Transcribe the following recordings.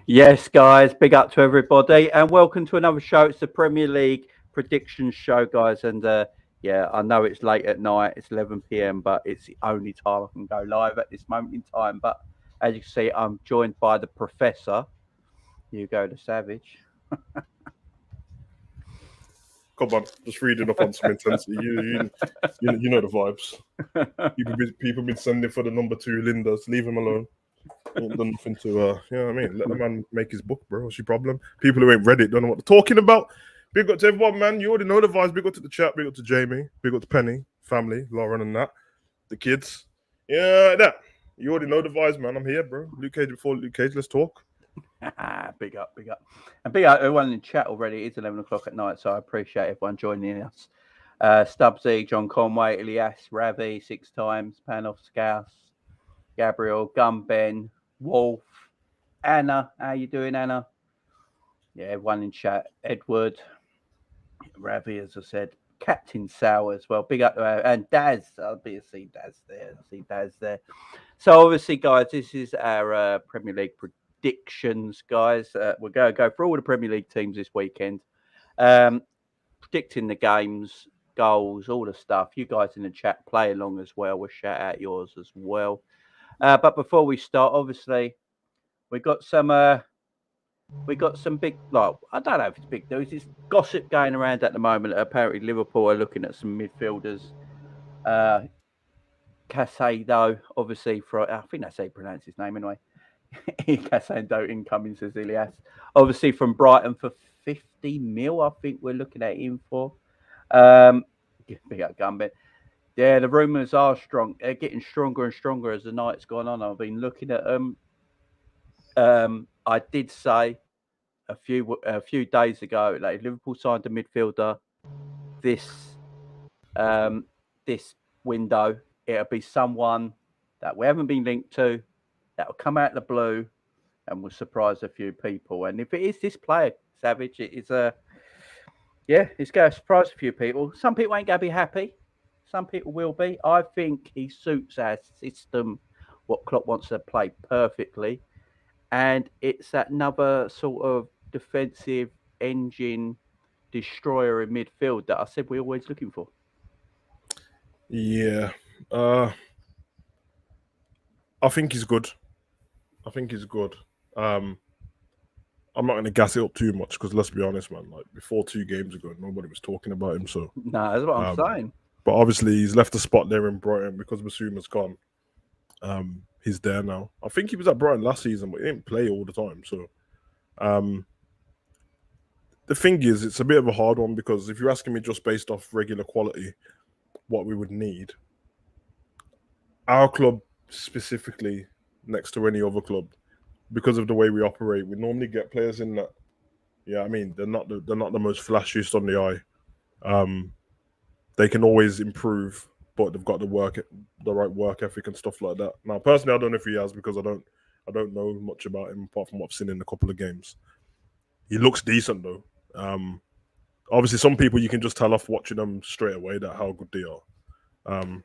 Yes, guys, big up to everybody, and welcome to another show. It's the Premier League predictions show, guys. And yeah, I know it's late at night, it's 11 p.m., but it's the only time I can go live at this moment in time. But as you can see, I'm joined by the Professor, Hugo the Savage. Come on, just reading up on some intensity. You know the vibes. People been sending for the number 2 Lindas. Leave him alone. Ain't done nothing to you know what I mean? Let the man make his book, bro. What's your problem? People who ain't read it don't know what they're talking about. Big up to everyone, man. You already know the vibes. Big up to the chat. Big up to Jamie. Big up to Penny, family, Lauren, and that. The kids. Yeah, that. You already know the vibes, man. I'm here, bro. Luke Cage before Luke Cage. Let's talk. Big up, big up. And big up everyone in the chat already. It's 11 o'clock at night, so I appreciate everyone joining us. Stubbsy, John Conway, Elias, Ravi, 6 times, Panoff, Scouse, Gabriel, Gumben, Wolf, Anna. How you doing, Anna? Yeah, everyone in chat. Edward, Ravi, as I said. Captain Sour as well. Big up to and Daz. I'll be see Daz there. I see Daz there. So obviously, guys, this is our Premier League predictions, guys. We're going to go through all the Premier League teams this weekend, predicting the games, goals, all the stuff. You guys in the chat play along as well. We'll shout out yours as well. But before we start, obviously, we got some big, like, I don't know if it's big news. It's gossip going around at the moment. Apparently, Liverpool are looking at some midfielders. Casado, obviously, I think that's how you pronounce his name anyway. Casado incoming, says Elias. Obviously, from Brighton for 50 mil, I think we're looking at him for. Big up Gambit. Yeah, the rumours are strong. They're getting stronger and stronger as the night's gone on. I've been looking at them. I did say a few days ago, like Liverpool signed a midfielder this window. It'll be someone that we haven't been linked to, that will come out of the blue and will surprise a few people. And if it is this player, Savage, it's going to surprise a few people. Some people ain't going to be happy. Some people will be. I think he suits our system, what Klopp wants to play perfectly. And it's another sort of defensive engine destroyer in midfield that I said we're always looking for. Yeah. I think he's good. I'm not going to gas it up too much because let's be honest, man. Like before 2 games ago, nobody was talking about him. So no, that's what I'm saying. But obviously, he's left a spot there in Brighton because Masuma's gone. He's there now. I think he was at Brighton last season, but he didn't play all the time. So, the thing is, it's a bit of a hard one because if you're asking me just based off regular quality, what we would need, our club specifically, next to any other club, because of the way we operate, we normally get players in that. Yeah, I mean, they're not the most flashiest on the eye. They can always improve, but they've got the right work ethic and stuff like that. Now, personally, I don't know if he has because I don't know much about him apart from what I've seen in a couple of games. He looks decent though. Obviously, some people you can just tell off watching them straight away that how good they are.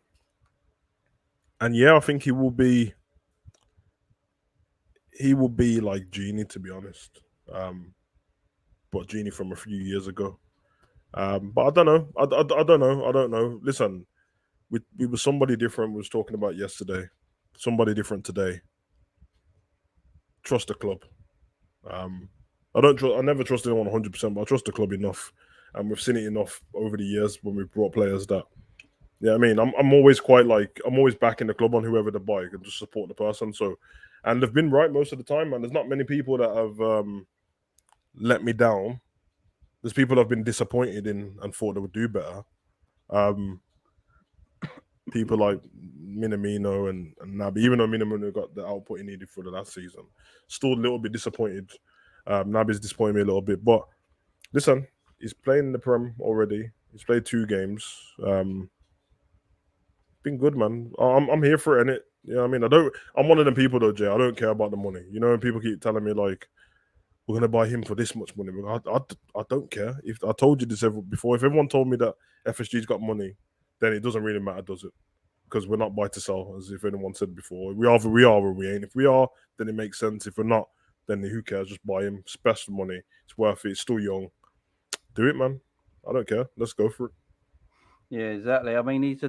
And yeah, I think he will be like Genie, to be honest. But Genie from a few years ago. But I don't know. I don't know. Listen, we were somebody different. We was talking about yesterday. Somebody different today. Trust the club. I never trust anyone 100%, but I trust the club enough, and we've seen it enough over the years when we've brought players that. Yeah, I mean, I'm always I'm always backing the club on whoever they buy and just support the person. So, and they've been right most of the time, and there's not many people that have let me down. There's people that have been disappointed in and thought they would do better. People like Minamino and Naby, even though Minamino got the output he needed for the last season, still a little bit disappointed. Naby's disappointed me a little bit, but listen, he's playing in the Prem already. He's played 2 games. Been good, man. I'm here for it, innit? You know what I mean? I'm one of them people though, Jay. I don't care about the money. You know, when people keep telling me like, we're gonna buy him for this much money. I don't care. If I told you this before, if everyone told me that FSG's got money, then it doesn't really matter, does it? because we're not buy to sell, as if anyone said before. We are or we ain't. If we are, then it makes sense. If we're not, then who cares? Just buy him. Spend the money. It's worth it. It's still young. Do it, man. I don't care. Let's go for it. Yeah, exactly. I mean, he's a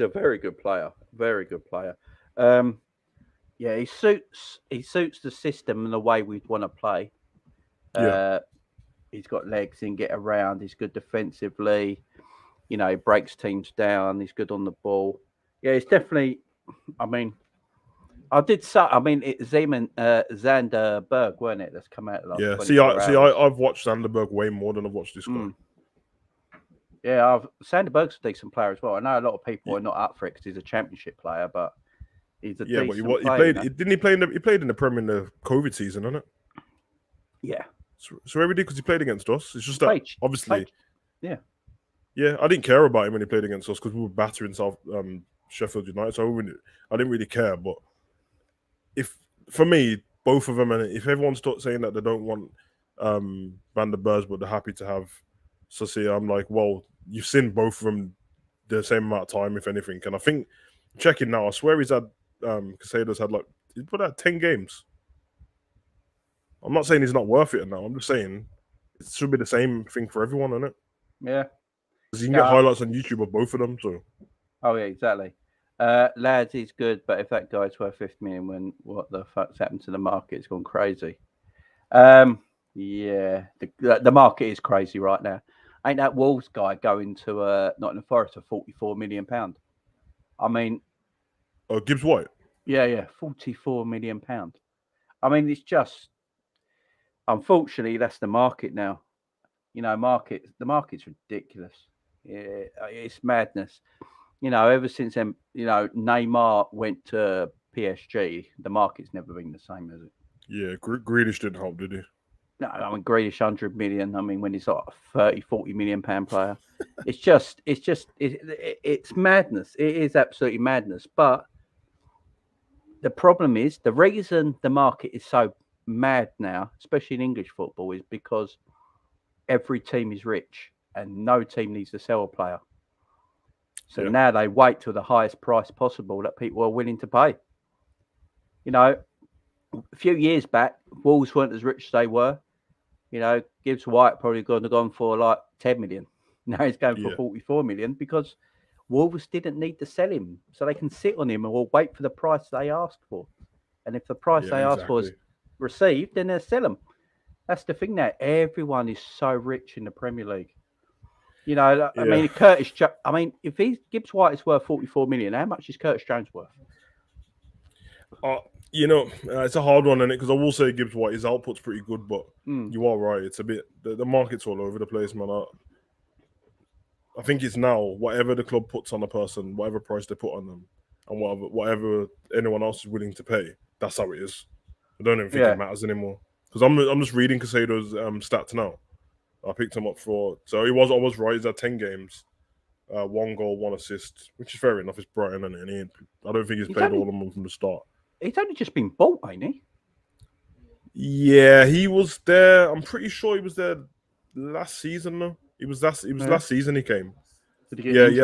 very good player. Very good player. Yeah, he suits the system and the way we'd want to play. Yeah. He's got legs, he can get around, he's good defensively, he breaks teams down, he's good on the ball. Yeah, it's definitely, I mean, it's Xander Berg, weren't it? That's come out like Yeah. 24 hours. I've watched Sanderberg way more than I've watched this guy. Yeah, Xander Berg's a decent player as well. I know a lot of people are not up for it because he's a championship player, but he's a decent player. He played. Didn't he play in he played in the Premier in the COVID season, didn't it? Yeah. So every day because he played against us. It's just that obviously. Yeah. Yeah, I didn't care about him when he played against us because we were battering Sheffield United, so I didn't really care. But for me, both of them, and if everyone's saying that they don't want Van der Beers, but they're happy to have Sasia, I'm like, well, you've seen both of them the same amount of time, if anything. And I think checking now, I swear he's had Casado's had he's put out 10 games. I'm not saying he's not worth it now. I'm just saying it should be the same thing for everyone, isn't it? Yeah. Because you can get highlights on YouTube of both of them. So. Oh yeah, exactly. Lads, he's good, but if that guy's worth 50 million, when what the fuck's happened to the market? It's gone crazy. Yeah, the market is crazy right now. Ain't that Wolves guy going to Nottingham Forest for £44 million? I mean, Gibbs White. Yeah, £44 million. I mean, it's just, unfortunately, that's the market now. The market's ridiculous. Yeah, it's madness. Ever since Neymar went to PSG, the market's never been the same, has it? Yeah, Grealish didn't help, did he? No, I mean, Grealish 100 million. I mean, when he's like a 30, 40 million pound player, it's madness. It is absolutely madness. But the problem is, the reason the market is so mad now, especially in English football, is because every team is rich and no team needs to sell a player. So now they wait till the highest price possible that people are willing to pay. A few years back, Wolves weren't as rich as they were. Gibbs White probably gone for like 10 million. Now he's going for 44 million because Wolves didn't need to sell him. So they can sit on him or wait for the price they asked for. And if the price they asked for is received, then they'll sell him. That's the thing now. Everyone is so rich in the Premier League. I mean, if Gibbs White is worth 44 million, how much is Curtis Jones worth? It's a hard one, isn't it? Because I will say Gibbs White, his output's pretty good, but you are right. It's a bit the market's all over the place, man. I think it's now whatever the club puts on a person, whatever price they put on them, and whatever anyone else is willing to pay. That's how it is. I don't even think it matters anymore. Because I'm just reading Casado's stats now. I picked him up so I was right. He's had 10 games, 1 goal, 1 assist, which is fair enough. It's Brighton, and I don't think he's played all of them from the start. He's only just been bought, ain't he? Yeah, he was there. I'm pretty sure he was there last season. No, last season he came. I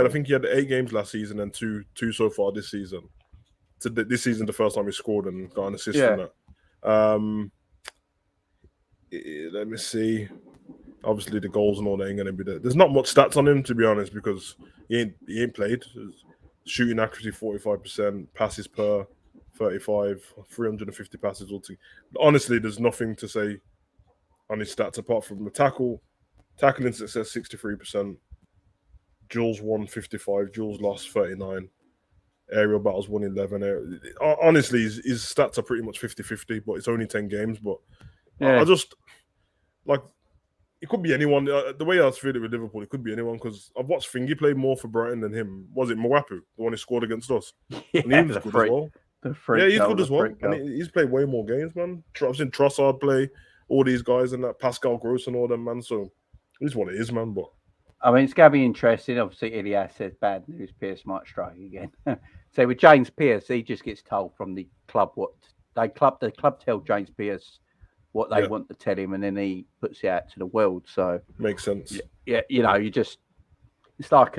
think he had 8 games last season and two so far this season. So this season, the first time he scored and got an assist in that. Let me see. Obviously, the goals and all that ain't going to be there. There's not much stats on him, to be honest, because he ain't played. Shooting accuracy 45%, passes per 35, 350 passes altogether. Honestly, there's nothing to say on his stats apart from the tackling success 63%, duels won 55, duels lost 39, aerial battles won 11. Honestly, his stats are pretty much 50-50, but it's only 10 games. But I just it could be anyone. The way I feel it with Liverpool, it could be anyone because I've watched Fingy play more for Brighton than him. Was it Mwapu, the one who scored against us? And he was good as well. He's good as well. And he's played way more games, man. I've seen Trossard play, all these guys, and that Pascal Gross and all them, man. So it is what it is, man. But I mean, it's going to be interesting. Obviously, Ilias says bad news. Pearce might strike again. So with James Pearce, he just gets told from the club the club tell James Pearce what they want to tell him, and then he puts it out to the world. So makes sense. Yeah, it's like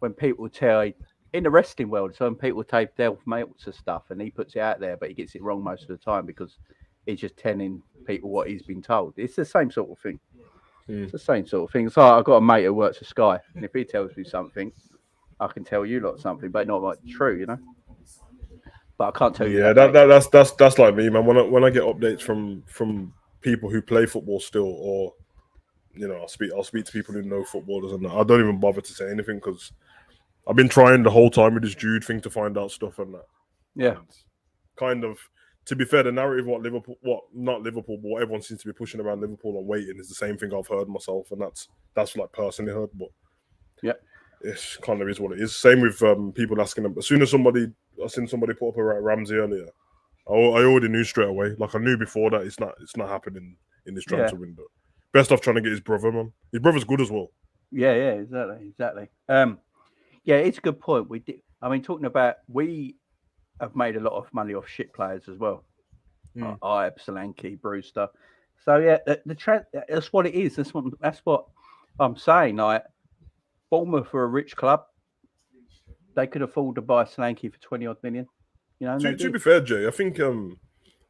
when people tell in the wrestling world, some people take Delph Meltzer stuff and he puts it out there, but he gets it wrong most of the time because he's just telling people what he's been told. It's the same sort of thing. It's the same sort of thing. So I've got a mate who works for Sky, and if he tells me something, I can tell you lot something, but not like true, you know. But I can't tell you. Yeah, that's like me, man. When I get updates from people who play football still, or I'll speak to people who know footballers, and I don't even bother to say anything because I've been trying the whole time with this Jude thing to find out stuff and that. Yeah. And kind of, to be fair, the narrative not Liverpool, but what everyone seems to be pushing around Liverpool and waiting is the same thing I've heard myself, and that's like personally heard, but yeah, it kind of is what it is. Same with people asking them. As soon as I seen somebody put up a Ramsey earlier, I already knew straight away. Like I knew before that it's not happening in this transfer window. Best off trying to get his brother, man. His brother's good as well. Yeah, exactly. Yeah, it's a good point. We did. I mean, talking about we have made a lot of money off shit players as well. Ibe, Solanke, Brewster. So yeah, that's what it is. That's what I'm saying. Like Bournemouth are a rich club. They could afford to buy Solanke for 20 odd million. You know. To be fair, Jay, I think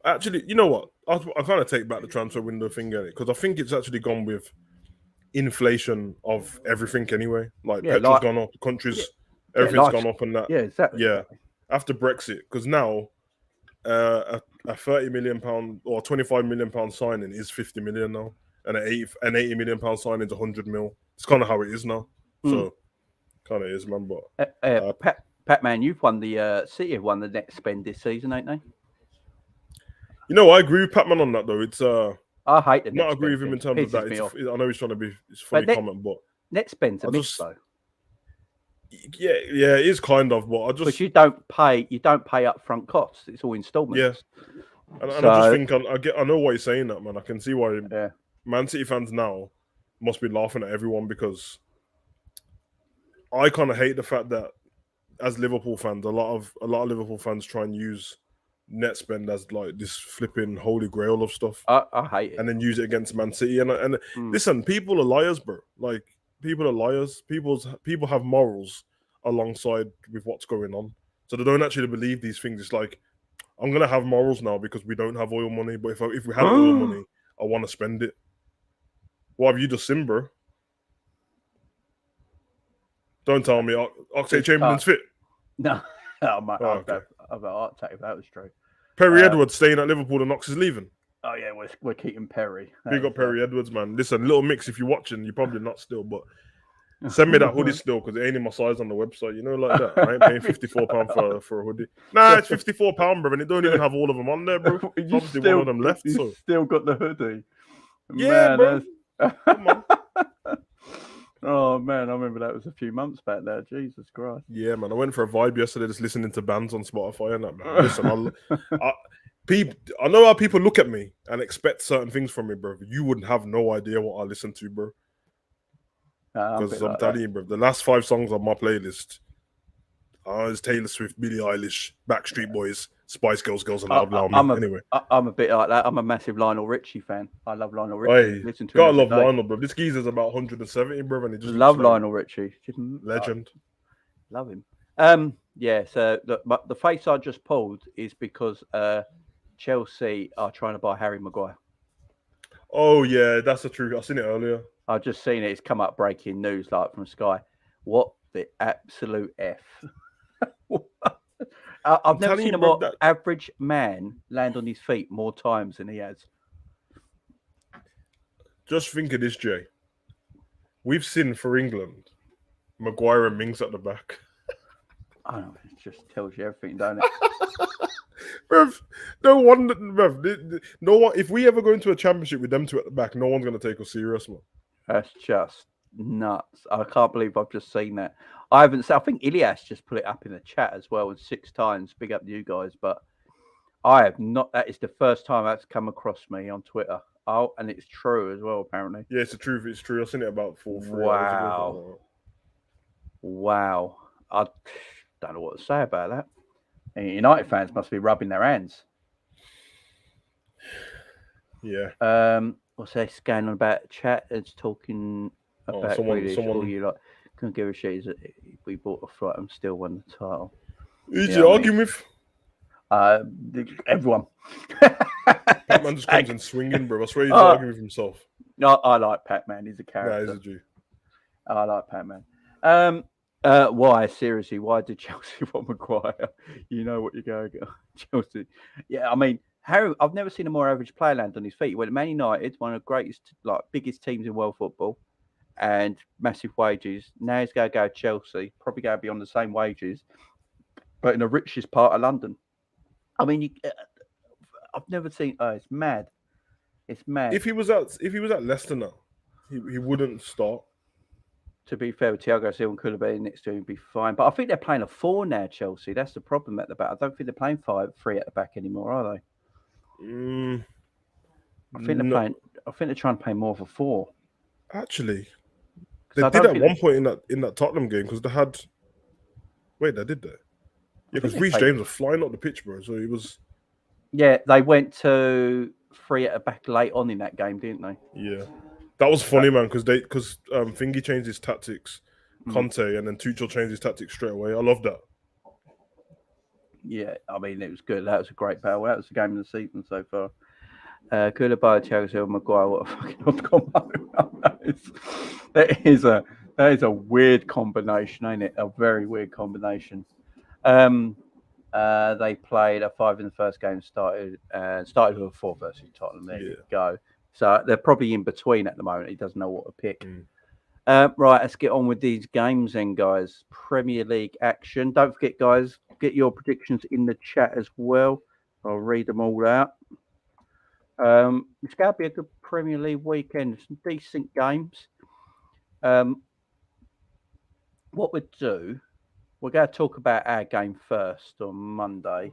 actually, you know what? I kind of take back the transfer window thing because I think it's actually gone with inflation of everything anyway. Like petrol's gone up, countries, everything's gone up, and that. Yeah, exactly. Yeah, after Brexit, because now a £30 million or £25 million signing is 50 million now, and an £80 million signing is 100 mil. It's kind of how it is now. So kind of is, man. But Pat-Man, you've won the City have won the net spend this season, ain't they? You know, I agree with Patman on that though. It's I hate the not agree with him in terms of that. I know he's trying to be funny comment, but net spend's a mix though. Yeah, it is kind of. But because you don't pay upfront costs. It's all installments. Yeah, and I just think I know why you're saying that, man. I can see why Man City fans now must be laughing at everyone because I kind of hate the fact that as Liverpool fans, a lot of Liverpool fans try and use net spend as like this flipping holy grail of stuff. I hate it, and then use it against Man City. And listen, people are liars, bro. Like people are liars. People have morals alongside with what's going on, so they don't actually believe these things. It's like I'm gonna have morals now because we don't have oil money. But if we had oil money, I want to spend it. What have you just seen, bro? Don't tell me Oxlade-Chamberlain's fit. No, I've got a heart attack if that was true. Perry Edwards staying at Liverpool and Ox is leaving. Oh yeah, we're keeping Perry. We got Perry Edwards, man. Listen, little mix. If you're watching, you're probably not still, but send me that hoodie still because it ain't in my size on the website. You know, like that. I ain't paying £54 for a hoodie. Nah, it's £54, bro, and it don't even have all of them on there, bro. Obviously, one of them left. You still got the hoodie. Yeah, man, bro. Come on. Oh man, I remember that was a few months back there. Jesus Christ. Yeah, man. I went for a vibe yesterday, just listening to bands on Spotify and that. Man, listen, I know how people look at me and expect certain things from me, bro. You wouldn't have no idea what I listen to, bro. Because I'm telling you, bro, the last 5 songs on my playlist is Taylor Swift, Billie Eilish, Backstreet Boys, Spice Girls, and Loud Me. Anyway, I'm a bit like that. I'm a massive Lionel Richie fan. I love Lionel Richie. Listen to gotta love Lionel, bro. This geezer's about 170, bro, and he just love Lionel Richie. Legend. Love him. Yeah. So the face I just pulled is because Chelsea are trying to buy Harry Maguire. Oh yeah, that's the truth. I've seen it earlier. I've just seen it. It's come up breaking news like from Sky. What the absolute F. I've never seen a more average man land on his feet more times than he has. Just think of this, Jay. We've seen for England, Maguire and Mings at the back. I don't know, it just tells you everything, don't it? Bruv, no wonder, bruv. No one. If we ever go into a championship with them two at the back, no one's gonna take us serious, man. That's just nuts. I can't believe I've just seen that. I think Ilias just put it up in the chat as well, and 6 times. Big up to you guys, but I have not. That is the first time that's come across me on Twitter. Oh, and it's true as well, apparently. Yeah, it's the truth. It's true. I've seen it about 4 hours ago. Wow. I don't know what to say about that. And United fans must be rubbing their hands. Yeah. What's that scanning about chat? It's talking about someone you like. couldn't give a shit if we bought a flight and still won the title. Who'd Yeah, you I argue mean- with? Everyone. Pac-Man just comes in swinging, bro. I swear he's Oh. arguing with himself. No, I like Pac-Man. He's a Nah, character. he's a Jew. I like Pac-Man. Why? Seriously, why did Chelsea want Maguire? You know what you're going to get. Chelsea. Yeah, I mean, Harry, I've never seen a more average player land on his feet. He went to Man United, one of the greatest, biggest teams in world football, and massive wages. Now he's going to go to Chelsea, probably going to be on the same wages, but in the richest part of London. I mean, I've never seen. Oh, it's mad. It's mad. If he was at Leicester now, he wouldn't start. To be fair, with Thiago Silva could have been next to him, be fine. But I think they're playing a 4 now, Chelsea. That's the problem at the back. I don't think they're playing 5-3 at the back anymore, are they? I think they're playing. I think they're trying to play more of a 4. Actually, 'Cause they I did don't at one point in that Tottenham game because they had. Wait, they did that. Yeah, because they Reece played- James was flying up the pitch, bro. So he was. Yeah, they went to 3 at the back late on in that game, didn't they? Yeah, that was funny, man. Because Thingy changed his tactics, Conte, and then Tuchel changed his tactics straight away. I love that. Yeah, I mean it was good. That was a great battle. That was the game of the season so far. Koulibaly, Thiago Silva, Maguire. What a fucking odd combo! That is a weird combination, ain't it? A very weird combination. They played a 5 in the first game. Started with a 4 versus Tottenham. There you go. So they're probably in between at the moment. He doesn't know what to pick. Right, let's get on with these games then, guys. Premier League action. Don't forget, guys, get your predictions in the chat as well. I'll read them all out. It's going to be a good Premier League weekend. Some decent games. What we'll do, we're going to talk about our game first on Monday,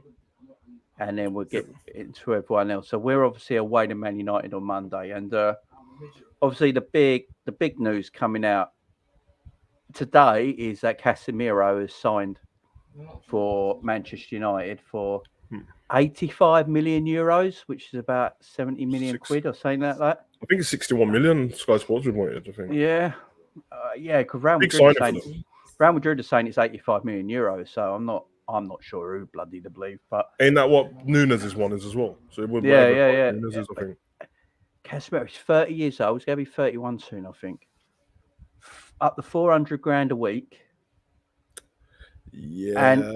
and then we'll get into everyone else. So we're obviously away to Man United on Monday, and obviously the big news coming out today is that Casemiro has signed for Manchester United for 85 million euros, which is about 70 million quid or something like that. I think it's 61 million. Sky Sports reported. I think. Yeah, because Real Big Madrid signing are for saying Real Madrid are saying it's 85 million euros. So I'm not sure who bloody to believe, but Ain't that what Nunes' one is as well? So it would. Yeah. Nunes is, I think. Casemiro is 30 years old. He's going to be 31 soon, I think. Up to 400 grand a week. Yeah.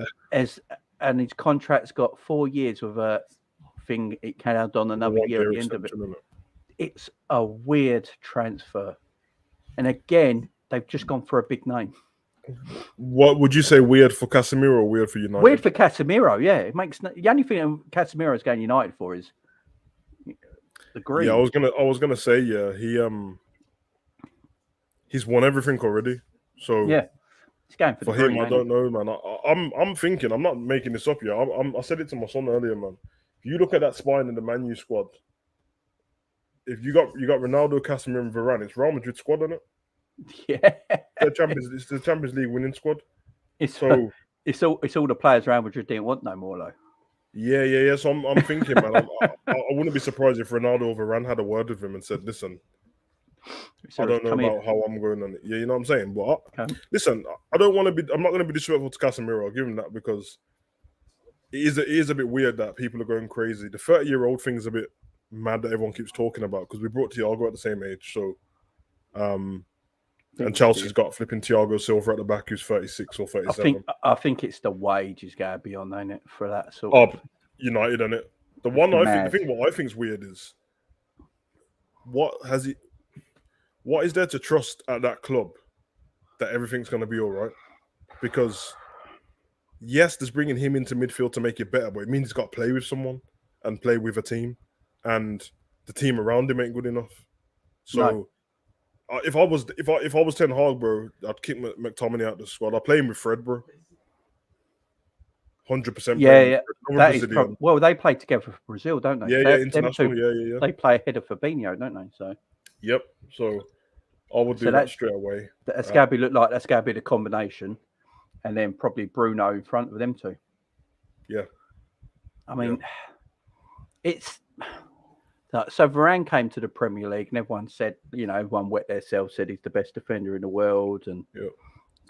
And his contract's got 4 years with a thing. It can add on another year at the end of it. It's a weird transfer. And again, they've just gone for a big name. What would you say? Weird for Casemiro or weird for United? Weird for Casemiro, yeah. It makes the only thing Casemiro is going United for is the green. Yeah, I was gonna say he's won everything already. So yeah, he's going for the green, him, I don't know, man. I'm thinking. I'm not making this up here. I said it to my son earlier, man. If you look at that spine in the Man U squad, if you got Ronaldo, Casemiro, and Varane, it's Real Madrid squad, isn't it? Yeah, it's the Champions League winning squad. It's all the players Real Madrid didn't want no more though. Yeah. So I'm thinking, man. I wouldn't be surprised if Ronaldo or Varane had a word with him and said, "Listen, I don't know about how I'm going on it." Yeah, you know what I'm saying. But listen, I don't want to be. I'm not going to be disrespectful to Casemiro. I'll give him that because it is a bit weird that people are going crazy. The 30-year-old thing is a bit mad that everyone keeps talking about because we brought Thiago at the same age. So, and Chelsea's got flipping Thiago Silva at the back, who's 36 or 37. I think it's the wage he's going to be on, ain't it, for that sort of. United, isn't it? The thing what I think is weird is what is there to trust at that club that everything's going to be all right? Because yes, there's bringing him into midfield to make it better, but it means he's got to play with someone and play with a team, and the team around him ain't good enough. So if I was Ten Hag, bro, I'd kick McTominay out of the squad. I'd play him with Fred, bro. 100%. Yeah. That is well, they play together for Brazil, don't they? Yeah, international. Yeah. They play ahead of Fabinho, don't they? So. Yep. So I would do that straight away. That's going to be the combination, and then probably Bruno in front of them two. Yeah. I mean, it's so Varane came to the Premier League, and everyone said, everyone wet themselves, said he's the best defender in the world, and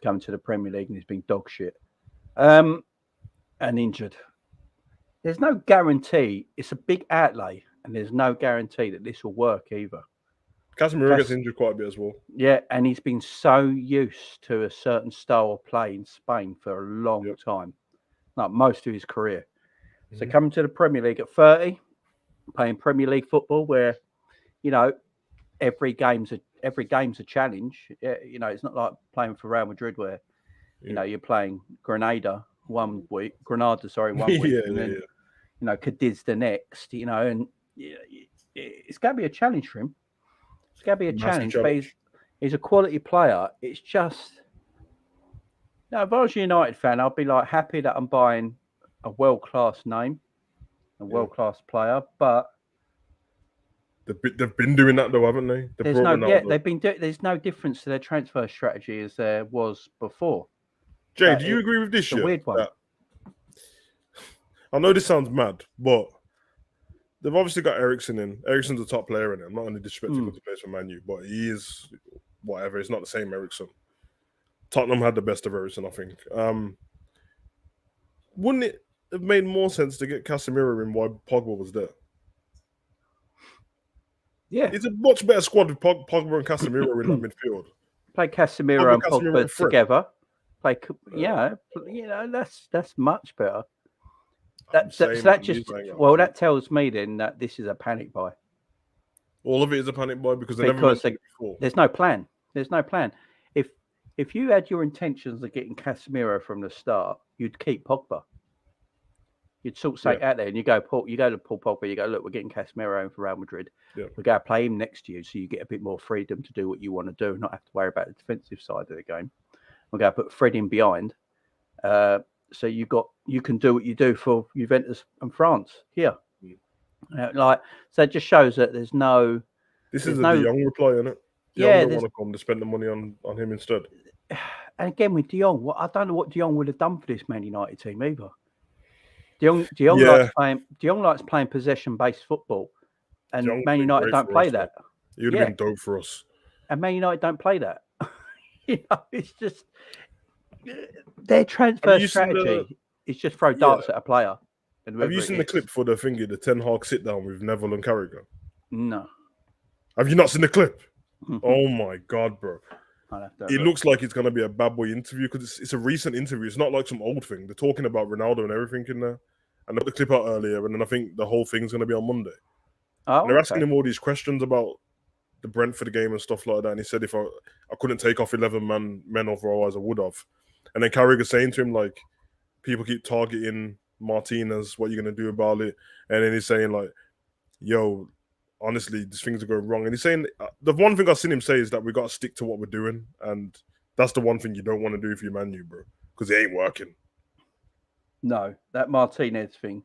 coming to the Premier League and he's been dog shit. And injured. There's no guarantee. It's a big outlay, and there's no guarantee that this will work either. Casemiro gets injured quite a bit as well. Yeah, and he's been so used to a certain style of play in Spain for a long time, like most of his career. So coming to the Premier League at 30, playing Premier League football, where every game's a challenge. It's not like playing for Real Madrid where you're playing Granada one week, and then Cadiz the next. And it's going to be a challenge for him. It's going to be a challenge. But he's a quality player. It's just, if I was a United fan, I'd be like happy that I'm buying a world-class name, a world-class player, but they've been doing that though, haven't they? There's no difference to their transfer strategy as there was before. Jay, do you agree with this? It's a weird one. I know this sounds mad, but they've obviously got Eriksen in. Eriksen's a top player in it. I'm not only disrespecting because he plays for Man U, but he is whatever. It's not the same Eriksen. Tottenham had the best of Eriksen, I think. Wouldn't it have made more sense to get Casemiro in while Pogba was there? Yeah. It's a much better squad with Pogba and Casemiro in that midfield. Play Casemiro and Pogba together. That's much better. That tells me then that this is a panic buy. All of it is a panic buy because before. There's no plan. There's no plan. If you had your intentions of getting Casemiro from the start, you'd keep Pogba. You'd sort something out there, and you go to Paul Pogba. You go, look, we're getting Casemiro in for Real Madrid. Yeah. We're going to play him next to you, so you get a bit more freedom to do what you want to do, and not have to worry about the defensive side of the game. We're going to put Fred in behind, so you can do what you do for Juventus and France here. So it just shows that there's no. This is a De Jong reply, isn't it? De Jong don't want to come to spend the money on him instead. And again with De Jong, I don't know what De Jong would have done for this Man United team either. De Jong likes playing possession-based football, and Man United don't play that. He would have been dope for us. And Man United don't play that. It's just their transfer strategy is just throw darts at a player. Have you seen the clip for the Ten Hag sit-down with Neville and Carragher? No. Have you not seen the clip? Oh my God, bro. It looks like it's going to be a bad boy interview because it's a recent interview. It's not like some old thing. They're talking about Ronaldo and everything in there. And I put the clip out earlier, and then I think the whole thing's going to be on Monday. And they're asking him all these questions about the Brentford game and stuff like that. And he said if I couldn't take off 11 men off, otherwise I would have. And then Carragher saying to him, like, people keep targeting Martinez, what are you going to do about it? And then he's saying, like, yo, honestly, these things are going wrong. And he's saying, the one thing I've seen him say is that we got to stick to what we're doing. And that's the one thing you don't want to do if you're Man U, bro, because it ain't working. No, that Martinez thing.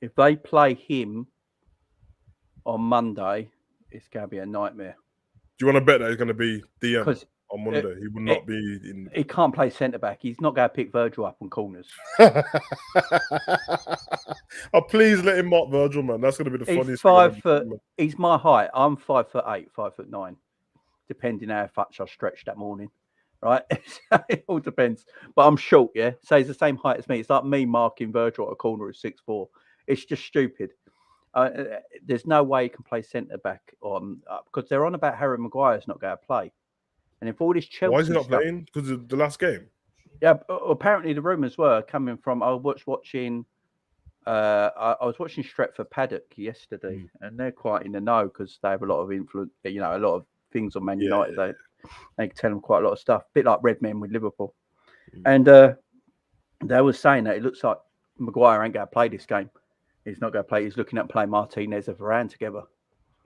If they play him on Monday, it's going to be a nightmare. Do you want to bet that he's going to be DM on Monday? He will not be in. He can't play centre back. He's not going to pick Virgil up on corners. Please let him mark Virgil, man. That's going to be the funniest. 5 foot. He's my height. I'm 5'8", 5'9", depending how much I stretched that morning. Right, it all depends. But I'm short, yeah. So he's the same height as me. It's like me marking Virgil at a corner at 6'4". It's just stupid. There's no way he can play centre back on because they're on about Harry Maguire's not going to play. And if all this Chelsea, why is he not playing? Because of the last game. Yeah, apparently the rumours were coming from. I was watching Stretford Paddock yesterday, and they're quite in the know because they have a lot of influence. A lot of things on Man United. They can tell them quite a lot of stuff, a bit like Redmen with Liverpool. And they were saying that it looks like Maguire ain't going to play this game. He's not going to play. He's looking at playing Martinez and Varane together.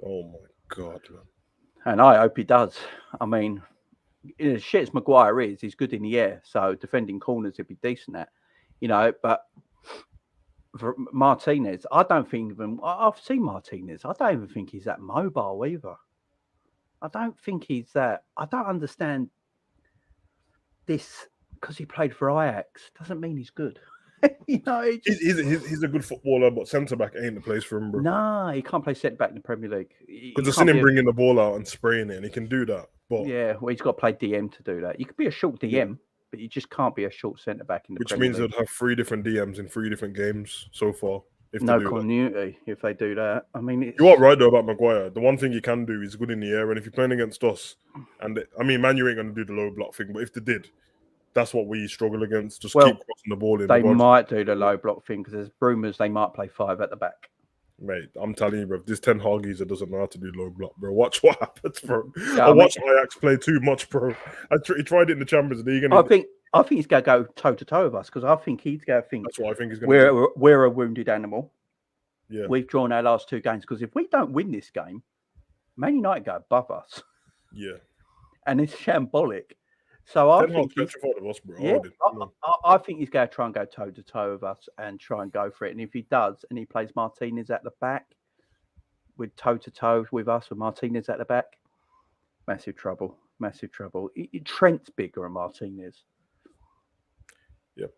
Oh, my God, man. And I hope he does. I mean, as shit as Maguire is, he's good in the air. So defending corners, he'd be decent at. But for Martinez, I don't think even... I've seen Martinez. I don't even think he's that mobile either. I don't think he's that. I don't understand this because he played for Ajax. Doesn't mean he's good. He's a good footballer, but centre back ain't the place for him, bro. No, he can't play centre back in the Premier League. Because I've seen him bringing the ball out and spraying it, and he can do that. But yeah, well, he's got to play DM to do that. You could be a short DM. but you just can't be a short centre back in the Which Premier means League. they'd have 3 different DMs in 3 different games so far. If No they do continuity if they do that. I mean, it's... You are right though about Maguire. The one thing you can do is good in the air, and if you're playing against us, and Man U ain't going to do the low block thing, but if they did, that's what we struggle against. Just keep crossing the ball in. They might do the low block thing because there's rumours they might play 5 at the back. Mate, I'm telling you, bro, this Ten Hag geezer doesn't know how to do low block, bro. Watch what happens, bro. Yeah, I watched Ajax play too much, bro. He tried it in the Champions League. And I think he's going to go toe to toe with us because I think he's going to think that's what I think he's going to do. We're a wounded animal. Yeah, we've drawn our last 2 games because if we don't win this game, Man United go above us. Yeah, and it's shambolic. So I think petrified of us, bro. Yeah, I think he's going to try and go toe to toe with us and try and go for it. And if he does, and he plays Martinez at the back with toe to toe with us, with Martinez at the back, massive trouble. Massive trouble. Trent's bigger than Martinez. Yep.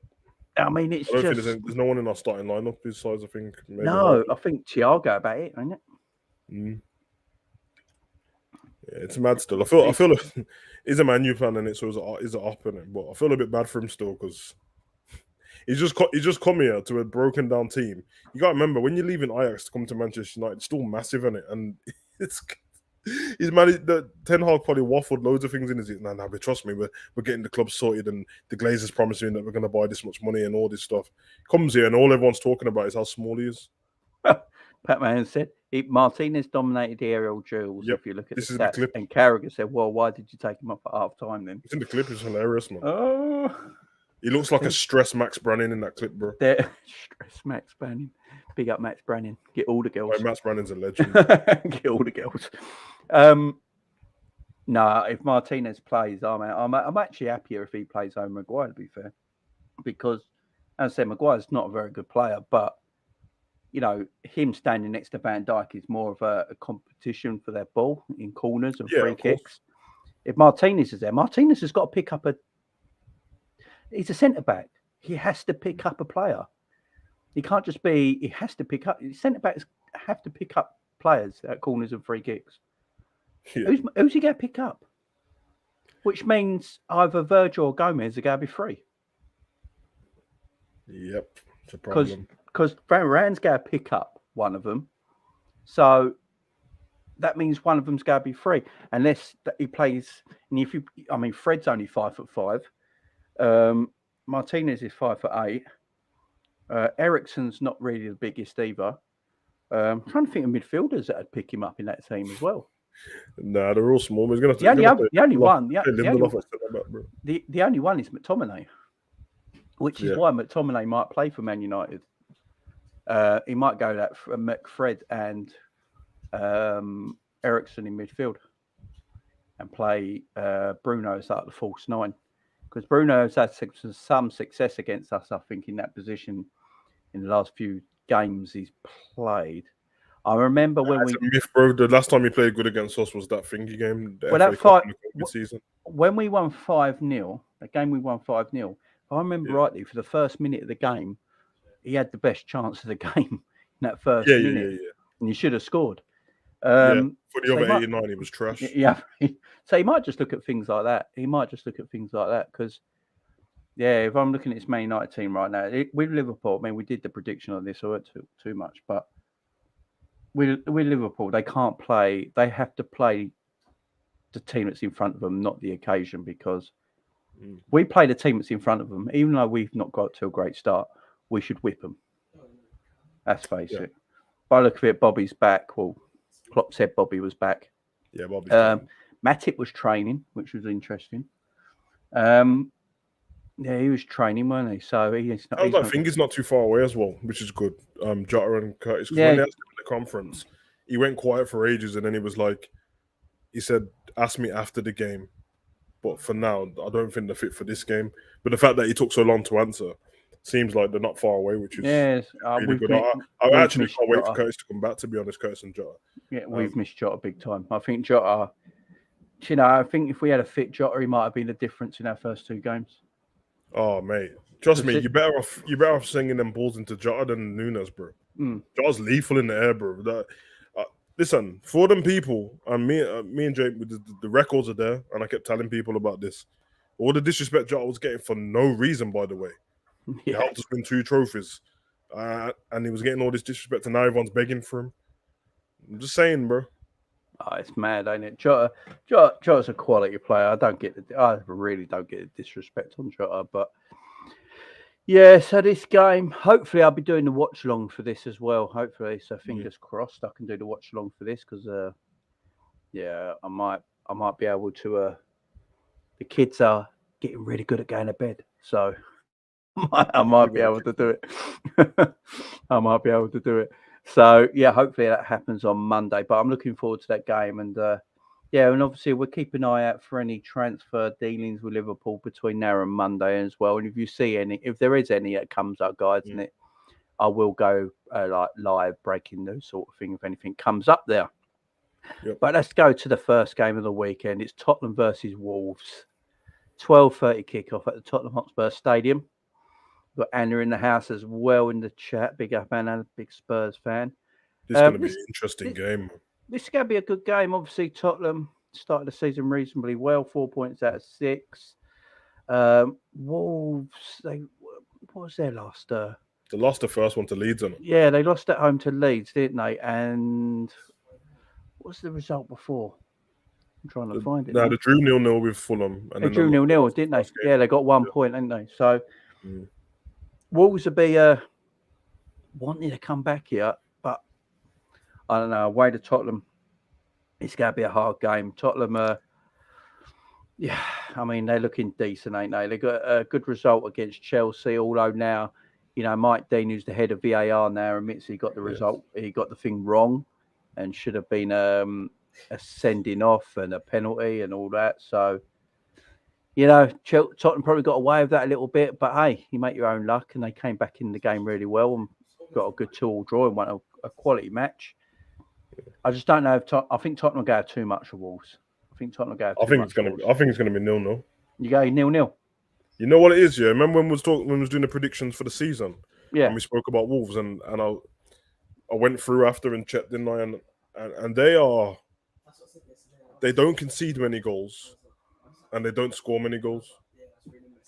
I mean, it's I don't think there's no one in our starting lineup his size. I think. Maybe I think Thiago about it, ain't it? Mm. Yeah, it's mad still. I feel like he's a Man U fan and it's an up in it, but I feel a bit bad for him still because he's just come here to a broken down team. You got to remember when you're leaving Ajax to come to Manchester United, it's still massive in it, and he's managed. The Ten Hag probably waffled loads of things in his ear. Nah, but trust me, we're getting the club sorted, and the Glazers promising that we're going to buy this much money and all this stuff. Comes here and all everyone's talking about is how small he is. Pat Mahon said Martinez dominated the aerial duels. Yep. If you look at the stats, and Carragher said, "Well, why did you take him off at half time then?" It's in the clip. It's hilarious, man. Oh, he looks like a stressed Max Brannan in that clip, bro. Stress Max Brannan. Big up Max Brannan. Get all the girls. Right, Max Brannan's a legend. Get all the girls. No, if Martinez plays, I'm actually happier if he plays over Maguire, to be fair, because as I said, Maguire's not a very good player, but you know, him standing next to Van Dijk is more of a competition for their ball in corners and free kicks. If Martinez is there, Martinez has got to pick up he's a centre back. He has to pick up a player. He can't just be. He has to pick up. Centre backs have to pick up players at corners and free kicks. Yeah. Who's he going to pick up? Which means either Virgil or Gomez are going to be free. Yep, it's a problem. Because Varane going to pick up one of them, so that means one of them's going to be free unless he plays. And Fred's only 5'5". Martinez is 5'8". Eriksen's not really the biggest either. I'm trying to think of midfielders that would pick him up in that team as well. Nah, they're all small. He's gonna the only one is McTominay, which is why McTominay might play for Man United. He might go that for McFred and Eriksen in midfield and play Bruno as like the false 9. Because Bruno has had some success against us, I think, in that position in the last few games he's played. I remember when myth, bro. The last time he played good against us was that thingy game. Season. When we won 5-0, the game we won 5-0, if I remember rightly, for the first minute of the game, he had the best chance of the game in that first minute. And he should have scored. For the other 89, he was trash. Yeah. So he might just look at things like that. Because, if I'm looking at this Man United team right now, with Liverpool, we did the prediction on this, so I won't too much. But with Liverpool, they can't play. They have to play the team that's in front of them, not the occasion, because we play the team that's in front of them. Even though we've not got to a great start, we should whip them. Let's face it. By the look of it, Bobby's back. Well, Klopp said Bobby was back. Yeah, Bobby's Matip was training, which was interesting. He was training, weren't he? So he's not. I think he's not too far away as well, which is good. Jota and Curtis. When they asked him at the conference, he went quiet for ages, and then he was like, he said, "Ask me after the game." But for now, I don't think they're fit for this game. But the fact that he took so long to answer seems like they're not far away, which is really good. I actually can't wait for Curtis to come back, to be honest, Curtis and Jota. Yeah, we've missed Jota big time. I think Jota, I think if we had a fit Jota, he might have been the difference in our first 2 games. Oh, mate. Trust me, you're better off singing them balls into Jota than Nunes, bro. Jota's lethal in the air, bro. Listen, for them people, and me and Jake, the records are there, and I kept telling people about this. All the disrespect Jota was getting for no reason, by the way. He Yeah, helped us win 2 trophies. And he was getting all this disrespect, and now everyone's begging for him. I'm just saying, bro. oh, it's mad, ain't it? Jota's a quality player. I really don't get the disrespect on Jota, but yeah. So this game, hopefully, I'll be doing the watch along for this as well. Hopefully, so fingers crossed, I can do the watch along for this because, yeah, I might be able to. The kids are getting really good at going to bed, so I might be able to do it. I might be able to do it. So yeah, hopefully that happens on Monday. But I'm looking forward to that game, and yeah, and obviously we'll keep an eye out for any transfer dealings with Liverpool between now and Monday as well. And if you see any, if there is any that comes up, guys, and it, I will go like live breaking news sort of thing if anything comes up there. Yep. But let's go to the first game of the weekend. It's Tottenham versus Wolves. 12:30 kickoff at the Tottenham Hotspur Stadium. We've got Anna in the house as well in the chat. Big up Anna, big Spurs fan. This is going to be an interesting game. This is going to be a good game. Obviously, Tottenham started the season reasonably well, 4 points out of 6. Wolves, what was their last? They lost the first one to Leeds, on it. Yeah, they lost at home to Leeds, didn't they? And what was the result before? I'm trying to find it. No, they drew 0-0 with Fulham. And they drew 0-0, didn't they? Yeah, they got 1 point, didn't they? So Wolves would be wanting to come back here, but I don't know. Away to Tottenham, it's going to be a hard game. Tottenham, yeah, I mean, they're looking decent, ain't they? They got a good result against Chelsea, although now, Mike Dean, who's the head of VAR now, admits he got the result, he got the thing wrong and should have been a sending off and a penalty and all that. So, Tottenham probably got away with that a little bit, but hey, you make your own luck, and they came back in the game really well and got a good 2-2 draw and won a quality match. I just don't know if I think Tottenham will go too much for Wolves. I think Tottenham will go too much. I think it's going to be 0-0. You go 0-0. You know what it is, yeah? Remember when we was doing the predictions for the season? Yeah. And we spoke about Wolves, and I went through after and checked, didn't I? And they don't concede many goals, and they don't score many goals,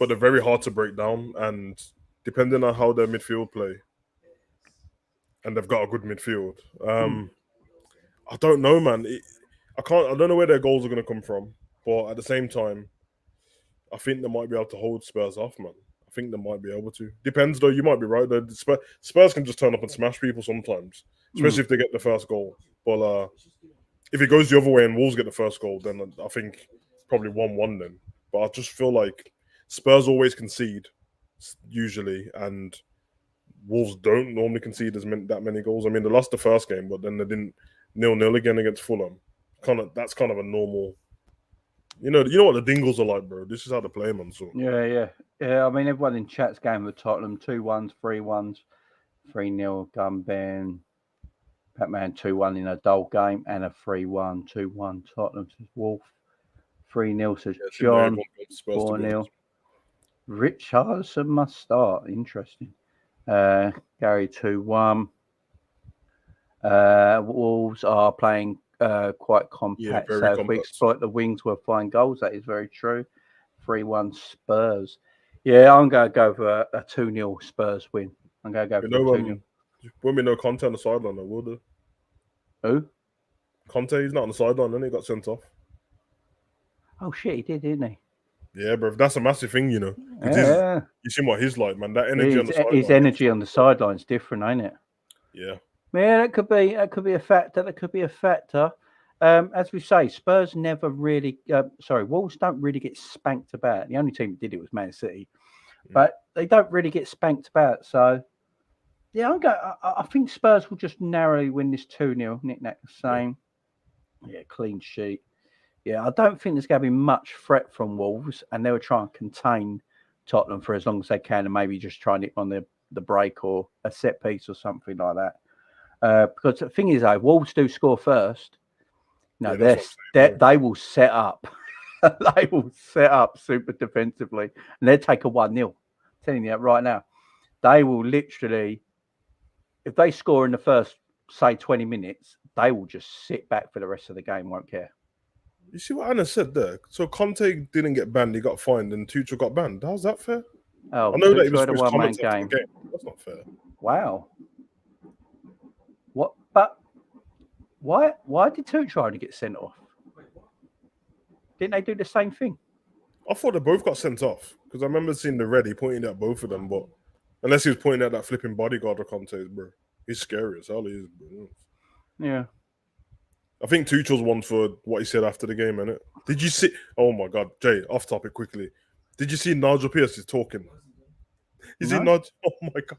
but they're very hard to break down. And depending on how their midfield play, and they've got a good midfield. I don't know, man. I don't know where their goals are going to come from, but at the same time, I think they might be able to hold Spurs off, man. I think they might be able to. Depends, though. You might be right. Spurs can just turn up and smash people sometimes, especially if they get the first goal. But if it goes the other way and Wolves get the first goal, then I think probably 1-1 then. But I just feel like Spurs always concede, usually, and Wolves don't normally concede that many goals. I mean, they lost the first game, but then they didn't 0-0 again against Fulham. That's kind of a normal. You know what the Dingles are like, bro. This is how they play, man. So. Yeah. I mean, everyone in chat's game with Tottenham 2-1s, 3-1s, 3-0 Gunben, Batman 2-1 in a dull game, and a 3-1, 2-1 Tottenham says Wolf, 3-0 says John, 4-0. Richardson must start. Interesting. Gary 2-1. Wolves are playing quite compact. So if we exploit the wings, we'll find goals. That is very true. 3-1 Spurs. Yeah, I'm going to go for a 2-0 Spurs win. I'm going to go for 2-0. Won't be no Conte on the sideline, though, will there? Who? Conte, he's not on the sideline, then he got sent off. Oh, shit, he did, didn't he? Yeah, bro. That's a massive thing, you know. Yeah. You see what he's like, man. That energy on the sideline. His energy on the sideline's different, ain't it? Yeah. Yeah, that could be a factor. That could be a factor. As we say, Spurs never really. Wolves don't really get spanked about. The only team that did it was Man City, but they don't really get spanked about. So, yeah, I think Spurs will just narrowly win this 2-0. Knick-knack the same. Yeah, clean sheet. Yeah, I don't think there's going to be much threat from Wolves, and they'll try and contain Tottenham for as long as they can, and maybe just try and hit on the break or a set piece or something like that. Because the thing is, though, Wolves do score first. They will set up. They will set up super defensively, and they'll take a 1-0. I'm telling you that right now. They will literally, if they score in the first, say, 20 minutes, they will just sit back for the rest of the game, won't care. You see what Anna said there? So Conte didn't get banned, he got fined, and Tuchel got banned. How's that fair? Oh, I know that he was Tuchel had for a his one-man comments after game. the game. That's not fair. Wow. What? But why did Tuchel only get sent off? Didn't they do the same thing? I thought they both got sent off because I remember seeing the red. He pointing at both of them, but unless he was pointing at that flipping bodyguard of Conte's, bro, he's scary as hell. He is, bro. Yeah. I think Tuchel's one for what he said after the game, innit? Did you see? Oh my God, Jay, off topic quickly. Did you see Nigel Pearce is talking? You see No? Nigel? Oh my God.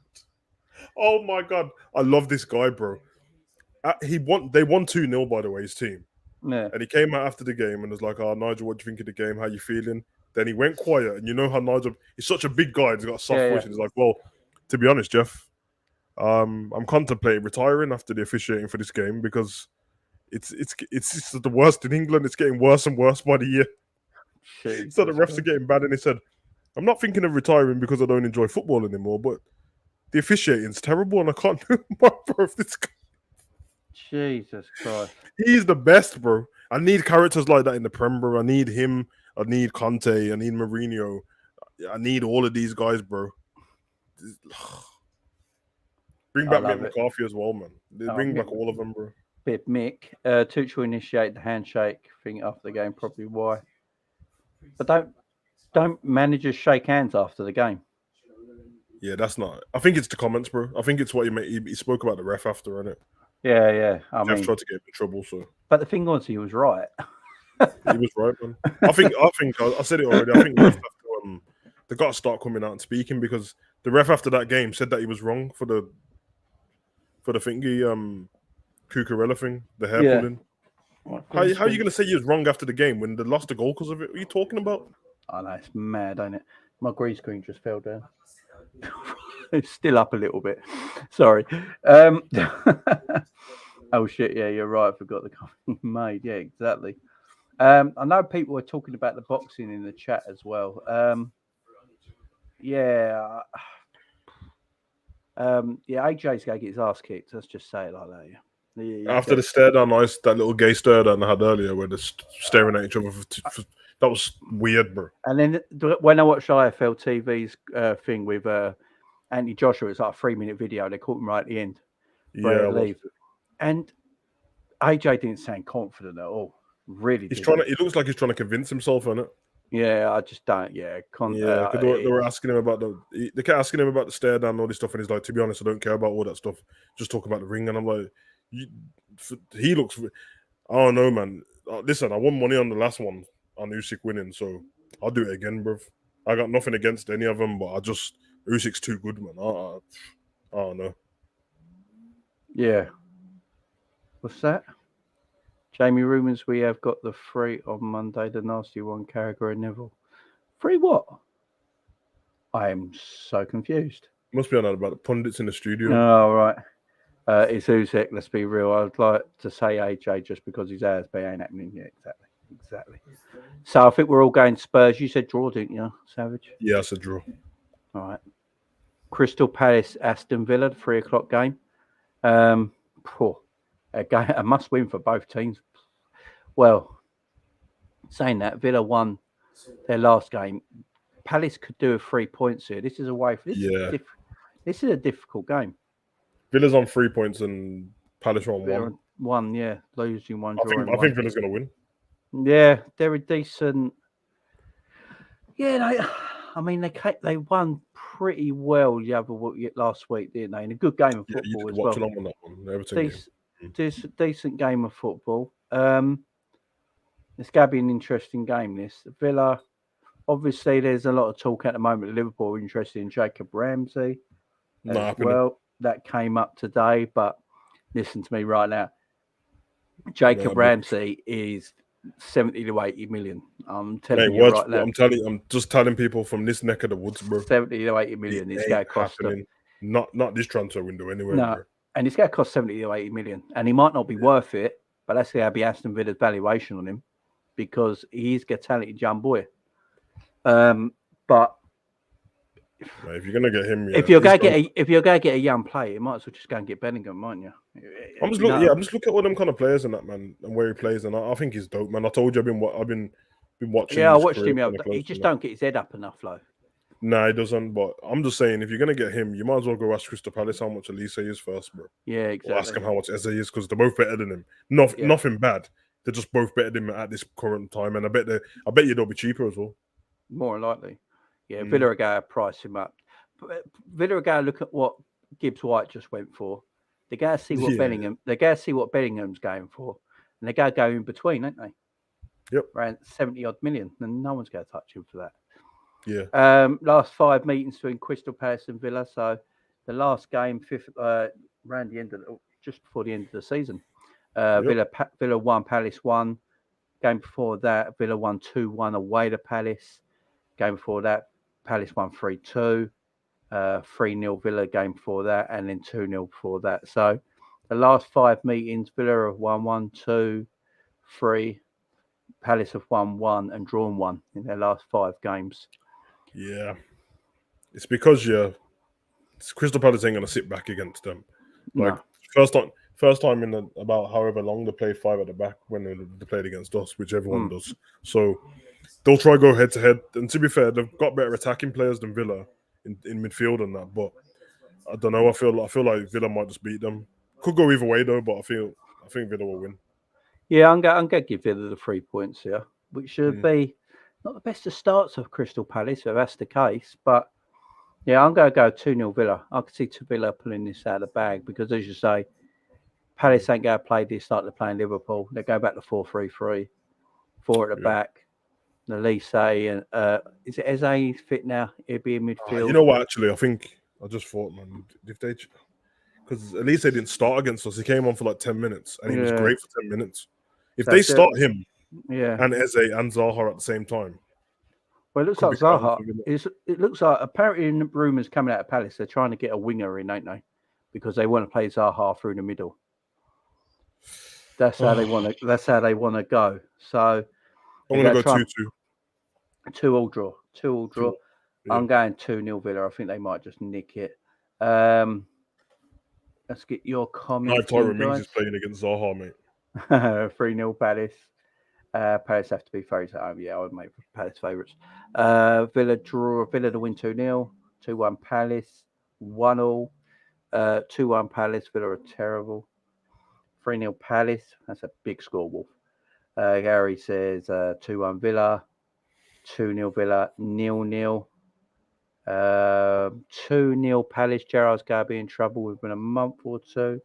Oh my God. I love this guy, bro. They won 2-0, by the way, his team. Yeah. And he came out after the game and was like, "Oh, Nigel, what do you think of the game? How you feeling?" Then he went quiet. And you know how Nigel, he's such a big guy. He's got a soft voice. And he's like, "Well, to be honest, Jeff, I'm contemplating retiring after the officiating for this game because it's the worst in England. It's getting worse and worse by the year." Jesus So the refs Christ. are getting bad. And he said, "I'm not thinking of retiring because I don't enjoy football anymore, but the officiating's terrible and I can't do my bro. This guy, Jesus Christ. he's the best, bro. I need characters like that in the Prem, bro. I need him. I need Conte. I need Mourinho. I need all of these guys, bro. Bring back Mick McCarthy as well, man. Bring back all of them, bro. Bit Mick. Tuchel initiate the handshake thing after the game. Probably why. But don't managers shake hands after the game? Yeah, that's not. I think it's the comments, bro. I think it's what he spoke about the ref after, innit? Yeah. Jeff tried to get him in trouble, so. But the thing was, he was right. He was right, man. I think I said it already. I think refs have to, they got to start coming out and speaking because the ref after that game said that he was wrong for the thingy Cucurella thing, the hair pulling. How are you going to say he was wrong after the game when they lost the goal because of it? What are you talking about? Oh no, it's mad, ain't it? My green screen just fell down. It's still up a little bit. Sorry. Oh shit! Yeah, you're right. I forgot the comment you made. Yeah, exactly. I know people were talking about the boxing in the chat as well. Yeah, AJ's going to get his ass kicked. Let's just say it like that. Yeah. After the stare down, that little gay stare down I had earlier where they're staring at each other. That was weird, bro. And then when I watched IFL TV's thing with Anthony Joshua, it's like a 3-minute video. They caught him right at the end. Yeah, leave. And AJ didn't sound confident at all. Really, he's trying to. It looks like he's trying to convince himself, innit? Yeah, I just don't. Yeah, they were asking him about they kept asking him about the stare down and all this stuff, and he's like, "To be honest, I don't care about all that stuff. Just talk about the ring." And I'm like, he looks. I don't know, man. Listen, I won money on the last one on Usyk winning, so I'll do it again, bruv. I got nothing against any of them, but Usyk's too good, man. I don't know. Yeah. What's that? Jamie Rumors, we have got the free on Monday, the nasty one, Carragher and Neville. Free what? I am so confused. Must be on that about the pundits in the studio. Oh, right. It's Usyk, let's be real. I'd like to say AJ just because he's ours, but it ain't happening yet. Exactly. So I think we're all going Spurs. You said draw, didn't you, Savage? Yeah, I said draw. All right. Crystal Palace, Aston Villa, 3:00 game. A must win for both teams. Well, saying that, Villa won their last game. Palace could do 3 points here. This is away from this. This is a difficult game. Villa's on 3 points and Palace on one. One, yeah, losing one. I think Villa's going to win. Yeah, they're a decent. Yeah, they won pretty well last week, didn't they? In a good game of football as well. On that one. Everton decent game of football. It's going to be an interesting game. This Villa, obviously, there's a lot of talk at the moment. Liverpool are interested in Jacob Ramsey as well. That came up today, but listen to me right now. Jacob Ramsey is 70 to 80 million. I'm telling you right now. I'm just telling people from this neck of the woods, bro. 70 to 80 million. It's going to cost them. Not this transfer window anywhere. No, bro. And it's going to cost 70 to 80 million. And he might not be worth it, but that's going to be Aston Villa's valuation on him because he's a talented young boy. But Like, if you're gonna get him, if yeah, you're gonna get a young player, you might as well just go and get Bellingham, mightn't you? I'm just looking. Yeah, I'm just looking at all them kind of players and that, man, and where he plays, and I think he's dope, man. I told you I've been watching. Yeah, I his watched career him. kind of He closely just now. don't get his head up enough, though. Nah, he doesn't. But I'm just saying, if you're gonna get him, you might as well go ask Crystal Palace how much Elise is first, bro. Yeah, Or ask exactly. him how much Eze is, because they're both better than him. Nothing bad. They're just both better than him at this current time, and I bet you they'll be cheaper as well. More than likely. Yeah, Villa are going to price him up. Villa are going to look at what Gibbs White just went for. They're going to see what Bellingham. They're going to see what Bellingham's going for, and they're going to go in between, aren't they? Yep. Around 70 odd million, and no one's going to touch him for that. Yeah. Last 5 meetings between Crystal Palace and Villa. So the last game, around the end of just before the end of the season, Villa 1, Palace 1. Game before that, Villa won 2-1 away to Palace. Game before that, Palace won 3-2. 3-0 Villa game before that, and then 2-0 before that. So the last 5 meetings, Villa have won 1, 2, 3. Palace have won 1 and drawn 1 in their last 5 games. Yeah. It's because Crystal Palace ain't gonna sit back against them. Like first time in about however long they played 5 at the back when they played against us, which everyone does. So they'll try to go head to head. And to be fair, they've got better attacking players than Villa in midfield and that. But I don't know. I feel like Villa might just beat them. Could go either way though, but I think Villa will win. Yeah, I'm going to give Villa the 3 points here, which should be not the best of starts of Crystal Palace, if that's the case. But yeah, I'm going to go 2-0 Villa. I can see Villa pulling this out of the bag because, as you say, Palace ain't going to play this like they're playing Liverpool. They go back to 4-3-3, 4 at the back. The Elise and is it Eze fit now? He'll be in midfield. You know what? Actually, I think I just thought, man, if they, because Elise didn't start against us, he came on for like 10 minutes and he was great for 10 minutes. If they start him, and Eze and Zaha at the same time, well, it looks like Zaha. It looks like apparently in rumours coming out of Palace, they're trying to get a winger in, ain't they? Because they want to play Zaha through the middle. That's how they want to. That's how they want to go. So I'm going to go 2-2. 2-2 draw. 2-2 draw. Yeah. I'm going 2-0 Villa. I think they might just nick it. Let's get your comments. Tyrone Mings is playing against Zaha, mate. 3-0 Palace. Palace have to be favourites at home. Yeah, I would make Palace favourites. Villa draw. Villa to win 2-0. 2-1 Palace. 1-1. 2-1 Palace. Villa are terrible. 3-0 Palace. That's a big score, Wolf. Gary says 2-1 Villa. 2-0 Villa. 0-0. 2-0 Palace. Gerrard's going to be in trouble within a month or two.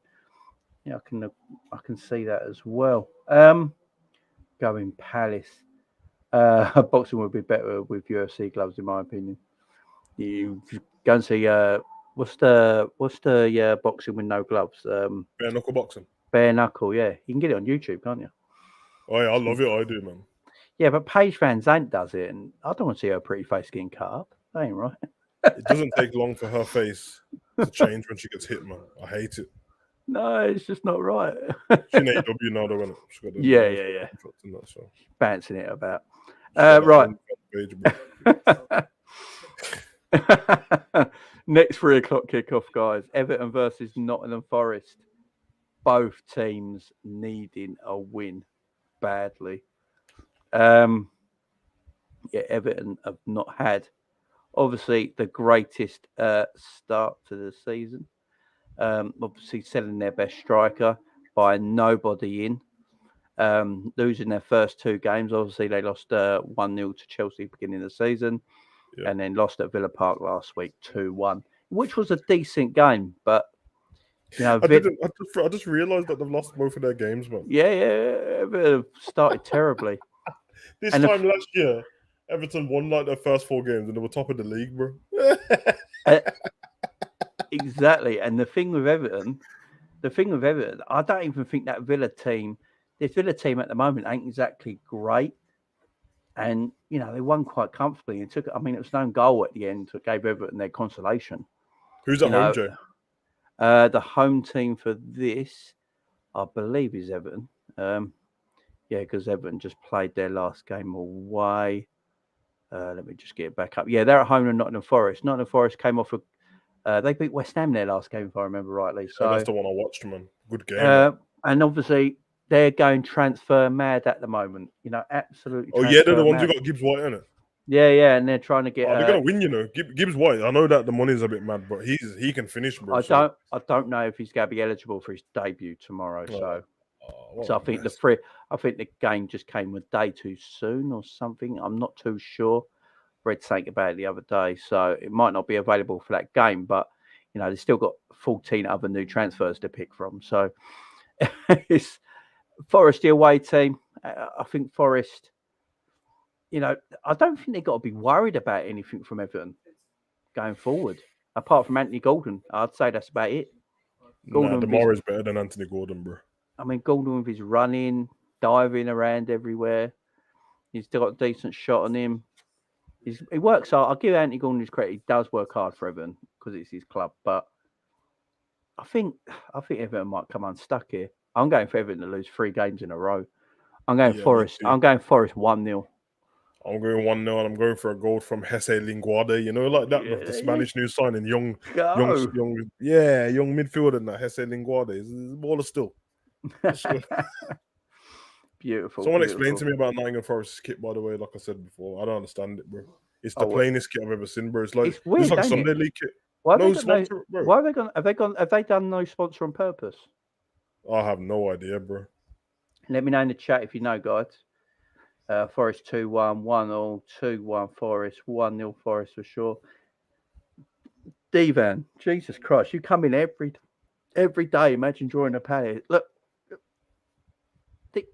Yeah, I can see that as well. Going Palace. Boxing would be better with UFC gloves, in my opinion. You go and see what's the boxing with no gloves? Bare knuckle boxing. Bare knuckle, yeah. You can get it on YouTube, can't you? Oh yeah, I love it. I do, man. Yeah, but Paige Van Zandt does it, and I don't want to see her pretty face getting cut up. That ain't right. It doesn't take long for her face to change when she gets hit, man. I hate it. No, it's just not right. She's in AEW now, though, isn't it? Yeah. That, so. Bouncing it about. Right. Next 3 o'clock kickoff, guys. Everton versus Nottingham Forest. Both teams needing a win badly. Everton have not had, obviously, the greatest start to the season. Obviously, selling their best striker by nobody in. Losing their first 2 games. Obviously, they lost 1-0 to Chelsea beginning of the season. Yeah. And then lost at Villa Park last week 2-1, which was a decent game. But, you know, I just realised that they've lost both of their games, man. Yeah. Everton started terribly. This time last year, Everton won like their first 4 games and they were top of the league, bro. Exactly. And the thing with Everton, I don't even think that this Villa team at the moment ain't exactly great. And, you know, they won quite comfortably. It was no goal at the end that gave Everton their consolation. Who's at home, Jay? The home team for this, I believe, is Everton. Because Everton just played their last game away. Let me just get it back up. Yeah, they're at home to Nottingham Forest. Nottingham Forest came off they beat West Ham their last game, if I remember rightly. So that's the one I watched, man. Good game. And obviously they're going transfer mad at the moment. Absolutely. Oh yeah, they're the ones mad. who got Gibbs White in it. Yeah, and they're trying to get. They're gonna win, Gibbs White. I know that the money's a bit mad, but he can finish, bro. I don't know if he's gonna be eligible for his debut tomorrow. So I think the game just came a day too soon or something. I'm not too sure. Read something about it the other day, so it might not be available for that game. But they've still got 14 other new transfers to pick from. So it's Forest the away team. I think Forest. I don't think they've got to be worried about anything from Everton going forward, apart from Anthony Gordon. I'd say that's about it. Demar is better than Anthony Gordon, bro. I mean, Gordon with his running, diving around everywhere. He's still got a decent shot on him. He works hard. I'll give Anthony Gordon his credit. He does work hard for Everton because it's his club. But I think Everton might come unstuck here. I'm going for Everton to lose 3 games in a row. I'm going Forest. I'm going Forest 1-0. I'm going 1-0, and I'm going for a goal from Jesse Linguade. Like that, the Spanish new signing, young midfielder, and that Jesse Linguade. He's a baller still. Beautiful. Someone explained to me about Nottingham Forest's kit, by the way. Like I said before, I don't understand it, bro. It's the plainest kit I've ever seen, bro. It's like a Sunday League kit. Why have they done no sponsor on purpose? I have no idea, bro. Let me know in the chat if you know, guys. Forest 2-1, 1-0, 2-1 Forest, 1-0 Forest for sure. Divan, Jesus Christ, you come in every day. Imagine drawing a pallet. Look, he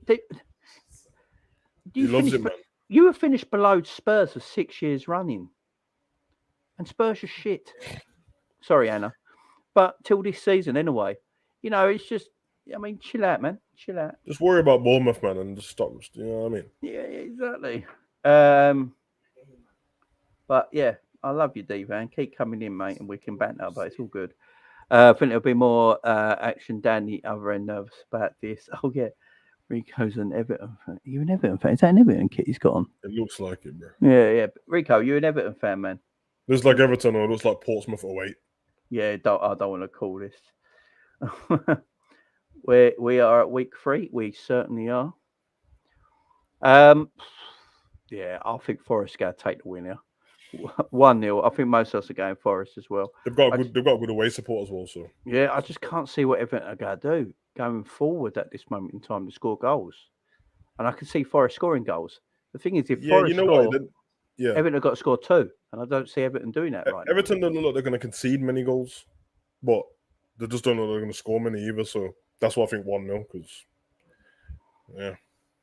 loves it, man. You have finished below Spurs for 6 years running, and Spurs are shit. Sorry, Anna, but till this season anyway. It's just. I mean, chill out, man. Chill out. Just worry about Bournemouth, man, and just stop. You know what I mean? Yeah, exactly. But yeah, I love you, D-Van. Keep coming in, mate, and we can banter, but it's all good. I think there'll be more action down the other end nervous about this. Oh, yeah. Rico's an Everton fan. Are you an Everton fan? Is that an Everton kit he's got on? It looks like it, bro. Yeah. Rico, you're an Everton fan, man. Looks like Everton, or it looks like Portsmouth away. Yeah, I don't want to call this. We are at week 3. We certainly are. Yeah, I think Forest are going to take the win here. 1-0. I think most of us are going Forest as well. They've got good away support as well. So yeah, I just can't see what Everton are going to do going forward at this moment in time to score goals. And I can see Forest scoring goals. The thing is, if Forest score, Everton have got to score 2, and I don't see Everton doing that right Everton now. don't look like they're going to concede many goals, but they just don't look like they're going to score many either. So that's why I think 1-0. Because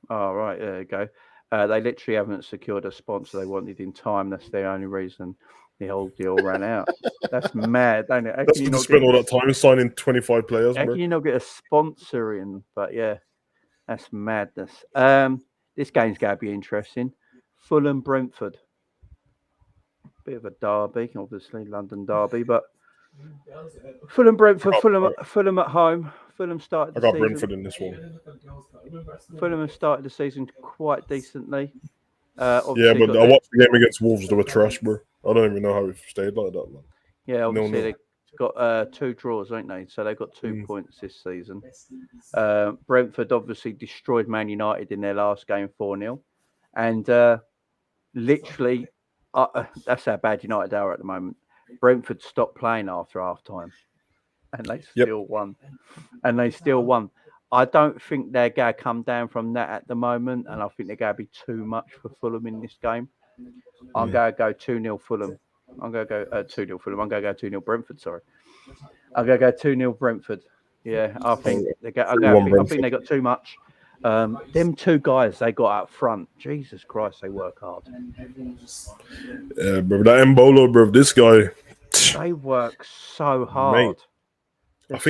All right, there you go. They literally haven't secured a sponsor they wanted in time. That's the only reason the whole deal ran out. That's mad, don't it? That's when you spent all that time signing 25 players. How can you not get a sponsor in? But yeah, that's madness. This game's going to be interesting. Fulham, Brentford. Bit of a derby, obviously, London derby, but Fulham, Brentford, Fulham at home. Fulham started the season. I got Brentford in this one. Fulham have started the season quite decently. But I watched the game against Wolves. They were trash, bro. I don't even know how it stayed like that, man. Yeah, obviously they've got 2 draws, ain't they? So they've got 2 points this season. Brentford obviously destroyed Man United in their last game 4-0. And literally, that's how bad United are at the moment. Brentford stopped playing after half-time. And they still won. I don't think they're going to come down from that at the moment. And I think they're going to be too much for Fulham in this game. I'm going to go 2-0 Fulham. I'm going to go 2-0 Fulham. I'm going to go 2-0 Brentford, sorry. I'm going to go 2-0 Brentford. Yeah, I think they got too much. Them 2 guys they got out front, Jesus Christ, they work hard. Yeah, bro, that Embolo, bro, this guy. They work so hard. Mate, I was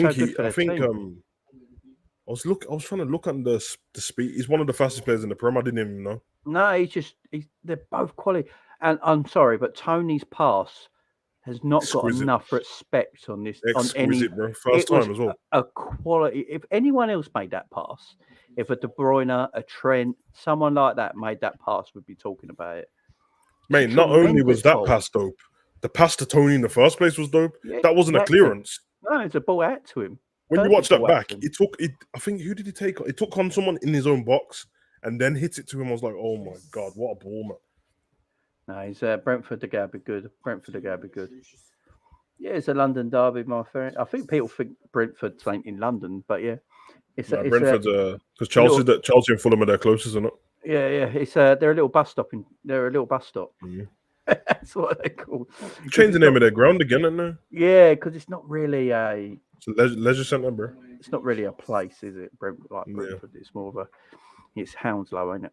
trying to look at the speed. He's one of the fastest players in the Prem. I didn't even know. No, they're both quality. And I'm sorry, but Tony's pass has not got enough respect on this. Exquisite, bro. First time as well. A quality. If anyone else made that pass, if a De Bruyne, a Trent, someone like that made that pass, we'd be talking about it. Mate, not only was tremendous that ball. pass dope, the pass to Tony in the first place was dope. Yeah, That wasn't exactly. a clearance. No, it's a ball out to him. When you Perfect watch that ball out back, to him. it took it. I think who did he take? It took on someone in his own box and then hit it to him. I was like, oh my god, what a ball, man! No, he's Brentford to go be good. Brentford to go be good. Yeah, it's a London derby, my friend. I think people think Brentford ain't in London, but yeah, it's Nah, a Brentford's because little- Chelsea and Fulham are their closest, isn't it? yeah. It's they're a little bus stop. They're a little bus stop. Mhm. That's what they call. Change the name of their ground again, isn't it? Yeah, because it's not really a. It's a leisure centre, bro. It's not really a place, is it? Like Yeah. Brentford, it's more of a. It's Hounslow, ain't it?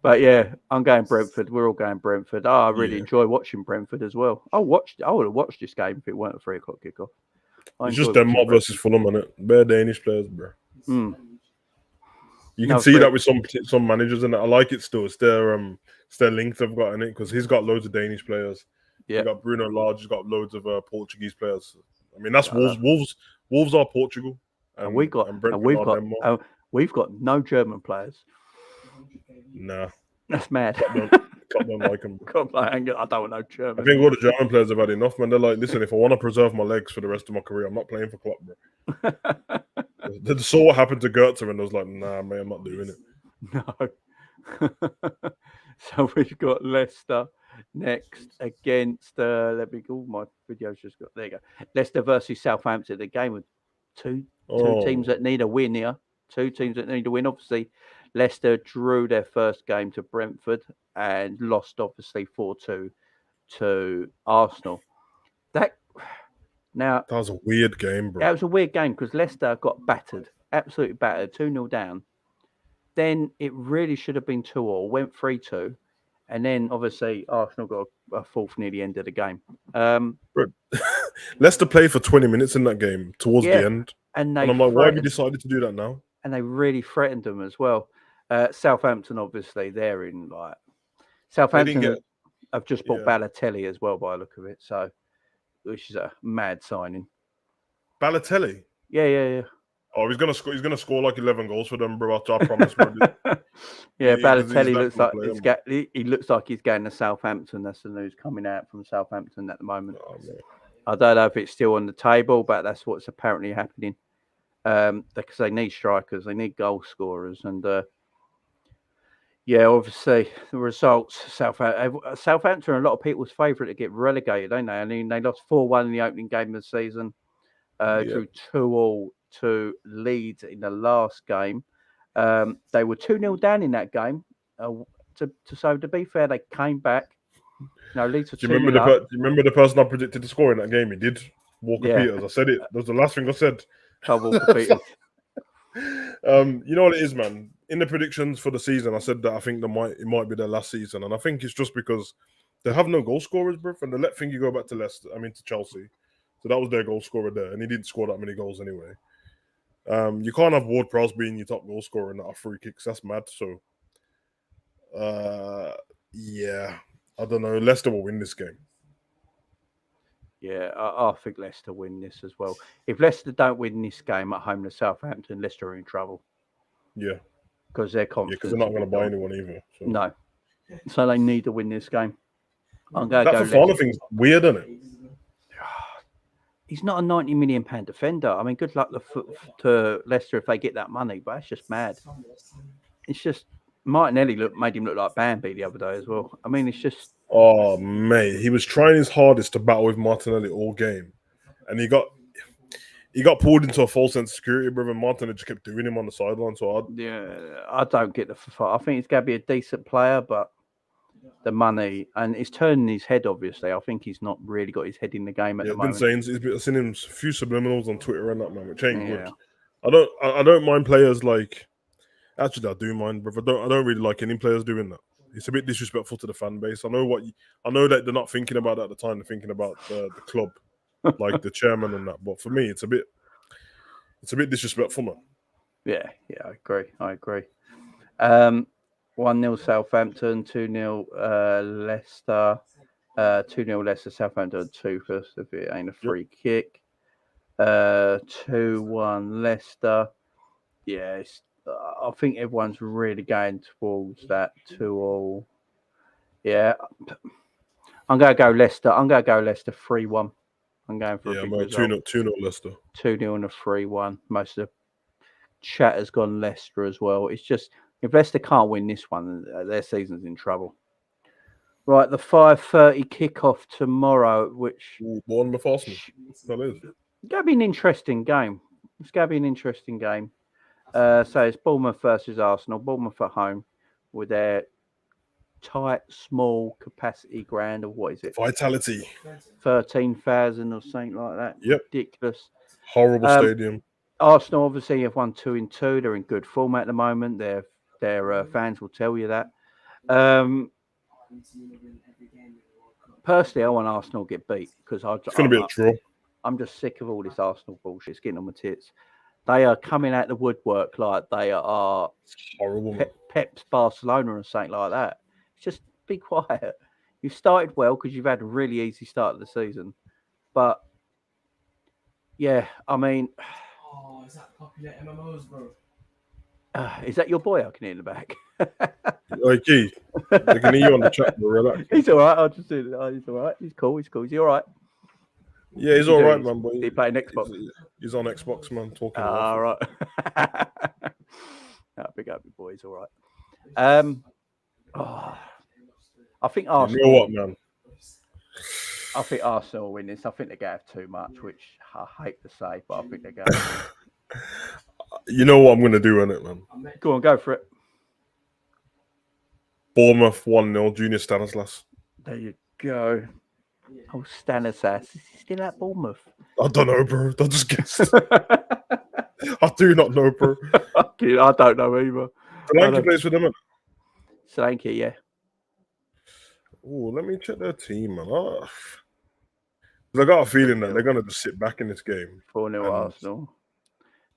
But yeah, I'm going Brentford. We're all going Brentford. Oh, I really enjoy watching Brentford as well. I would have watched this game if it weren't a 3 o'clock kickoff. It's just them mob versus Fulham, innit? Bare Danish players, bro. Mm. You can see that with some managers, and I like it still. It's their length they've got in it because he's got loads of Danish players. Yeah, You got Bruno Lage. He's got loads of Portuguese players. I mean, that's Wolves. Wolves are Portugal, and we've got no German players. Nah, that's mad. Klopp don't like them. I don't want no German. I think all the German players have had enough, man. They're like, listen, if I want to preserve my legs for the rest of my career, I'm not playing for Klopp, bro. They saw what happened to Goethe and I was like, nah, man, I'm not doing it. No. So we've got Leicester next against, let me go, my video's just got, there you go. Leicester versus Southampton, the game with two teams that need a win here. Two teams that need a win. Obviously, Leicester drew their first game to Brentford and lost, obviously, 4-2 to Arsenal. That was a weird game, bro. That was a weird game because Leicester got battered, absolutely battered, 2-0 down. Then it really should have been 2-2, went 3-2, and then obviously Arsenal got a fourth near the end of the game. Leicester played for 20 minutes in that game towards the end, and I'm like, why have you decided to do that now? And they really threatened them as well. Southampton, obviously, they're in like Southampton have just bought Balotelli as well by the look of it, so which is a mad signing. Balotelli? Yeah. Oh, he's gonna score. He's gonna score like 11 goals for them, bro. I promise, bro. Yeah, Balotelli looks like he looks like he's going to Southampton. That's the news coming out from Southampton at the moment. Oh, I don't know if it's still on the table, but that's what's apparently happening. Because they need strikers, they need goal scorers, and obviously the results. Southampton are a lot of people's favourite to get relegated, don't they? I mean, they lost 4-1 in the opening game of the season, drew 2-2 to Leeds in the last game. They were 2-0 down in that game. So to be fair, they came back. No, Leeds were 2-0 up. Do you remember the person I predicted to score in that game? He did. Walker Peters. I said it. That was the last thing I said. Walker Peters. You know what it is, man. In the predictions for the season, I said that I think it might be their last season, and I think it's just because they have no goal scorers, bro. And they let Thingy go back to to Chelsea, so that was their goal scorer there, and he didn't score that many goals anyway. You can't have Ward-Prowse being your top goal scorer and not have free kicks. That's mad. So, I don't know. Leicester will win this game. Yeah, I think Leicester win this as well. If Leicester don't win this game at home to Southampton, Leicester are in trouble. Yeah. Because they're confident. Because they're not going to buy anyone either. So. No. So they need to win this game. I'm going to go Fofana thing's weird, isn't it? He's not a £90 million defender. I mean, good luck to Leicester if they get that money, but that's just mad. It's just Martinelli made him look like Bambi the other day as well. I mean, it's just... Oh, mate. He was trying his hardest to battle with Martinelli all game. And he got pulled into a false sense of security, brother. Martinelli just kept doing him on the sideline. So I don't get the... I think he's going to be a decent player, but the money... And it's turning his head, obviously. I think he's not really got his head in the game at the moment. I've seen him a few subliminals on Twitter and that, man, which ain't good. I don't mind players like... Actually, I do mind, brother. I don't really like any players doing that. It's a bit disrespectful to the fan base. I know that they're not thinking about that at the time. They're thinking about the club, like the chairman and that. But for me, it's a bit disrespectful, man. Yeah, I agree. 1-0 Southampton, 2-0 Leicester, 2-0 Leicester, Southampton 2 first if it ain't a free kick. 2-1 Leicester. Yeah, I think everyone's really going towards that 2-2. Yeah, I'm going to go Leicester. I'm going to go Leicester 3-1. I'm going for a big result. 2-0 Leicester. 2-0 and a 3-1. Most of the chat has gone Leicester as well. It's just, if Leicester can't win this one, their season's in trouble. Right, the 5:30 kickoff tomorrow, which... Bournemouth Arsenal. That is. It's going to be an interesting game. So it's Bournemouth versus Arsenal. Bournemouth at home with their tight, small capacity ground of what is it? Vitality. 13,000 or something like that. Yep. Ridiculous. Horrible stadium. Arsenal obviously have won 2 in 2. They're in good form at the moment. Their fans will tell you that. Personally, I want Arsenal to get beat because it's going to be a draw. I'm just sick of all this Arsenal bullshit. It's getting on my tits. They are coming out the woodwork like they are horrible. Pep's Barcelona or something like that. Just be quiet. You started well because you've had a really easy start of the season. But, yeah, I mean... Oh, is that popular MMOs, bro? Is that your boy I can hear in the back? Gee, I can hear you on the chat, bro. Relax. He's all right. I'll just do it. He's all right. He's cool. Is he all right? Yeah, he's all right, man. But he playing Xbox. He's on Xbox, man. Talking. All right. Big up, your boy. He's all right. I think Arsenal. You know what, man? I think Arsenal will win this. I think they're going to have too much, which I hate to say, but I think they're going to win. You know what I'm going to do on it, man? Go on, go for it. Bournemouth 1-0, Junior Stanislas. There you go. Oh, Stanislas. Is he still at Bournemouth? I don't know, bro. I just guessed. I do not know, bro. I don't know either. Solanke plays for them. Solanke, yeah. Oh, let me check their team, man. I got a feeling that they're going to just sit back in this game. 4-0 Arsenal.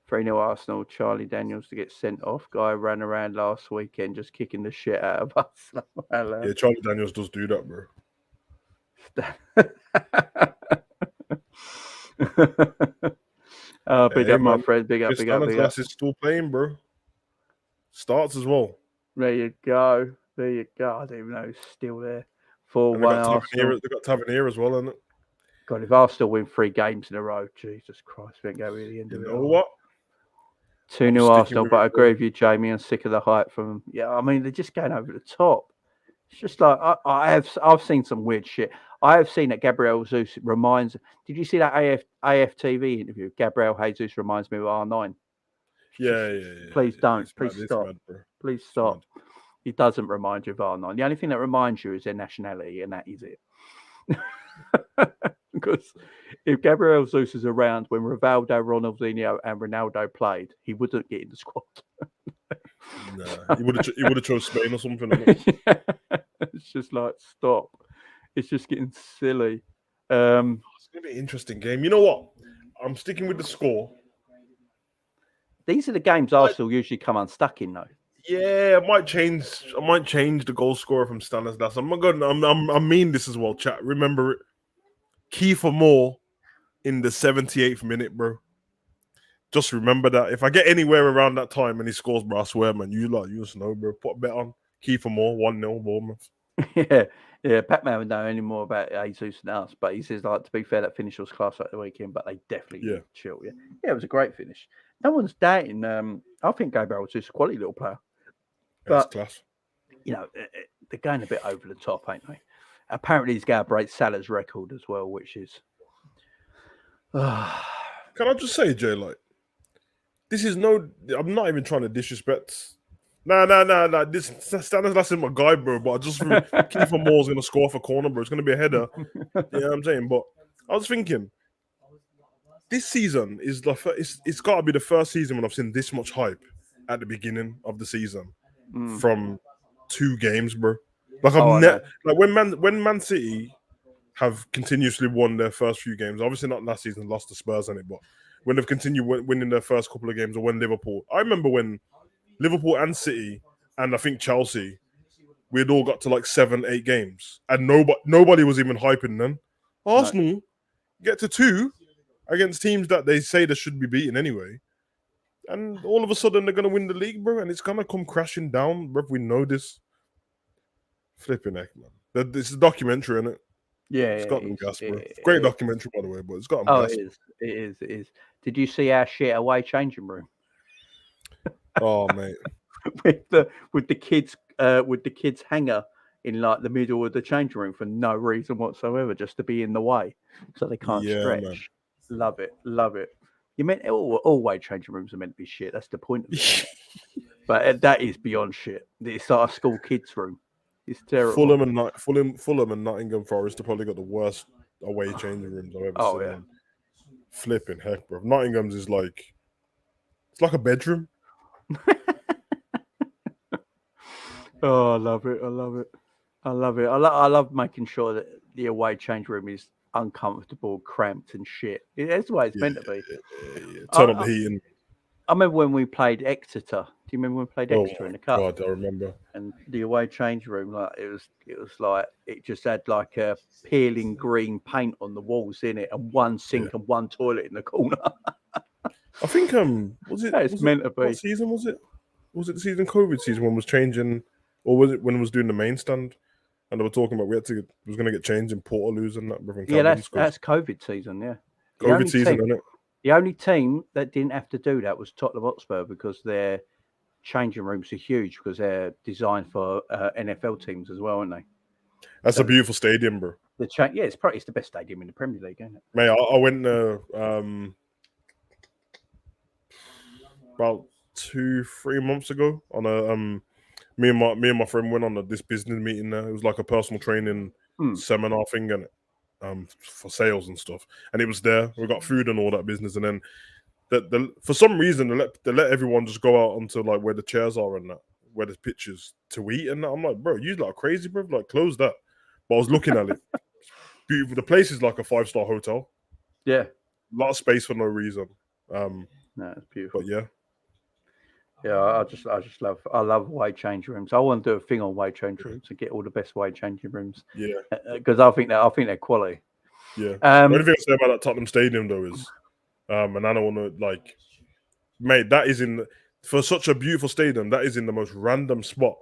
3-0 Arsenal. Charlie Daniels to get sent off. Guy ran around last weekend just kicking the shit out of us. Yeah, Charlie Daniels does do that, bro. Big up, my friend. Big up. Stanislas is still playing, bro. Starts as well. There you go. I don't even know who's still there. 4-1 Arsenal. They've got Tavernier as well, haven't it? God, if Arsenal win 3 games in a row, Jesus Christ, we ain't going to the end of it. You know what? 2-0 Arsenal, but I agree with you, Jamie. I'm sick of the hype from them. Yeah, I mean, they're just going over the top. It's just like I've seen some weird shit. I have seen that Gabriel Jesus reminds. Did you see that AFTV interview? Gabriel Jesus reminds me of R9. Yeah. Please don't. Please stop. Please stop. He doesn't remind you of R9. The only thing that reminds you is their nationality, and that is it. Because if Gabriel Jesus is around when Rivaldo, Ronaldinho, and Ronaldo played, he wouldn't get in the squad. Nah, he would have chose Spain or something. Yeah, it's just like stop. It's just getting silly. It's gonna be an interesting game. You know what? I'm sticking with the score. These are the games Arsenal usually come unstuck in, though. Yeah, I might change the goal scorer from Stanislas. I'm not going. I mean this as well, chat. Remember it. Kiefer Moore in the 78th minute, bro. Just remember that. If I get anywhere around that time and he scores, bro, I swear, man, you just know, bro. Put a bet on Kiefer Moore 1-0 Bournemouth. Yeah. Pat-Man would know any more about Jesus than us, but he says, like, to be fair, that finish was class at the weekend, but they definitely chill. Yeah, it was a great finish. No one's doubting. I think Gabriel was just a quality little player. But, class. You know, they're going a bit over the top, ain't they? Apparently, he's going to break Salah's record as well, which is... Can I just say, Jay, like, this is no... I'm not even trying to disrespect... Nah. This Stanislas is my guy, bro, but I just... Kiefer Moore's going to score off a corner, bro. It's going to be a header. You know what I'm saying? But I was thinking, this season is the it's got to be the first season when I've seen this much hype at the beginning of the season from 2 games, bro. Like like when Man City have continuously won their first few games, obviously not last season, lost to Spurs in it, but when they've continued winning their first couple of games, or when Liverpool, I remember when Liverpool and City and I think Chelsea, we had all got to like 7-8 games, and nobody was even hyping them. Arsenal get to 2 against teams that they say they should be beating anyway, and all of a sudden they're gonna win the league, bro, and it's gonna come crashing down, bro. We know this. Flipping heck, man. This is a documentary, isn't it? Yeah, It's got it them is. gas, bro. It- Great it- documentary, by the way, but it's got them oh, gas. it is. It is. It is. Did you see our shit away changing room Oh, mate. with the kids hanger in like the middle of the changing room for no reason whatsoever, just to be in the way so they can't Yeah, stretch. man. Love it. Love it. You meant all way changing rooms are meant to be shit. That's the point of it. Isn't it? But that is beyond shit. It's like a school kids room. It's terrible. Fulham and Nottingham Forest have probably got the worst away changing rooms I've ever Oh, seen. yeah. Man. Flipping heck, bro. Nottingham's is like it's like a bedroom. Oh, I love it. I love it. I love it. I love making sure that the away change room is uncomfortable, cramped, and shit. That's the way it's meant to be. Yeah. Turn up the heating. I remember when we played Exeter. Do you remember when we played Oh Exeter in my the cup? god, I remember. And the away change room, like it was like it just had like a peeling green paint on the walls in it, and one sink and one toilet in the corner. I think was it It's meant to be. What season was it? Was it the season COVID season when was changing, or was it when it was doing the main stand? And they were talking about was going to get changed in Portaloos and that. Bro, Yeah, that's COVID season. Yeah, COVID season, isn't it? The only team that didn't have to do that was Tottenham Hotspur because their changing rooms are huge because they're designed for NFL teams as well, aren't they? That's a beautiful stadium, bro. It's the best stadium in the Premier League, isn't it? Mate, I went about 2-3 months ago on a me and my friend went on this business meeting there. It was like a personal training seminar thing and for sales and stuff. And it was there. We got food and all that business. And then for some reason they let everyone just go out onto like where the chairs are and that, where the pitches to eat and that. I'm like, bro, you like crazy, bro. Like close that. But I was looking at it. Beautiful. The place is like a 5-star hotel. Yeah. A lot of space for no reason. No, it's beautiful. But yeah. Yeah, I love away change rooms. I want to do a thing on away change rooms and get all the best away changing rooms. Yeah, because I think they're quality. Yeah. The only thing I say about that Tottenham Stadium though is, and I don't want to like, mate, that is for such a beautiful stadium. That is in the most random spot.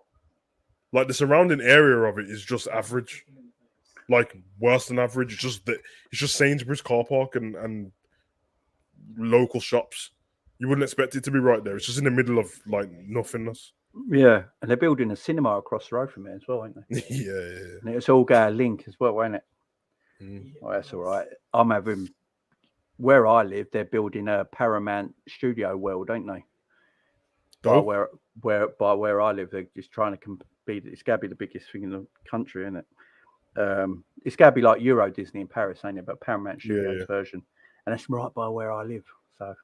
Like the surrounding area of it is just average, like worse than average. It's just Sainsbury's car park and local shops. You wouldn't expect it to be right there. It's just in the middle of like nothingness. Yeah, and they're building a cinema across the road from it as well, aren't they? Yeah. And it's all going to link as well, ain't it? Mm. Oh, that's all right. I'm having where I live. They're building a Paramount Studio World, ain't they? By where I live, they're just trying to compete. It's got to be the biggest thing in the country, isn't it? It's got to be like Euro Disney in Paris, ain't it? But Paramount Studios version, and that's right by where I live. So.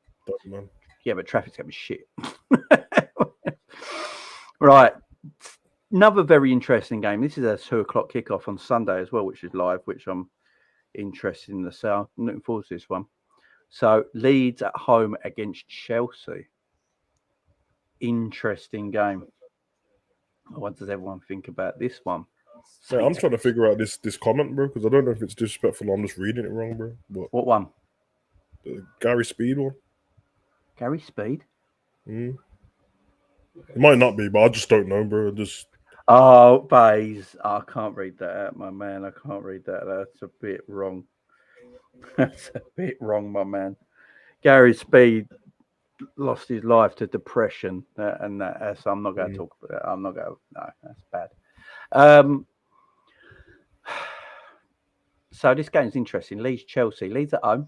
Man. Yeah, but traffic's gonna be shit. Right. Another very interesting game. This is a 2:00 kickoff on Sunday as well, which is live, which I'm interested in. I'm looking forward to this one. So Leeds at home against Chelsea. Interesting game. What does everyone think about this one? Yeah, I'm trying to figure out this comment, bro, because I don't know if it's disrespectful or I'm just reading it wrong, bro. But what one? The Gary Speed one. Gary Speed? It might not be, but I just don't know, bro. Oh, Bays. I can't read that out, my man. I can't read that. That's a bit wrong. That's a bit wrong, my man. Gary Speed lost his life to depression, and that. So I'm not going to talk about that. I'm not going. No, that's bad. So this game's interesting. Leeds Chelsea. Leeds at home.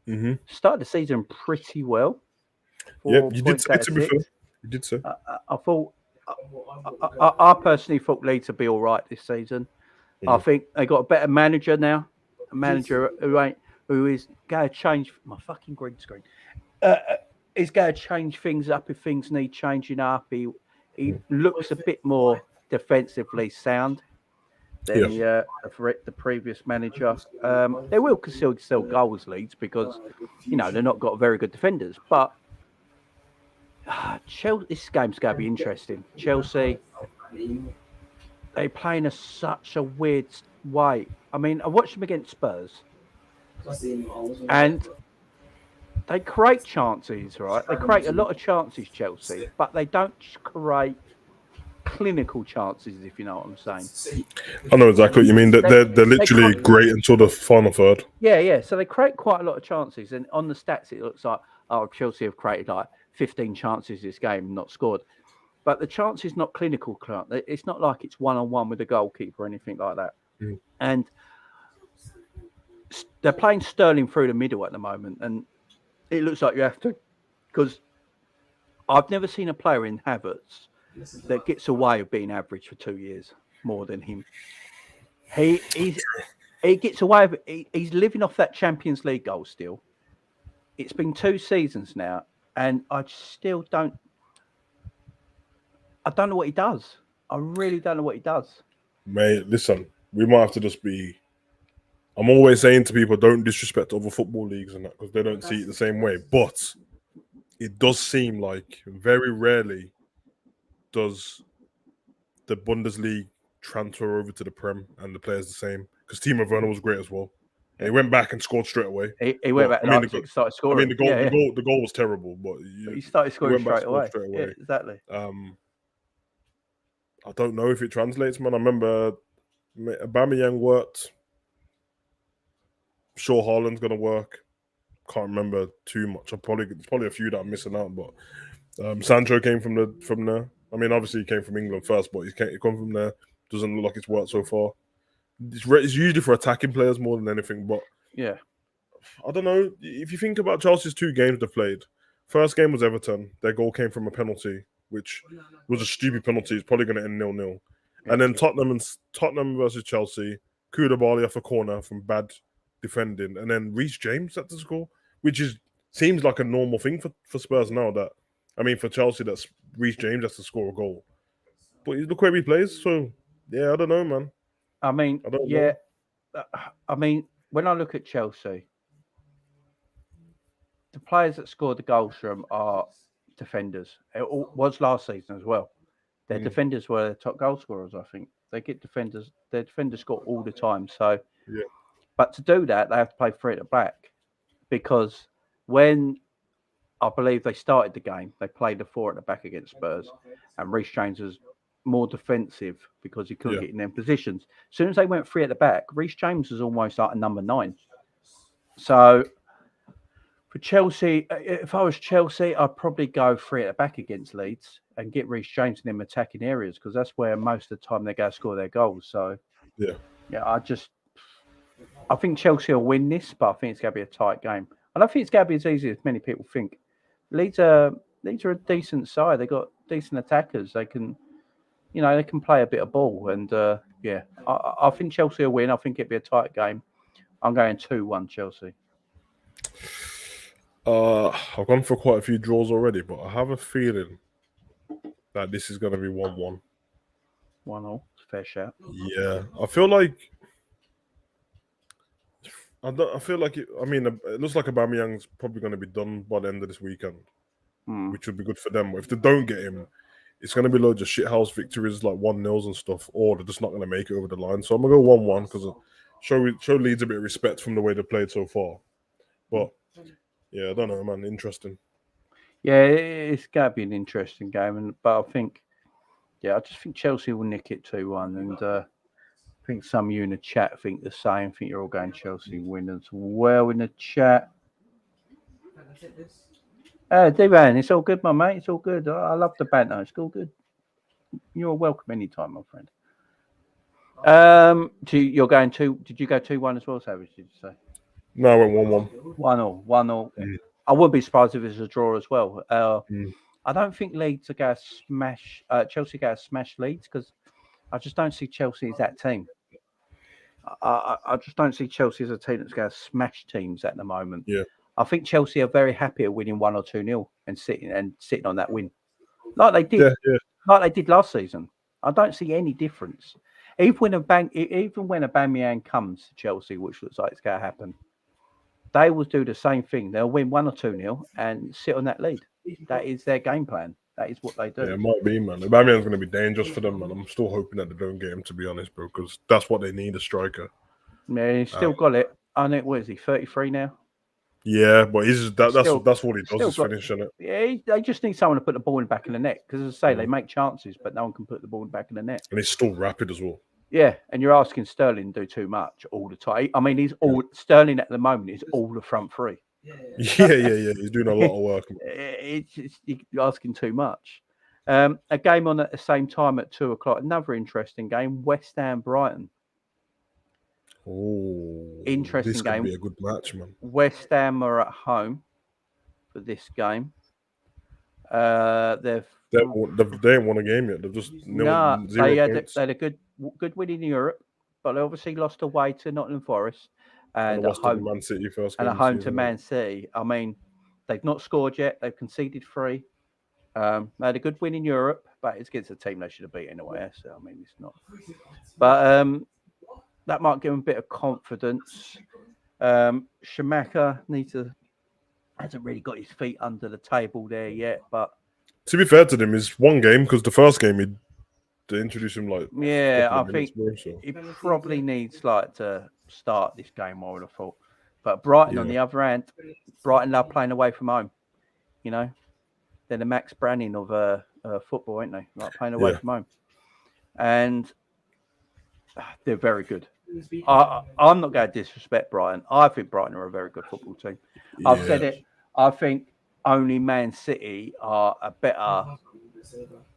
Mm-hmm. Started the season pretty well. Yeah, you did say to be fair. You did say. I thought. I personally thought Leeds would be all right this season. I think they got a better manager now. A manager who is going to change my fucking green screen. He's going to change things up if things need changing up. He looks a bit more defensively sound than the previous manager. They will still sell goals, Leeds, because they're not got very good defenders. But Chelsea, this game's going to be interesting. Chelsea, they play in such a weird way. I mean, I watched them against Spurs, and they create chances, right? They create a lot of chances, Chelsea, but they don't create clinical chances, if you know what I'm saying. I know exactly what you mean. They're literally can't- great until the final third. Yeah. So they create quite a lot of chances, and on the stats, it looks like Chelsea have created like 15 chances this game, not scored. But the chance is not clinical. It's not like it's one-on-one with the goalkeeper or anything like that. Mm. And they're playing Sterling through the middle at the moment, and it looks like you have to, because I've never seen a player in Havertz that gets away with being average for 2 years more than him. He gets away with he's living off that Champions League goal still. It's been 2 seasons now, and I still don't. I don't know what he does. I really don't know what he does. Mate, listen, we might have to just be. I'm always saying to people, don't disrespect other football leagues and that because they don't see it the same way. But it does seem like very rarely does the Bundesliga transfer over to the Prem and the players the same. Because Timo Werner was great as well. And he went back and scored straight away. He went back. Leipzig started scoring. The goal was terrible, but he started scoring straight away. away. Yeah, exactly. I don't know if it translates, man. I remember Aubameyang worked. Sure, Haaland's gonna work. Can't remember too much. There's probably a few that I'm missing out, but Sancho came from there. I mean, obviously he came from England first, but he come from there. Doesn't look like it's worked so far. It's usually for attacking players more than anything, but yeah, I don't know. If you think about Chelsea's 2 games they played, first game was Everton. Their goal came from a penalty, which was a stupid penalty. It's probably going to end 0-0. Yeah, and then Tottenham versus Chelsea, Koulibaly off a corner from bad defending, and then Reece James at the score, which seems like a normal thing for Spurs now. For Chelsea, that's Reece James has to score a goal. But look where he plays. So yeah, I don't know, man. I mean, yeah. I mean, when I look at Chelsea, the players that scored the goals for them are defenders. It was last season as well. Their defenders were the top goal scorers, I think. They get defenders. Their defenders score all the time. So, yeah. But to do that, they have to play 3 at the back, because when I believe they started the game, they played the 4 at the back against Spurs, and Reece James was more defensive because he couldn't get in them positions. As soon as they went 3 at the back, Reece James was almost like a number 9. So for Chelsea, if I was Chelsea, I'd probably go 3 at the back against Leeds and get Reece James in them attacking areas, because that's where most of the time they're going to score their goals. So yeah, I think Chelsea will win this, but I think it's going to be a tight game. I don't think it's going to be as easy as many people think. Leeds are a decent side. They've got decent attackers. They can play a bit of ball. And I think Chelsea will win. I think it'll be a tight game. I'm going 2-1 Chelsea. I've gone for quite a few draws already, but I have a feeling that this is going to be 1-1. 1-1, fair shout. Yeah, I feel like it looks like Aubameyang's probably going to be done by the end of this weekend, which would be good for them. But if they don't get him, it's going to be loads of shithouse victories like 1-0 and stuff, or they're just not going to make it over the line. So I'm going to go 1-1 because show Leeds a bit of respect from the way they played so far. But yeah, I don't know, man. Interesting. Yeah, it's going to be an interesting game, but I just think Chelsea will nick it 2-1, and I think some of you in the chat think the same. I think you're all going Chelsea win as well in the chat. D-Man, it's all good, my mate. It's all good. I love the banter. It's all good. You're welcome anytime, my friend. You're going 2. Did you go 2-1 as well, Savage? Did you say? No, I went 1-1. 1-1. I wouldn't be surprised if it's a draw as well. I don't think Leeds are going to smash. Chelsea are going to smash Leeds, because I just don't see Chelsea as that team. I just don't see Chelsea as a team that's going to smash teams at the moment. Yeah. I think Chelsea are very happy at winning 1 or 2-0 and sitting on that win, like they did, like they did last season. I don't see any difference. Even when Aubameyang comes to Chelsea, which looks like it's going to happen, they will do the same thing. They'll win 1 or 2-0 and sit on that lead. That is their game plan. That is what they do. Yeah, it might be, man. Aubameyang's going to be dangerous for them, man. I'm still hoping that they don't get him, to be honest, bro, because that's what they need, a striker. Yeah, he's still got it. I think, what is he, 33 now? Yeah, but that's Still- what he does still is got- finishing it. Yeah, they just need someone to put the ball in the back of the net because, as I say, they make chances, but no one can put the ball in the back of the net. And he's still rapid as well. Yeah, and you're asking Sterling to do too much all the time. I mean, Sterling at the moment is all the front three. Yeah. He's doing a lot of work. You're asking too much. A game on at the same time at 2:00. Another interesting game: West Ham Brighton. Oh, Interesting this game. could be a good match, man. West Ham are at home for this game. They ain't won a game yet. They've just they had points. a good win in Europe, but they obviously lost away to Nottingham Forest and at home to Man City first and game at home to Man City. I mean, they've not scored yet. They've conceded 3. They had a good win in Europe, but it's against a team they should have beaten anyway. So I mean, it's not. But that might give them a bit of confidence. Schumacher hasn't really got his feet under the table there yet, but to be fair to them, it's one game because the first game they introduced him like I think he probably needs to start this game. I would have thought, but Brighton on the other hand, Brighton love playing away from home. You know, they're the Max Branning of football, aren't they? Like playing away from home, and they're very good. I'm not going to disrespect Brighton. I think Brighton are a very good football team. I've said it. I think only Man City are a better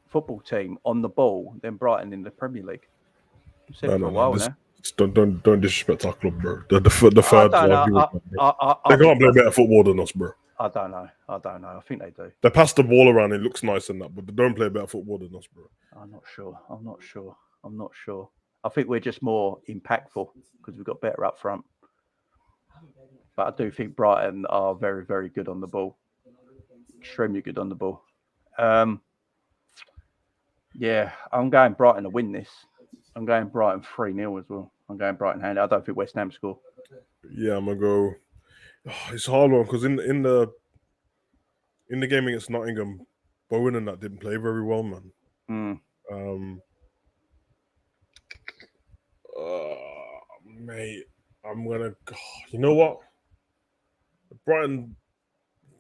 football team on the ball than Brighton in the Premier League. I've said it for a while now. Don't disrespect our club, bro. The third. They can't play better football than us, bro. I don't know. I think they do. They pass the ball around. It looks nice and that, but they don't play better football than us, bro. I'm not sure. I think we're just more impactful because we've got better up front. But I do think Brighton are very, very good on the ball. Extremely good on the ball. I'm going Brighton to win this. I'm going Brighton 3-0 as well. I'm going Brighton hand. I don't think West Ham score. Yeah, I'm gonna go. It's a hard one because in the game against Nottingham, Bowen and that didn't play very well, man. Mate, I'm gonna. You know what? Brighton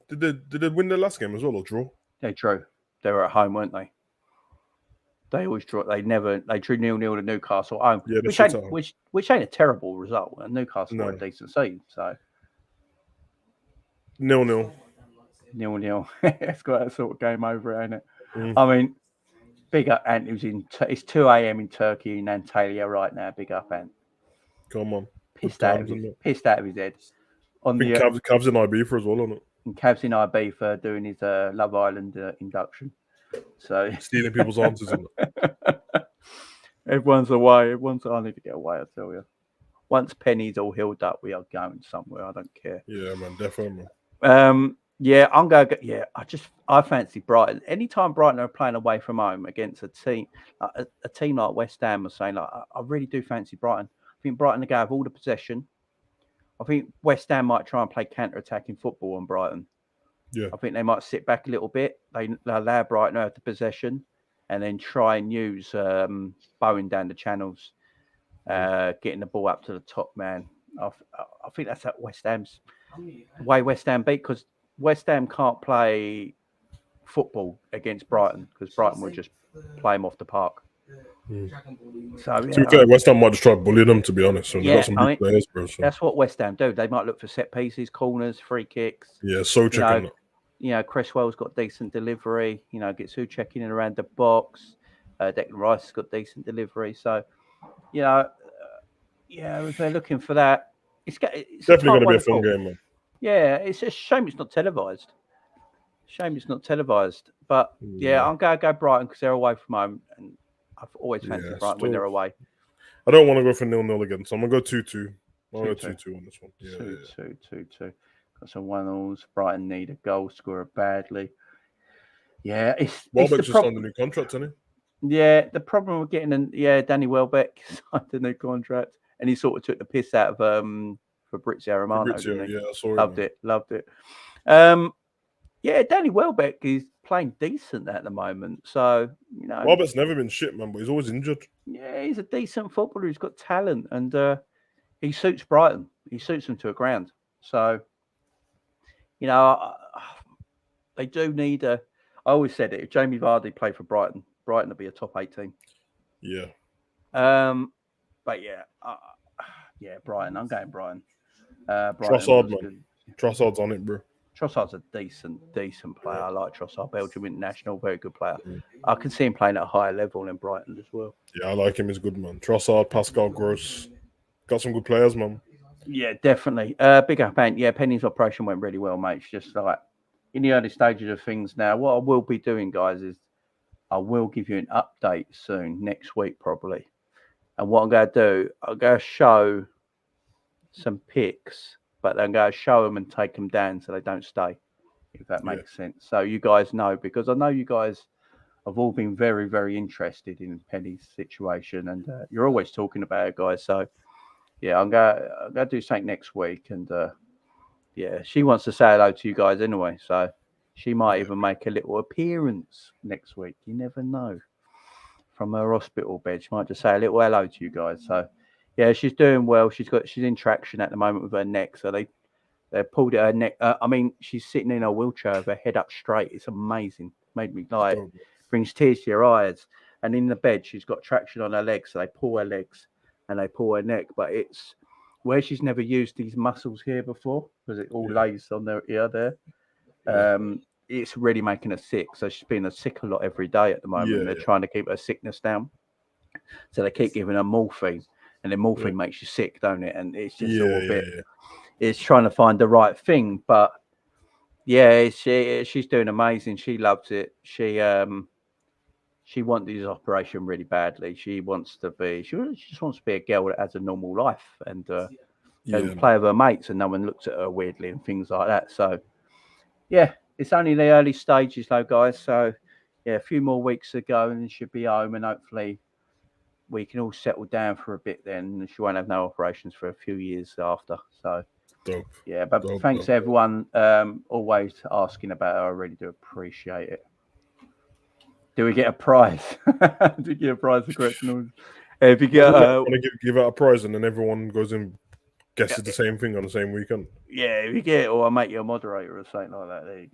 did they win their last game as well or draw? They drew. They were at home, weren't they? They always draw. They drew 0-0 to Newcastle at home. Yeah, which ain't a terrible result. And Newcastle were a decent seed, so 0-0. 0-0. It's got that sort of game over it, ain't it? I mean, big up Ant. It's 2 a.m. in Turkey in Antalya right now. Big up Ant. Come on. Pissed out of his head. I think Cavs in Ibiza as well, isn't it? And Cavs in Ibiza doing his Love Island induction. So stealing people's answers, isn't it? Everyone's away. I need to get away, I tell you. Once Penny's all healed up, we are going somewhere. I don't care. Yeah, man, definitely. I'm going to get, I fancy Brighton. Anytime Brighton are playing away from home against a team like West Ham, are saying, I really do fancy Brighton. I think Brighton are going to have all the possession. I think West Ham might try and play counter-attacking football on Brighton. Yeah. I think they might sit back a little bit. They allow Brighton to have the possession and then try and use Bowen down the channels, getting the ball up to the top man. I think that's at West Ham's way West Ham beat because West Ham can't play football against Brighton because Brighton will just play them off the park. So, to be fair, West Ham might just try to bully them, to be honest. So they've got some big players, bro. So. That's what West Ham do. They might look for set pieces, corners, free kicks. Yeah, so checking. Cresswell's got decent delivery. Gets who checking in around the box. Declan Rice has got decent delivery. So, if they're looking for that, it's definitely going to be a fun game, man. Yeah, it's a shame it's not televised. But I'm going to go Brighton because they're away from home, and I've always fancied Brighton when they're away. I don't want to go for 0-0 again, so I'm going to go 2-2. I'll go 2-2 on this one. 2-2. Got some 1-0s. Brighton need a goal scorer badly. Yeah, Welbeck's just signed a new contract, hasn't he? Yeah, the problem with getting Danny Welbeck signed a new contract, and he sort of took the piss out of Fabrizio Romano. Yeah, I saw it. Loved it. Danny Welbeck is playing decent at the moment. So, Welbeck's never been shit, man, but he's always injured. Yeah, he's a decent footballer. He's got talent, and he suits Brighton. He suits them to a ground. So, you know, they do need a. I always said it. If Jamie Vardy played for Brighton, Brighton would be a top 8 team. Yeah. But yeah, Brighton. I'm going Brighton. Brighton Trossard, was man. good. Trossard's on it, bro. Trossard's a decent player. Yeah. I like Trossard, Belgium international, very good player. Mm. I can see him playing at a higher level in Brighton as well. Yeah, I like him. He's good, man. Trossard, Pascal Gross. Got some good players, man. Yeah, definitely. Big up, Ant. Yeah, Penny's operation went really well, mate. It's just like in the early stages of things now. What I will be doing, guys, is I will give you an update soon, next week probably. And what I'm going to do, I'm going to show some pics, but I'm going to show them and take them down so they don't stay, if that makes sense. So you guys know, because I know you guys have all been very, very interested in Penny's situation, and you're always talking about it, guys. So yeah, I'm gonna do something next week, and yeah, she wants to say hello to you guys anyway, so she might even make a little appearance next week. You never know. From her hospital bed, she might just say a little hello to you guys. So yeah, she's doing well. She's in traction at the moment with her neck, so they pulled at her neck. I mean, she's sitting in her wheelchair with her head up straight. It's amazing. Made me like brings tears to your eyes. And in the bed, she's got traction on her legs, so they pull her legs and they pull her neck. But it's where she's never used these muscles here before, because it all lays on their ear there. It's really making her sick. So she's been sick a lot every day at the moment. They're trying to keep her sickness down. So they keep giving her morphine, and then morphine makes you sick, don't it? And it's just all a bit. It's trying to find the right thing, but yeah, she's doing amazing. She loves it. She wanted this operation really badly. She just wants to be a girl that has a normal life and play with her mates, and no one looks at her weirdly and things like that. So yeah, it's only the early stages though, guys. So yeah, a few more weeks to go and she'll be home, and hopefully we can all settle down for a bit then, and she won't have no operations for a few years after. So yeah, but thanks everyone always asking about her. I really do appreciate it. Do we get a prize? Do we get a prize for correct news? If you get, want to give out a prize, and then everyone goes and guesses the same thing on the same weekend. Yeah, if you get it, or I'll make you a moderator or something like that. There you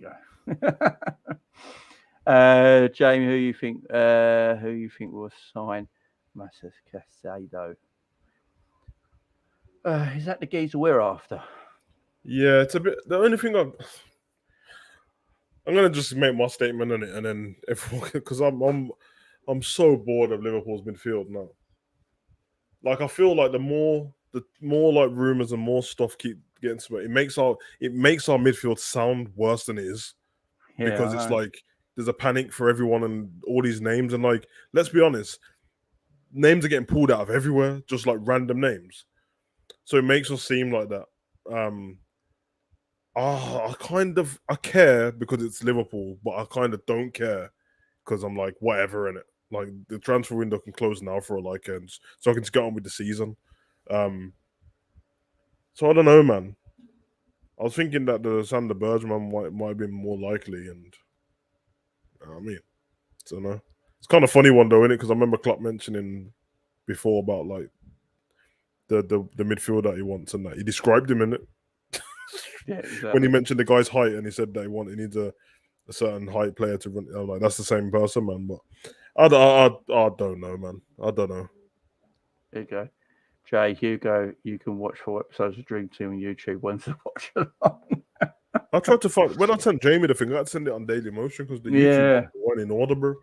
go. Jamie, who you think will sign Masas Casado? Is that the geezer we're after? Yeah, it's a bit. The only thing I'm gonna just make my statement on it, and then everyone, because I'm so bored of Liverpool's midfield now. Like, I feel like the more like rumors and more stuff keep getting spread, it makes our midfield sound worse than it is, because it's like there's a panic for everyone and all these names, and like, let's be honest, names are getting pulled out of everywhere, just like random names. So it makes us seem like that. I care because it's Liverpool, but I kind of don't care because I'm like, whatever, innit? Like, the transfer window can close now for so I can just get on with the season. So I don't know, man. I was thinking that the Sander Bergman might have been more likely, and I mean, I don't know. It's kind of funny one though, innit? Because I remember Klopp mentioning before about like the midfield that he wants, and that he described him in it. Yeah, exactly. When he mentioned the guy's height, and he said that he needs a certain height player to run. I'm like, that's the same person, man. But I don't know, man. I don't know. There you go. Jay, Hugo, you can watch 4 episodes of Dream Team on YouTube once to watch along. I tried to find, when I sent Jamie the thing, I had to send it on Daily Motion because the YouTube one in order, bro.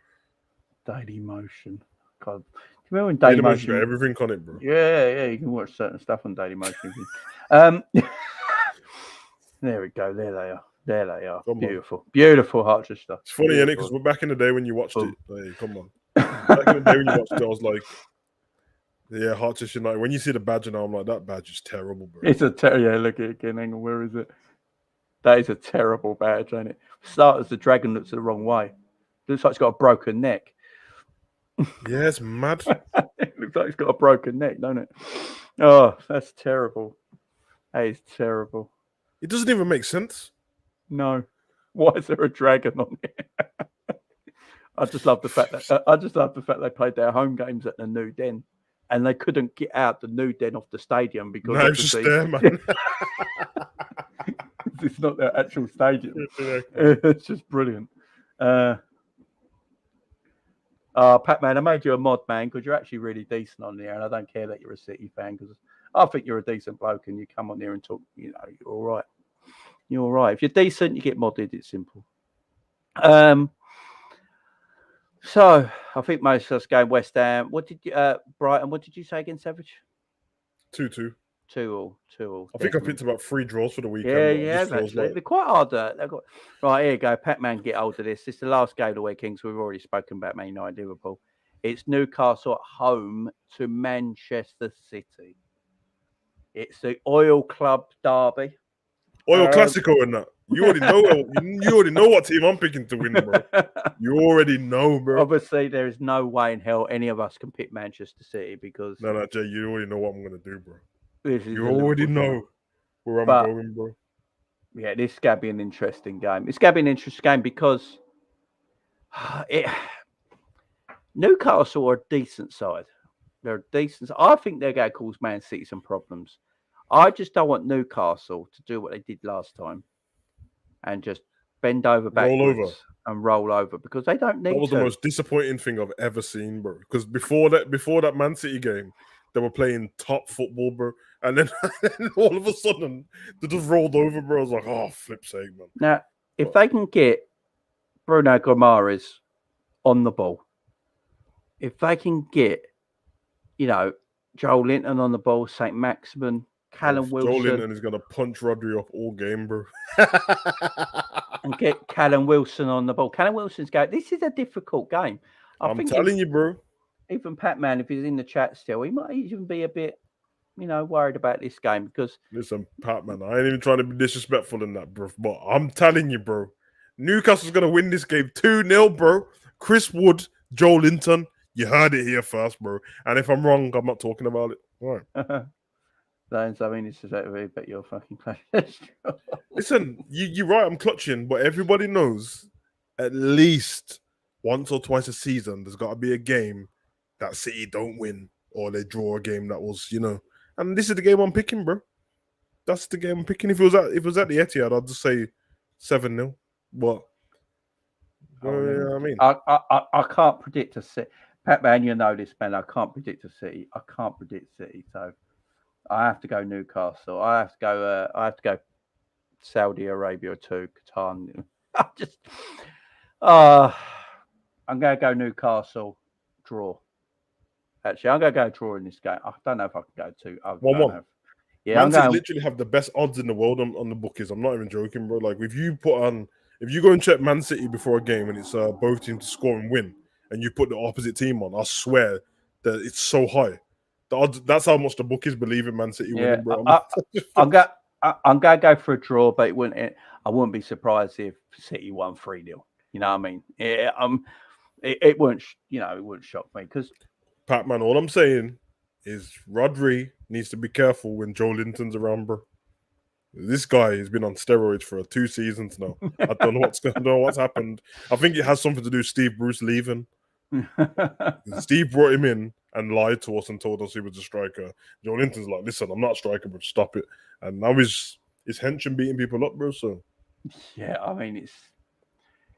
Daily Motion. God. Do you remember when Daily Motion got everything on it, bro? Yeah, you can watch certain stuff on Daily Motion. There we go. There they are. Beautiful Hartshire stuff. It's funny, innit? Because we're back in the day when you watched it. Hey, come on. Back in the day when you watched it, I was like, yeah, Hartshire United. When you see the badge now, I'm like, that badge is terrible, bro. It's yeah, look at it again. Hang on, where is it? That is a terrible badge, ain't it? For starters, the dragon looks the wrong way. Looks like it's got a broken neck. Yeah, it's mad. It looks like it's got a broken neck, don't it? Oh, that's terrible. That is terrible. It doesn't even make sense. No. Why is there a dragon on it? I just love the fact that they played their home games at the New Den, and they couldn't get out the New Den off the stadium because it's just there, man. it's not their actual stadium. Yeah. It's just brilliant. Pat-Man, I made you a mod, man, because you're actually really decent on there, and I don't care that you're a City fan, because I think you're a decent bloke, and you come on there and talk, you're all right. You're all right. If you're decent, you get modded. It's simple. So I think most of us going West Ham. What did you, Brighton? What did you say against Savage? 2-2. 2-2. I think I picked about 3 draws for the weekend. Yeah, actually. They're quite hard. Right, here you go. Pat-Man, get hold of this. This is the last game of the weekend, so we've already spoken about Man United, Liverpool. It's Newcastle at home to Manchester City. It's the Oil Club derby. Oil Classico and that. You already know. You already know what team I'm picking to win, bro. You already know, bro. Obviously, there is no way in hell any of us can pick Manchester City because No, Jay. You already know what I'm gonna do, bro. You already know where I'm going, bro. Yeah, this is going to be an interesting game. It's going to be an interesting game because Newcastle are a decent side. They're a decent. I think they're going to cause Man City some problems. I just don't want Newcastle to do what they did last time and just bend over backwards and roll over because they don't need to. That was the most disappointing thing I've ever seen, bro. Because before that Man City game, they were playing top football, bro. And then all of a sudden, they just rolled over, bro. I was like, oh, flip's sake, man. Now, if they can get Bruno Guimaraes on the ball, if they can get, Joel Linton on the ball, St. Maximin, Callum Wilson. Joel Linton is going to punch Rodri up all game, bro. And get Callum Wilson on the ball. Callum Wilson's going, this is a difficult game. I'm telling you, bro. Even Pat-Man, if he's in the chat still, he might even be a bit, worried about this game because... Listen, Pat-Man, I ain't even trying to be disrespectful in that, bro. But I'm telling you, bro. Newcastle's going to win this game 2-0, bro. Chris Wood, Joel Linton. You heard it here first, bro. And if I'm wrong, I'm not talking about it. All right. It's just a bet you're fucking playing. Listen, you're right. I'm clutching, but everybody knows at least once or twice a season there's got to be a game that City don't win or they draw a game that was, And this is the game I'm picking, bro. That's the game I'm picking. If it was at the Etihad, I'd just say 7-0. But I mean, I can't predict a City. Pat-Man, you know this, man. I can't predict a City. I can't predict City, so I have to go Newcastle. I have to go Saudi Arabia to Qatar. I'm going to go Newcastle draw. Actually, I'm going to go draw in this game. I don't know if I can go to 1-1. Yeah, Man City literally have the best odds in the world on the bookies. I'm not even joking, bro. Like if you go and check Man City before a game and it's both teams to score and win, and you put the opposite team on, I swear that it's so high. The odds, that's how much the bookies believe in Man City winning, bro. I'm going to go for a draw, but I wouldn't be surprised if City won 3-0. You know what I mean? Yeah, it wouldn't shock me because Pat-Man, all I'm saying is Rodri needs to be careful when Joe Linton's around, bro. This guy has been on steroids for 2 seasons now. I don't know what's happened. I think it has something to do with Steve Bruce leaving. Steve brought him in and lied to us and told us he was a striker. Joe Linton's like, listen, I'm not a striker, but stop it. And now his henchman beating people up, bro. So yeah, I mean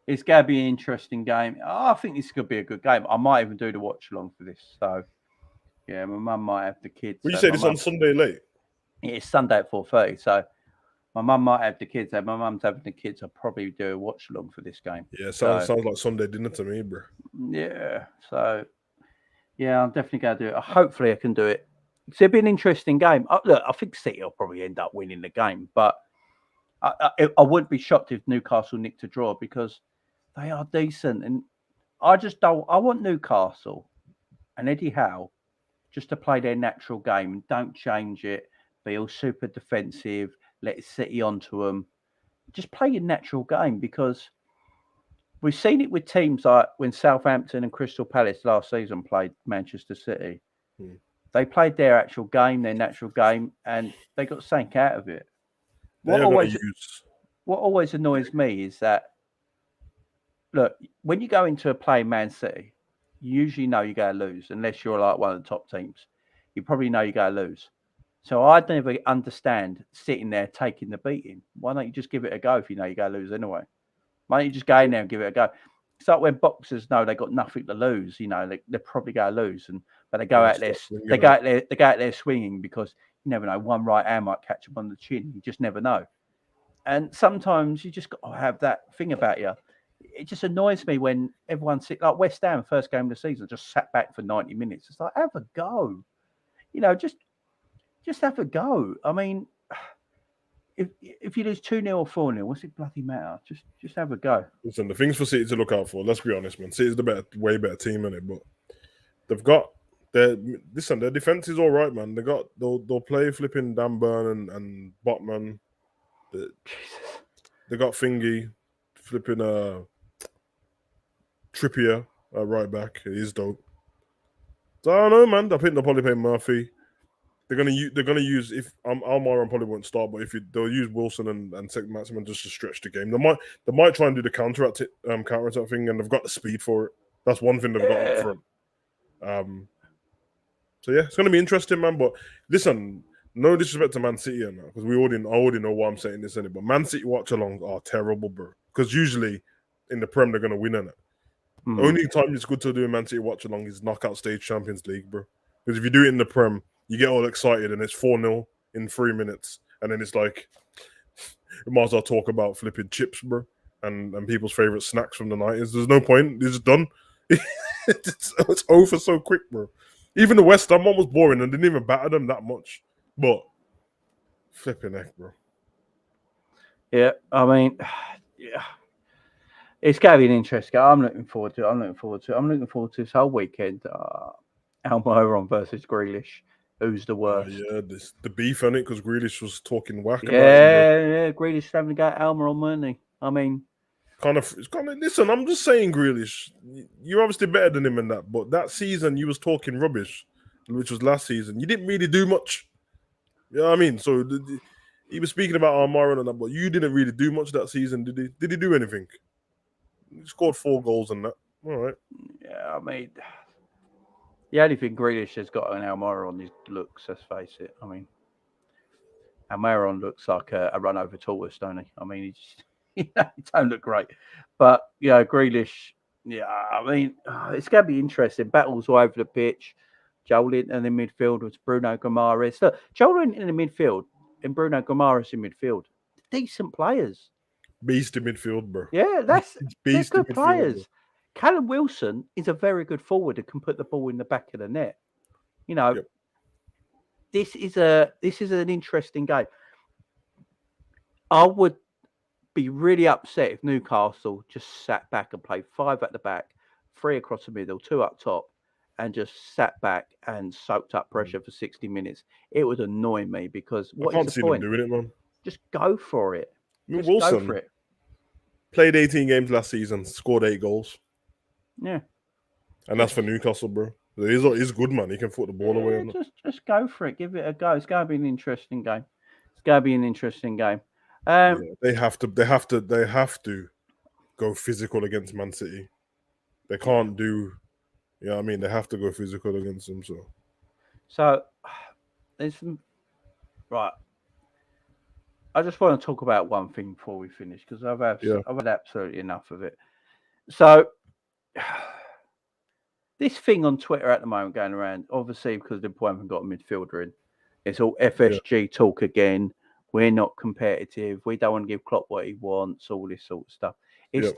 it's going to be an interesting game. I think this could be a good game. I might even do the watch along for this. So yeah, my mum might have the kids. Well, you say this on Sunday late? Yeah, it's Sunday at 4:30. So my mum might have the kids. My mum's having the kids. I'll probably do a watch along for this game. Yeah, sounds like Sunday dinner to me, bro. Yeah. So yeah, I'm definitely going to do it. Hopefully I can do it. It'll be an interesting game. Look, I think City will probably end up winning the game, but I wouldn't be shocked if Newcastle nicked a draw because they are decent. And I want Newcastle and Eddie Howe just to play their natural game and don't change it. Be all super defensive, let City onto them. Just play your natural game because we've seen it with teams like when Southampton and Crystal Palace last season played Manchester City. They played their actual game, their natural game, and they got sank out of it. What always annoys me is that, look, when you go into a play Man City, you usually know you're going to lose unless you're like one of the top teams. You probably know you're going to lose. So I'd never understand sitting there taking the beating. Why don't you just give it a go if you know you're going to lose anyway? Why don't you just go in there and give it a go? It's like when boxers know they got nothing to lose. You know, they're probably going to lose, but they go out there, they go out there swinging because you never know. One right hand might catch them on the chin. You just never know. And sometimes you just got to have that thing about you. It just annoys me when everyone sits like West Ham first game of the season, just sat back for 90 minutes. It's like have a go, you know, just have a go. I mean, if you lose 2-0 or 4-0, what's it bloody matter? Just have a go. Listen, the things for City to look out for. Let's be honest, man. City's the way better team in it, but they've got their defense is all right, man. They'll play flipping Dan Burn and Botman. They got Fingy flipping Trippier right back. He's dope. So I don't know, man. I think they'll probably play Murphy. They're gonna use if Almiron probably won't start, but they'll use Wilson and St. Maximin just to stretch the game. They might try and do the counter attack thing, and they've got the speed for it. That's one thing they've got up front. So yeah, it's gonna be interesting, man. But listen, no disrespect to Man City now, because I already know why I'm saying this anyway. But Man City watch alongs are terrible, bro. Because usually in the Prem they're gonna win in it. The only time it's good to do a Man City watch along is knockout stage Champions League, bro. Because if you do it in the Prem, you get all excited and it's 4-0 in 3 minutes. And then it's like, we might as well talk about flipping chips, bro. And people's favourite snacks from the 90s. There's no point. It's done. It's over so quick, bro. Even the West Ham one was boring and didn't even batter them that much. But, flipping heck, bro. Yeah, I mean, yeah. It's going to be an interesting game. I'm looking forward to it. I'm looking forward to this whole weekend. Almiron versus Grealish. Who's the worst? Yeah, the beef on it because Grealish was talking whack about it. Yeah, Grealish having to go at Almiron, weren't he? I mean, it's kind of. Listen, I'm just saying, Grealish, you're obviously better than him in that. But that season, you was talking rubbish, which was last season. You didn't really do much. You know what I mean? So he was speaking about Almiron and that, but you didn't really do much that season, did he? Did he do anything? He scored 4 goals and that. All right. Yeah, I mean, the only thing Grealish has got on Almiron is looks, let's face it. I mean, Almiron looks like a run over tortoise, don't he? I mean, he don't look great. But, you know, Grealish, yeah, I mean, it's going to be interesting. Battles all over the pitch. Joel Linton in midfield with Bruno Guimaraes. Look, Joel Linton in the midfield and Bruno Guimaraes in midfield. Decent players. Beast in midfield, bro. Yeah, they're good players. Bro. Callum Wilson is a very good forward who can put the ball in the back of the net. You know, this is an interesting game. I would be really upset if Newcastle just sat back and played 5 at the back, 3 across the middle, 2 up top, and just sat back and soaked up pressure for 60 minutes. It would annoy me because what I can't is the see point? them doing it, man. Just go for it. Just Wilson go for it. Played 18 games last season, scored 8 goals. Yeah. And that's for Newcastle, bro. He's good, man. He can put the ball away. Just go for it. Give it a go. It's going to be an interesting game. They have to go physical against Man City. They can't do, you know what I mean? They have to go physical against them. So there's some, right. I just want to talk about one thing before we finish because I've had absolutely enough of it. So this thing on Twitter at the moment going around, obviously because the point haven't got a midfielder in, it's all FSG talk again. We're not competitive. We don't want to give Klopp what he wants. All this sort of stuff. It's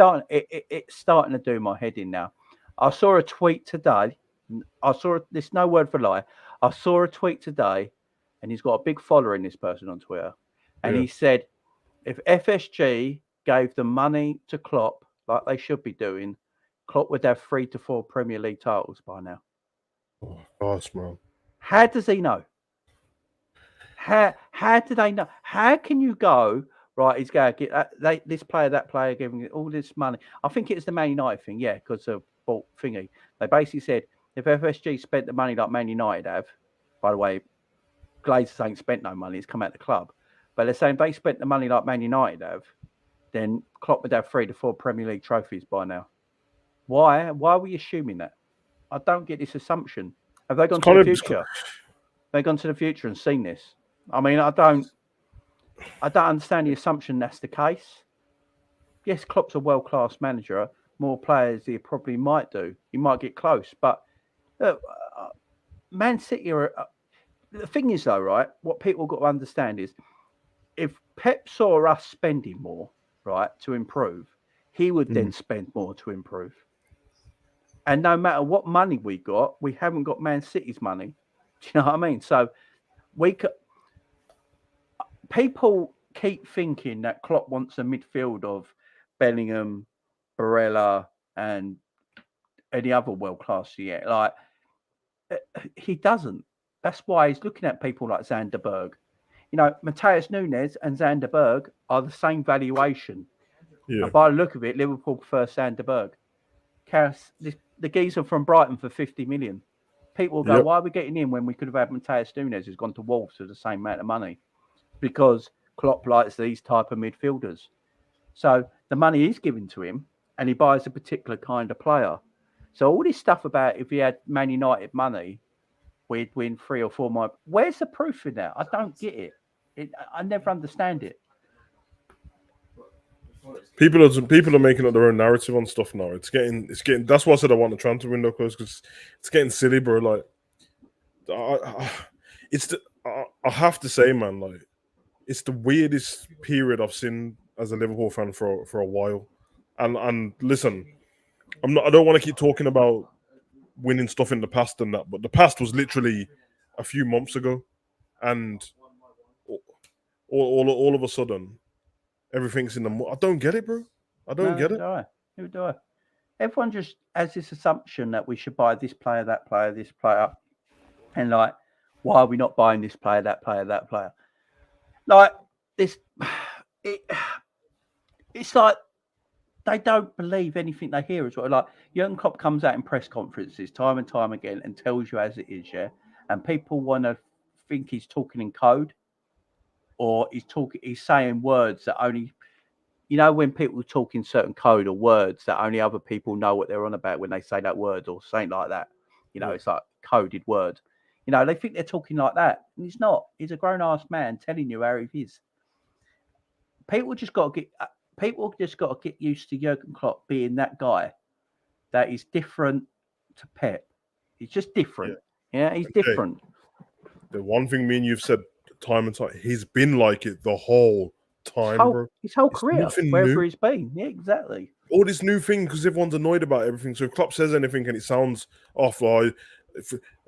starting to do my head in now. I saw a tweet today. There's no word for lie. I saw a tweet today, and he's got a big following. This person on Twitter, and he said, if FSG gave the money to Klopp like they should be doing, Klopp would have 3 to 4 Premier League titles by now. Oh gosh, man! How does he know? How do they know? How can you go right? He's going to get this player, that player, giving all this money. I think it's the Man United thing, because of bought thingy. They basically said if FSG spent the money like Man United have, by the way, Glazers ain't spent no money; it's come out of the club. But they're saying they spent the money like Man United have, then Klopp would have 3 to 4 Premier League trophies by now. Why? Why are we assuming that? I don't get this assumption. Have they gone to the future? They've gone to the future and seen this. I mean, I don't understand the assumption that's the case. Yes, Klopp's a world-class manager. More players he probably might do. He might get close, but uh, Man City are. The thing is, though, right? What people got to understand is, if Pep saw us spending more, right, to improve, he would then spend more to improve. And no matter what money we got, we haven't got Man City's money. Do you know what I mean? So we could. People keep thinking that Klopp wants a midfield of Bellingham, Barella, and any other world class yet. Like he doesn't. That's why he's looking at people like Zanderberg. You know, Mateus Nunes and Zanderberg are the same valuation. Yeah. And by the look of it, Liverpool prefer Zanderberg. The geezer from Brighton for 50 million. People will go, why are we getting in when we could have had Mateus Nunes who's gone to Wolves for the same amount of money? Because Klopp likes these type of midfielders. So the money is given to him and he buys a particular kind of player. So all this stuff about if he had Man United money, we'd win 3 or 4 more. Where's the proof in that? I don't get it. I never understand it. People are making up their own narrative on stuff now. It's getting. That's why I said I want the transfer window closed, because it's getting silly, bro. Like, I have to say, man, like, it's the weirdest period I've seen as a Liverpool fan for a while. And listen, I don't want to keep talking about winning stuff in the past and that, but the past was literally a few months ago, and all of a sudden, everything's in the. I don't get it, bro. I don't get it. Who do I? Everyone just has this assumption that we should buy this player, that player, this player, and like, why are we not buying this player, that player, that player? Like this, it's like they don't believe anything they hear as well. Like Jurgen Klopp comes out in press conferences time and time again and tells you as it is, yeah. And people want to think he's talking in code, or he's saying words that only, you know, when people talk in certain code or words that only other people know what they're on about when they say that word or something like that. You know, It's like coded word. You know, they think they're talking like that, and he's not. He's a grown-ass man telling you how he is. People just got to get used to Jurgen Klopp being that guy that is different to Pep. He's just different. Yeah, he's different. The one thing me and you've said time and time, he's been like it the whole time, bro. His whole career, wherever he's been. Yeah, exactly. All this new thing because everyone's annoyed about everything. So if Klopp says anything and it sounds off, like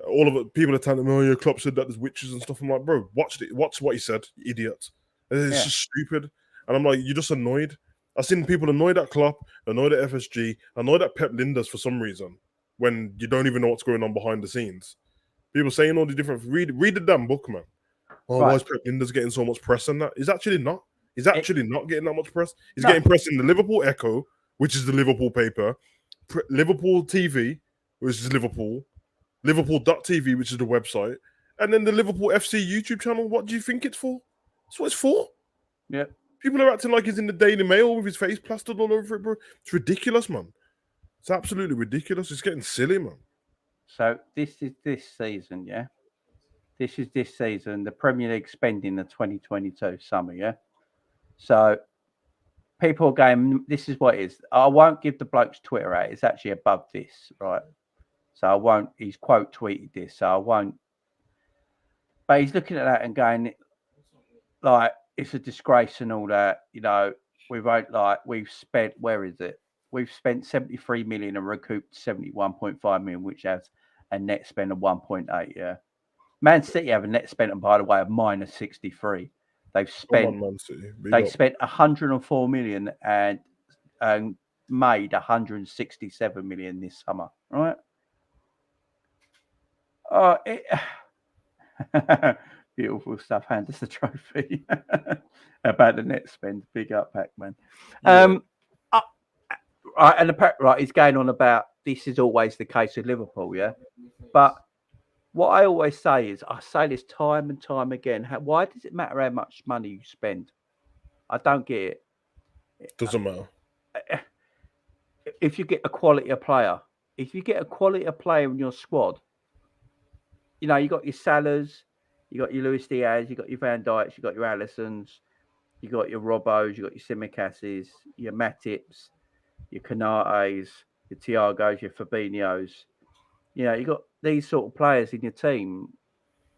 all of it, people are telling him, "Oh, yeah, Klopp said that there's witches and stuff." I'm like, bro, watch what he said, you idiot. It's just stupid. And I'm like, you're just annoyed. I've seen people annoyed at Klopp, annoyed at FSG, annoyed at Pep Linders for some reason when you don't even know what's going on behind the scenes. People saying all the different. Read the damn book, man. Why is Pep Linders getting so much press on that? He's actually not. He's actually not getting that much press. He's getting press in the Liverpool Echo, which is the Liverpool paper, Liverpool TV, which is Liverpool, Liverpool.tv, which is the website, and then the Liverpool FC YouTube channel. What do you think it's for? That's what it's for. Yeah. People are acting like he's in the Daily Mail with his face plastered all over it, bro. It's ridiculous, man. It's absolutely ridiculous. It's getting silly, man. So this is this season, yeah? This is this season, the Premier League spending the 2022 summer, yeah? So people are going, this is what it is. I won't give the bloke's Twitter out. It's actually above this, right? So I won't, he's quote tweeted this, so I won't. But he's looking at that and going, like, it's a disgrace and all that. You know, we've spent, where is it? We've spent 73 million and recouped 71.5 million, which has a net spend of 1.8, yeah. Man City have a net spend, by the way, of minus 63. They've spent spent 104 million and made 167 million this summer, right? Beautiful stuff. Hand us the trophy about the net spend. Big up, Pac-Man. Right, and he's going on about this is always the case with Liverpool, yeah. But what I always say is, I say this time and time again. Why does it matter how much money you spend? I don't get it. Doesn't matter. If you get a quality player in your squad, you know, you got your Salahs, You got your Luis Diaz, you got your Van Dijks, you got your Allisons, you got your Robos, you got your Simicasses, your Matips, your Canates, your Thiagos, your Fabinhos. You know, you got these sort of players in your team.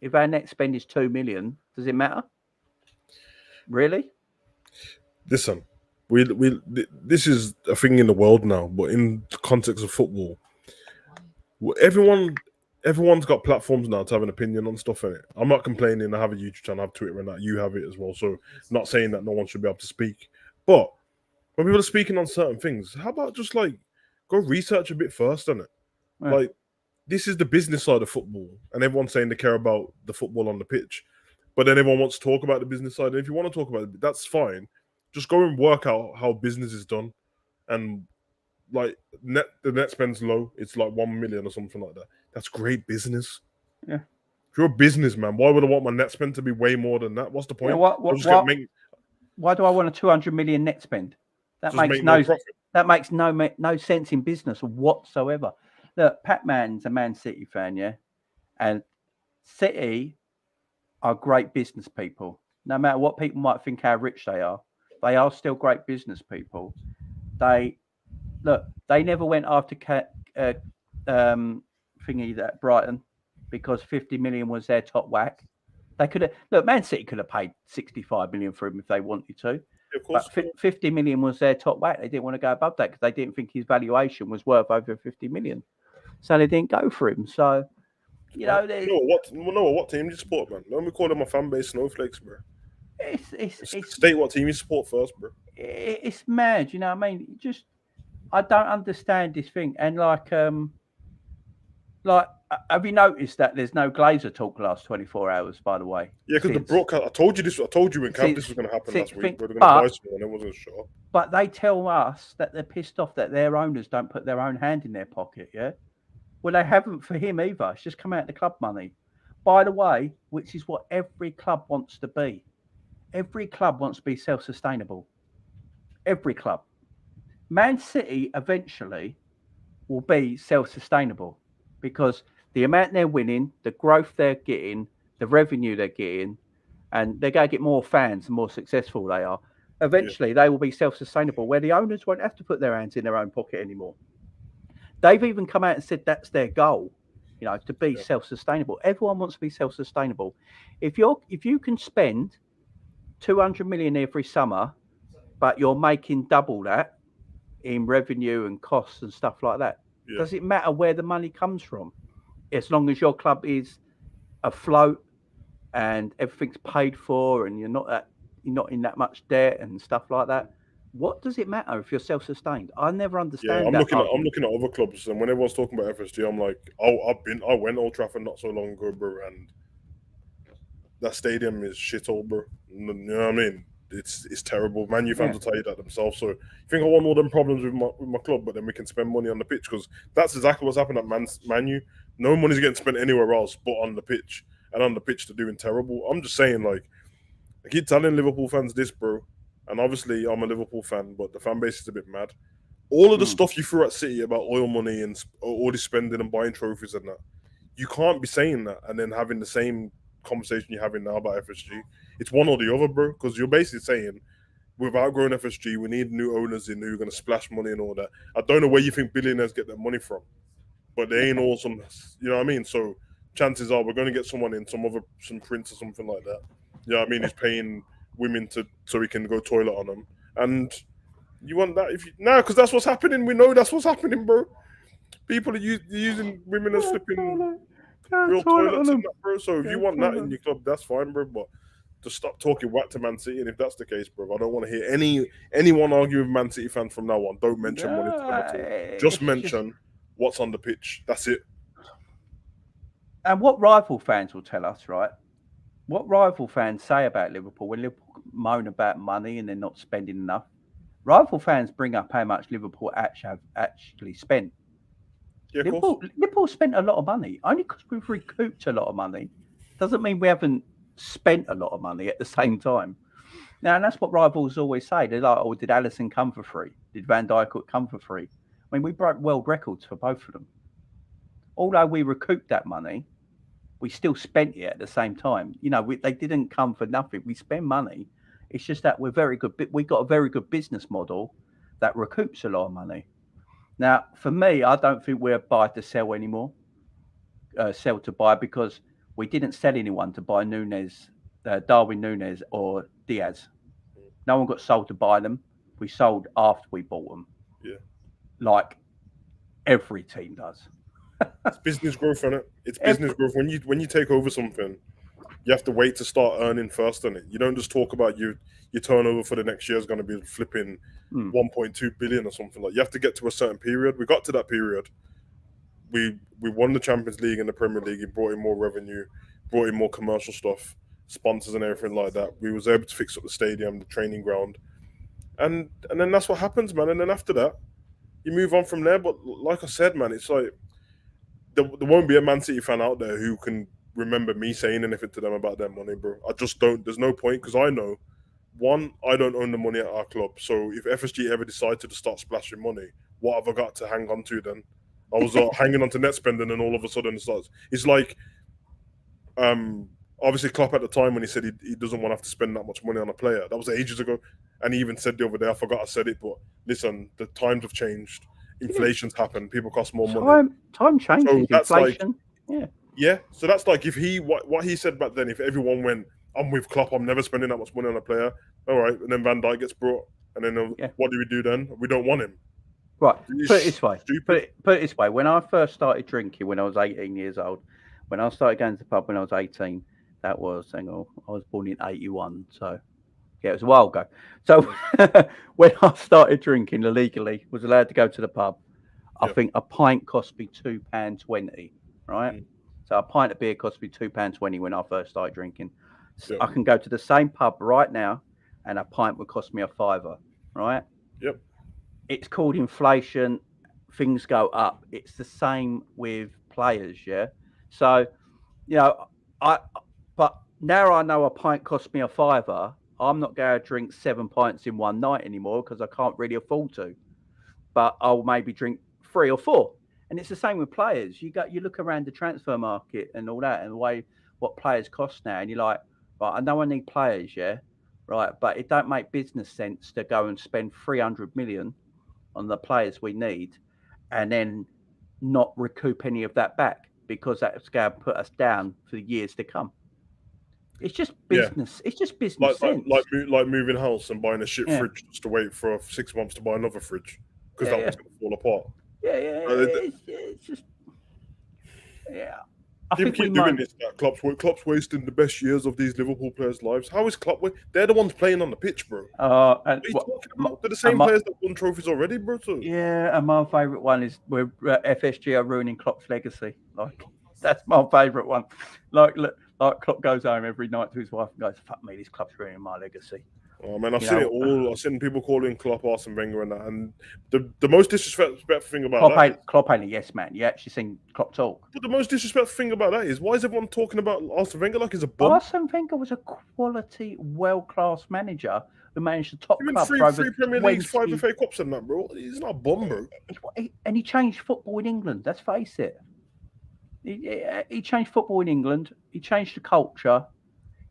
If our net spend is 2 million, does it matter? Really? Listen, this is a thing in the world now, but in the context of football, everyone's got platforms now to have an opinion on stuff in it. I'm not complaining. I have a YouTube channel, I have Twitter, and that you have it as well. So, not saying that no one should be able to speak, but when people are speaking on certain things, how about just like go research a bit first on it? Yeah. Like, this is the business side of football, and everyone's saying they care about the football on the pitch, but then everyone wants to talk about the business side. And if you want to talk about it, that's fine. Just go and work out how business is done, and like the net spend's low. It's like 1 million or something like that. That's great business. Yeah. If you're a businessman, why would I want my net spend to be way more than that? What's the point? Yeah, why do I want a 200 million net spend? That makes no sense in business whatsoever. Look, Pat-Man's a Man City fan, yeah, and City are great business people. No matter what people might think how rich they are still great business people. They never went after thingy that Brighton because 50 million was their top whack. They could have Man City could have paid 65 million for him if they wanted to. Of course, but 50 million was their top whack. They didn't want to go above that because they didn't think his valuation was worth over 50 million. So they didn't go for him. So, what team do you support, man? Let me call them a fan base snowflakes, bro. It's state what team you support first, bro. It's mad, you know what I mean? I don't understand this thing. And like, have you noticed that there's no Glazer talk the last 24 hours, by the way? Yeah, because the broadcast, I told you in camp this was going to happen last week. We're going to buy someone, it wasn't sure. But they tell us that they're pissed off that their owners don't put their own hand in their pocket, yeah? Well, they haven't for him either. It's just come out of the club money. By the way, which is what every club wants to be. Every club wants to be self-sustainable. Every club. Man City eventually will be self-sustainable because the amount they're winning, the growth they're getting, the revenue they're getting, and they're going to get more fans the more successful they are. Eventually, they will be self-sustainable where the owners won't have to put their hands in their own pocket anymore. They've even come out and said that's their goal, you know, to be self-sustainable. Everyone wants to be self-sustainable. If you can spend 200 million every summer, but you're making double that in revenue and costs and stuff like that, does it matter where the money comes from? As long as your club is afloat and everything's paid for and you're not in that much debt and stuff like that. What does it matter if you're self-sustained? I never understand. I'm looking at other clubs, and when everyone's talking about FSG, I'm like, I went Old Trafford not so long ago, bro, and that stadium is shithole, bro. You know what I mean? It's terrible. Man U fans will tell you that themselves. So you think I want all them problems with my club, but then we can spend money on the pitch because that's exactly what's happened at Man U. No money's getting spent anywhere else but on the pitch, and on the pitch they're doing terrible. I'm just saying, like, I keep telling Liverpool fans this, bro. And obviously, I'm a Liverpool fan, but the fan base is a bit mad. All of the stuff you threw at City about oil money and all this spending and buying trophies and that, you can't be saying that and then having the same conversation you're having now about FSG. It's one or the other, bro, because you're basically saying, without growing FSG, we need new owners in who are going to splash money and all that. I don't know where you think billionaires get their money from, but they ain't all some, you know what I mean? So chances are we're going to get someone in, some prince or something like that. You know what I mean? Who's paying women so we can go toilet on them, and you want that because that's what's happening. We know that's what's happening, bro. People are using women as flipping real toilets and that, bro. So if you want that in your club, that's fine, bro. But just stop talking whack to Man City, and if that's the case, bro, I don't want to hear anyone argue with Man City fans from now on. Don't mention money to them at all. Just mention what's on the pitch. That's it. And what rival fans will tell us, right? What rival fans say about Liverpool when Liverpool moan about money and they're not spending enough? Rival fans bring up how much Liverpool actually spent. Yeah, Liverpool spent a lot of money. Only because we've recouped a lot of money doesn't mean we haven't spent a lot of money at the same time. Now, and that's what rivals always say. They're like, oh, did Allison come for free? Did Van Dijk come for free? I mean, we broke world records for both of them. Although we recouped that money, we still spent it at the same time. They didn't come for nothing. We spend money. It's just that we're very good. We got a very good business model that recoups a lot of money. Now, for me, I don't think we're buy to sell anymore. Sell to buy, because we didn't sell anyone to buy Nunes, Darwin Nunes or Diaz. No one got sold to buy them. We sold after we bought them. Yeah. Like every team does. It's business growth, isn't it? It's business growth. When you take over something, you have to wait to start earning first on it. You don't just talk about your turnover for the next year is going to be flipping 1.2 billion or something. Like, you have to get to a certain period. We got to that period. We won the Champions League and the Premier League. It brought in more revenue, brought in more commercial stuff, sponsors and everything like that. We was able to fix up the stadium, the training ground, and then that's what happens, man. And then after that, you move on from there. But like I said, man, it's like there won't be a Man City fan out there who can remember me saying anything to them about their money, bro. I just don't. There's no point, because I know, one, I don't own the money at our club. So if FSG ever decided to start splashing money, what have I got to hang on to then? I was hanging on to net spending, and all of a sudden it's like, obviously Klopp at the time when he said he doesn't want to have to spend that much money on a player. That was ages ago. And he even said the other day, I forgot I said it, but listen, the times have changed. Inflation's happened. People cost more money. Time changes. So that's inflation. Yeah. So that's like, if what he said back then, if everyone went, I'm with Klopp, I'm never spending that much money on a player. All right. And then Van Dijk gets brought. And then what do we do then? We don't want him. Right. Put it this way. Put it this way. When I first started drinking when I was 18 years old, when I started going to the pub when I was 18, that was, I was born in 81. So, yeah, it was a while ago. So, when I started drinking illegally, was allowed to go to the pub, I think a pint cost me £2.20, right? So, a pint of beer cost me £2.20 when I first started drinking. So I can go to the same pub right now, and a pint would cost me a £5, right? Yep. It's called inflation. Things go up. It's the same with players, yeah? So, but now I know a pint costs me a £5. I'm not going to drink 7 pints in one night anymore, because I can't really afford to. But I'll maybe drink 3 or 4. And it's the same with players. You look around the transfer market and all that, and the way what players cost now, and you're like, right, I know I need players, yeah, right, but it don't make business sense to go and spend 300 million on the players we need, and then not recoup any of that back, because that's going to put us down for years to come. It's just business. Yeah. It's just business sense. Like moving house and buying a shit fridge just to wait for 6 months to buy another fridge, because that was going to fall apart. It's just I People keep doing this. Klopp's wasting the best years of these Liverpool players' lives. How is Klopp? They're the ones playing on the pitch, bro. What are you talking about? They're the same players that won trophies already, bro. So. Yeah, and my favourite one is where FSG are ruining Klopp's legacy. Like, that's my favourite one. Like Klopp goes home every night to his wife and goes, "Fuck me, this club's ruining my legacy." Oh man, I've seen it all. I've seen people calling Klopp Arsene Wenger and that. And the most disrespectful thing about Klopp ain't a yes man. You actually seen Klopp talk. But the most disrespectful thing about that is, why is everyone talking about Arsene Wenger like he's a bum? Arsene Wenger was a quality, world-class manager who managed the top club for over 3 Premier Leagues, 5 FA Cups and that, bro. He's not a bum, bro. And he changed football in England. Let's face it. He changed football in England. He changed the culture.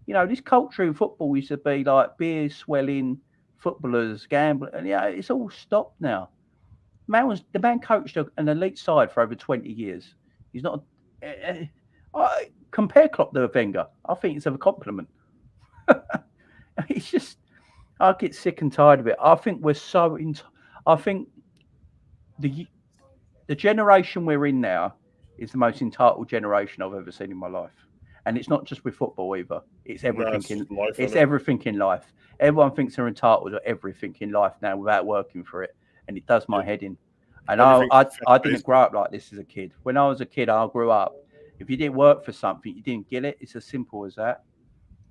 This culture in football used to be like beer swelling, footballers, gambling, and it's all stopped now. The man coached an elite side for over 20 years. He's not. I compare Klopp to Wenger. I think it's a compliment. It's just, I get sick and tired of it. I think we're so I think the generation we're in now is the most entitled generation I've ever seen in my life. And it's not just with football either. It's everything everything in life. Everyone thinks they're entitled to everything in life now without working for it. And it does my head in. And I didn't grow up like this as a kid. When I was a kid, I grew up. If you didn't work for something, you didn't get it. It's as simple as that.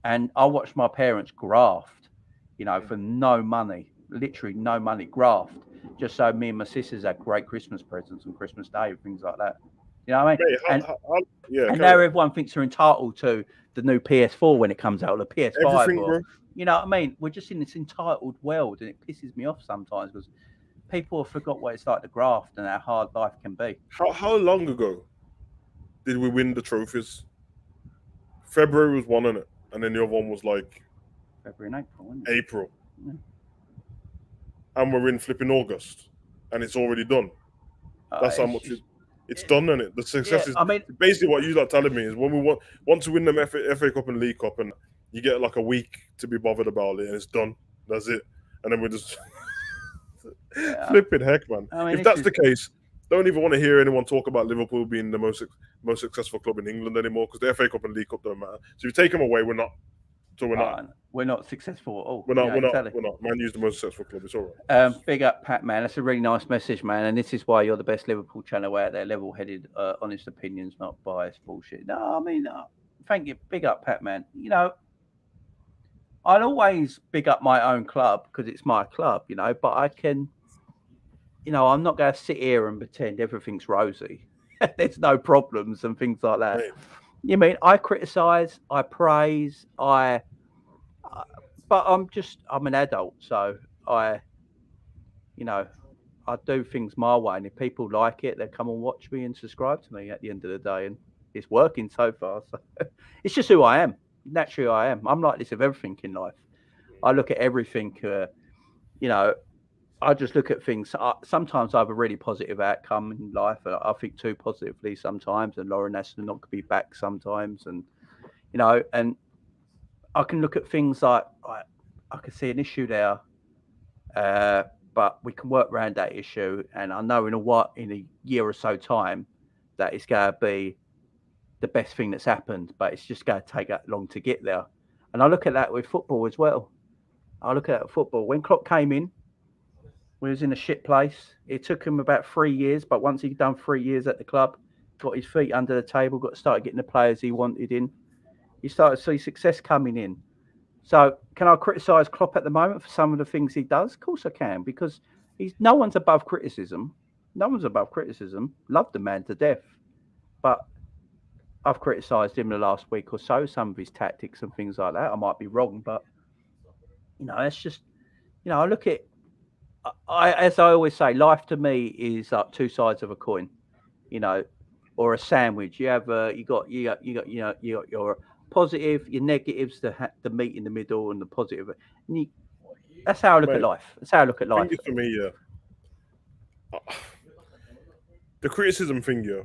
And I watched my parents graft, for no money, literally no money, graft, just so me and my sisters had great Christmas presents on Christmas Day and things like that. You know what I mean? And now everyone thinks they're entitled to the new PS4 when it comes out, or the PS5. You know what I mean? We're just in this entitled world, and it pisses me off sometimes because people have forgot what it's like to graft and how hard life can be. How long ago did we win the trophies? February was one in it, and then the other one was like February and April, wasn't it? April. Yeah. And we're in flipping August, and it's already done. That's how much it's done, and it. The success is basically what you like telling me is when we want to win them FA Cup and League Cup, and you get like a week to be bothered about it, and it's done. That's it, and then we're just flipping heck, man. If that's the case, don't even want to hear anyone talk about Liverpool being the most successful club in England anymore, because the FA Cup and League Cup don't matter. So if you take them away, we're not. So we're not successful at all. We're not. Man U's the most successful club. It's all right. Big up, Pat, man. That's a really nice message, man. And this is why you're the best Liverpool channel out there. Level-headed, honest opinions, not biased bullshit. No, I mean, thank you. Big up, Pat, man. You know, I'll always big up my own club because it's my club, you know, but I can, you know, I'm not going to sit here and pretend everything's rosy. There's no problems and things like that. Right. You mean I criticize, I praise, but I'm an adult, so I do things my way, and if people like it, they come and watch me and subscribe to me at the end of the day, and it's working so far. So it's just who I am. Naturally, I am. I'm like this with everything in life. I look at everything, you know, I just look at things. Sometimes I have a really positive outcome in life. I think too positively sometimes, and Lauren Aston not to be back sometimes. And, you know, and I can look at things like I can see an issue there, but we can work around that issue. And I know in a year or so time that it's going to be the best thing that's happened, but it's just going to take that long to get there. And I look at that with football as well. I look at football. When Klopp came in, we was in a shit place. It took him about 3 years, but once he'd done 3 years at the club, got his feet under the table, started getting the players he wanted in, you started to see success coming in. So can I criticise Klopp at the moment for some of the things he does? Of course I can, because no one's above criticism. No one's above criticism. Love the man to death. But I've criticised him the last week or so, some of his tactics and things like that. I might be wrong, but, you know, it's just, you know, I look at, as I always say, life to me is like two sides of a coin, you know, or a sandwich. You have you got your positive, your negatives, the meat in the middle, and the positive. And that's how I look at life. That's how I look at life. For me, yeah. The criticism thing, yeah.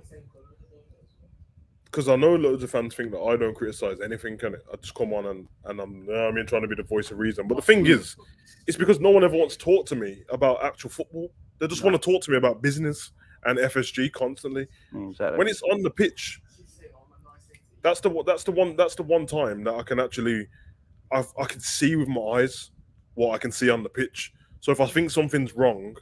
Because I know loads of fans think that I don't criticize anything, can it? I just come on and I'm trying to be the voice of reason. But the thing is, it's because no one ever wants to talk to me about actual football. They just want to talk to me about business and FSG constantly. Exactly. When it's on the pitch, that's the one time that I can actually I can see with my eyes what I can see on the pitch. So if I think something's wrong,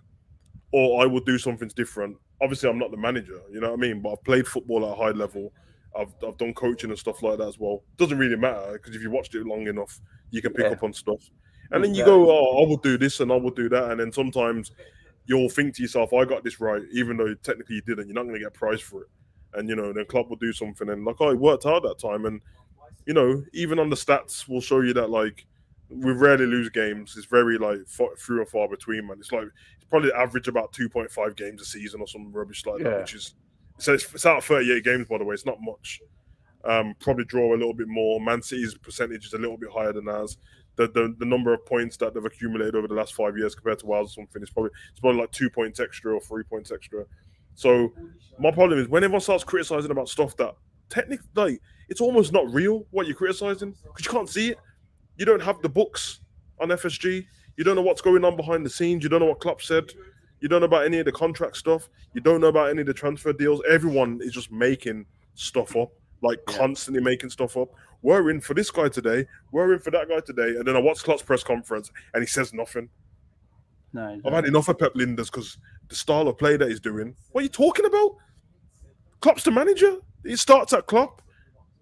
or I would do something different, obviously I'm not the manager, you know what I mean? But I've played football at a high level. I've done coaching and stuff like that as well. Doesn't really matter, because if you watched it long enough, you can pick up on stuff. And then you go, oh, I will do this and I will do that. And then sometimes you'll think to yourself, I got this right, even though technically you didn't. You're not going to get a prize for it. And, you know, then club will do something and like, oh, it worked hard that time. And, you know, even on the stats, will show you that, like, we rarely lose games. It's very, like, few and far between, man. It's like, it's probably average about 2.5 games a season or some rubbish like that, which is, so it's out of 38 games, by the way. It's not much. Probably draw a little bit more. Man City's percentage is a little bit higher than ours. The number of points that they've accumulated over the last 5 years compared to ours or something, it's probably like 2 points extra or 3 points extra. So my problem is when everyone starts criticizing about stuff that technically, like, it's almost not real what you're criticizing, because you can't see it. You don't have the books on FSG. You don't know what's going on behind the scenes. You don't know what Klopp said. You don't know about any of the contract stuff. You don't know about any of the transfer deals. Everyone is just making stuff up, like constantly making stuff up. We're in for this guy today. We're in for that guy today. And then I watch Klopp's press conference and he says nothing. No, I've had enough of Pep Linders because the style of play that he's doing. What are you talking about? Klopp's the manager. He starts at Klopp.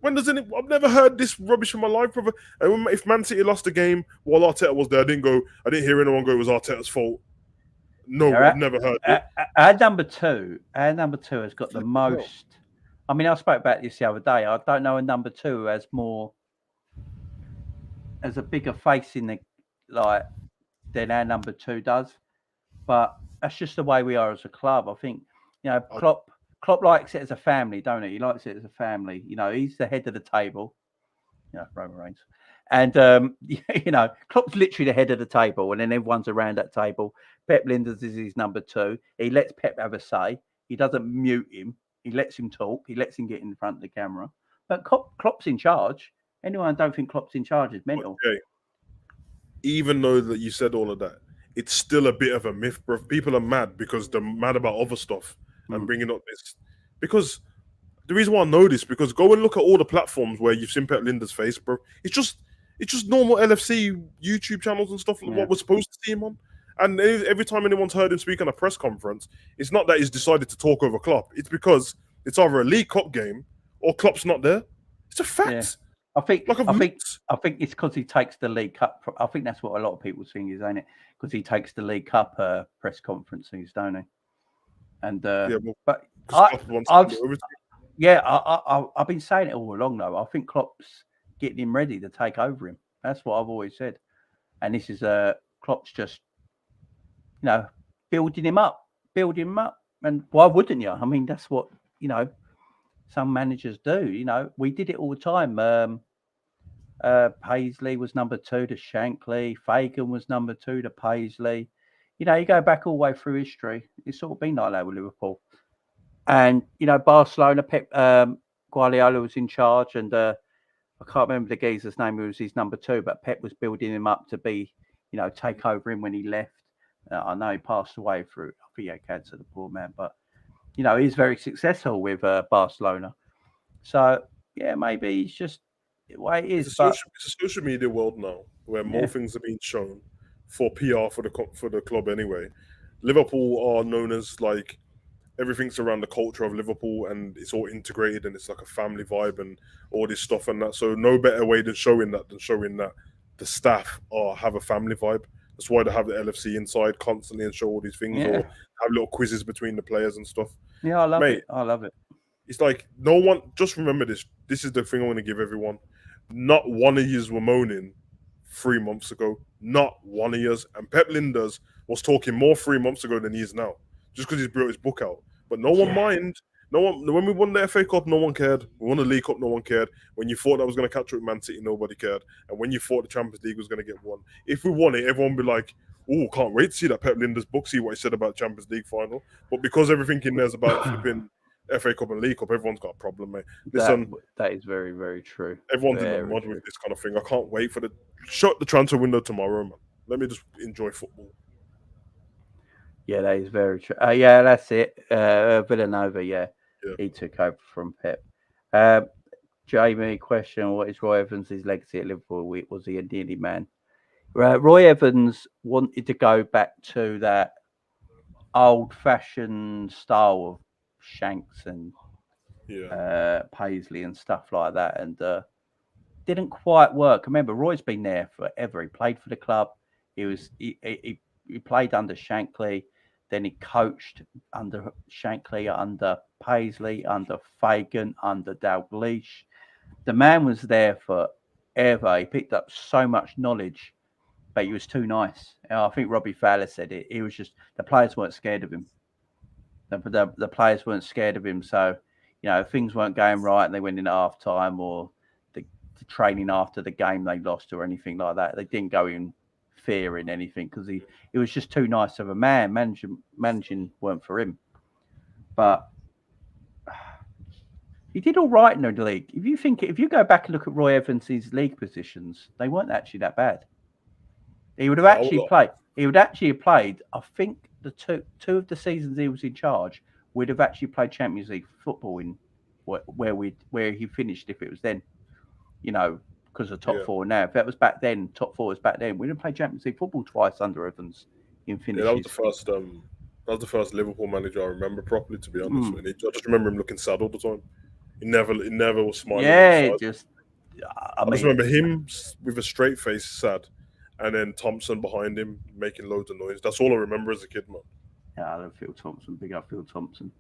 When does it? I've never heard this rubbish in my life, brother. And if Man City lost the game while Arteta was there, I didn't hear anyone go, it was Arteta's fault. No, I've never heard it. Our number two has got the most. I mean, I spoke about this the other day. I don't know a number two who has a bigger face in the than our number two does. But that's just the way we are as a club. I think, you know, Klopp likes it as a family, don't he? He likes it as a family. You know, he's the head of the table. Roman Reigns. And, Klopp's literally the head of the table, and then everyone's around that table. Pep Linders is his number 2. He lets Pep have a say. He doesn't mute him. He lets him talk. He lets him get in front of the camera. But Klopp's in charge. Anyone don't think Klopp's in charge is mental. Okay. Even though that you said all of that, it's still a bit of a myth, bro. People are mad because they're mad about other stuff and bringing up this. Because the reason why I know this, because go and look at all the platforms where you've seen Pep Linders' face, bro. It's just normal LFC YouTube channels and stuff like what we're supposed to see him on. And every time anyone's heard him speak on a press conference, it's not that he's decided to talk over Klopp. It's because it's either a League Cup game or Klopp's not there. It's a fact. Yeah. I think it's because he takes the League Cup. I think that's what a lot of people think is, ain't it? Because he takes the League Cup press conferences, don't he? And but I've been saying it all along though. I think Klopp's getting him ready to take over him. That's what I've always said. And this is Klopp's just building him up. And why wouldn't you? I mean, that's what some managers do. We did it all the time. Paisley was number 2 to Shankly. Fagan was number 2 to Paisley. You go back all the way through history. It's sort of been like that with Liverpool. And, Barcelona, Pep Guardiola was in charge. And I can't remember the geezer's name who was his number 2, but Pep was building him up to be, take over him when he left. I know he passed away through, I think he had cancer, the poor man. But, he's very successful with Barcelona. So, yeah, maybe it's just the way it is. It's a social media world now where more things are being shown for PR for the club anyway. Liverpool are known as like everything's around the culture of Liverpool and it's all integrated and it's like a family vibe and all this stuff and that. So no better way than showing that the staff have a family vibe. That's why they have the LFC inside constantly and show all these things or have little quizzes between the players and stuff. Yeah, I love it. It's like no one. Just remember this. This is the thing I want to give everyone. Not one of yous were moaning 3 months ago. Not one of yous. And Pep Linders was talking more 3 months ago than he is now, just because he's brought his book out. But no one mind. No one. When we won the FA Cup, no one cared. We won the League Cup, no one cared. When you thought that was going to catch up with Man City, nobody cared. And when you thought the Champions League was going to get won, if we won it, everyone would be like, "Oh, can't wait to see that Pep Linders book. See what he said about Champions League final." But because everything in there's about flipping FA Cup and League Cup, everyone's got a problem, mate. Listen, that is very, very true. Everyone's in the mud with this kind of thing. I can't wait for shut the transfer window tomorrow, man. Let me just enjoy football. Yeah, that is very true. Yeah, that's it. Villanova, he took over from Pep. Jamie, question: what is Roy Evans' legacy at Liverpool? Was he a nearly man? Roy Evans wanted to go back to that old-fashioned style of Shanks and Paisley and stuff like that, and didn't quite work. Remember, Roy's been there forever. He played for the club. He played under Shankly, then he coached under Shankly, under Paisley, under Fagan, under Dalglish. The man was there forever. He picked up so much knowledge, but he was too nice. I think Robbie Fowler said it. He was just, the players weren't scared of him. The players weren't scared of him. So, if things weren't going right and they went in at half time or the training after the game they lost or anything like that, they didn't go in fearing anything because he was just too nice of a man. Managing weren't for him. But he did all right in the league. If you go back and look at Roy Evans' league positions, they weren't actually that bad. He would have actually played. He would actually have played, I think, the two of the seasons he was in charge, would have actually played Champions League football in where he finished if it was then, because of top four now. If that was back then, top four was back then. We'd have played Champions League football twice under Evans in finishes. Yeah, that was the first Liverpool manager I remember properly, to be honest. And I just remember him looking sad all the time. He never was smiling. Yeah, I just remember him with a straight face, sad. And then Thompson behind him making loads of noise. That's all I remember as a kid, man. Yeah, I love Phil Thompson. Big up Phil Thompson.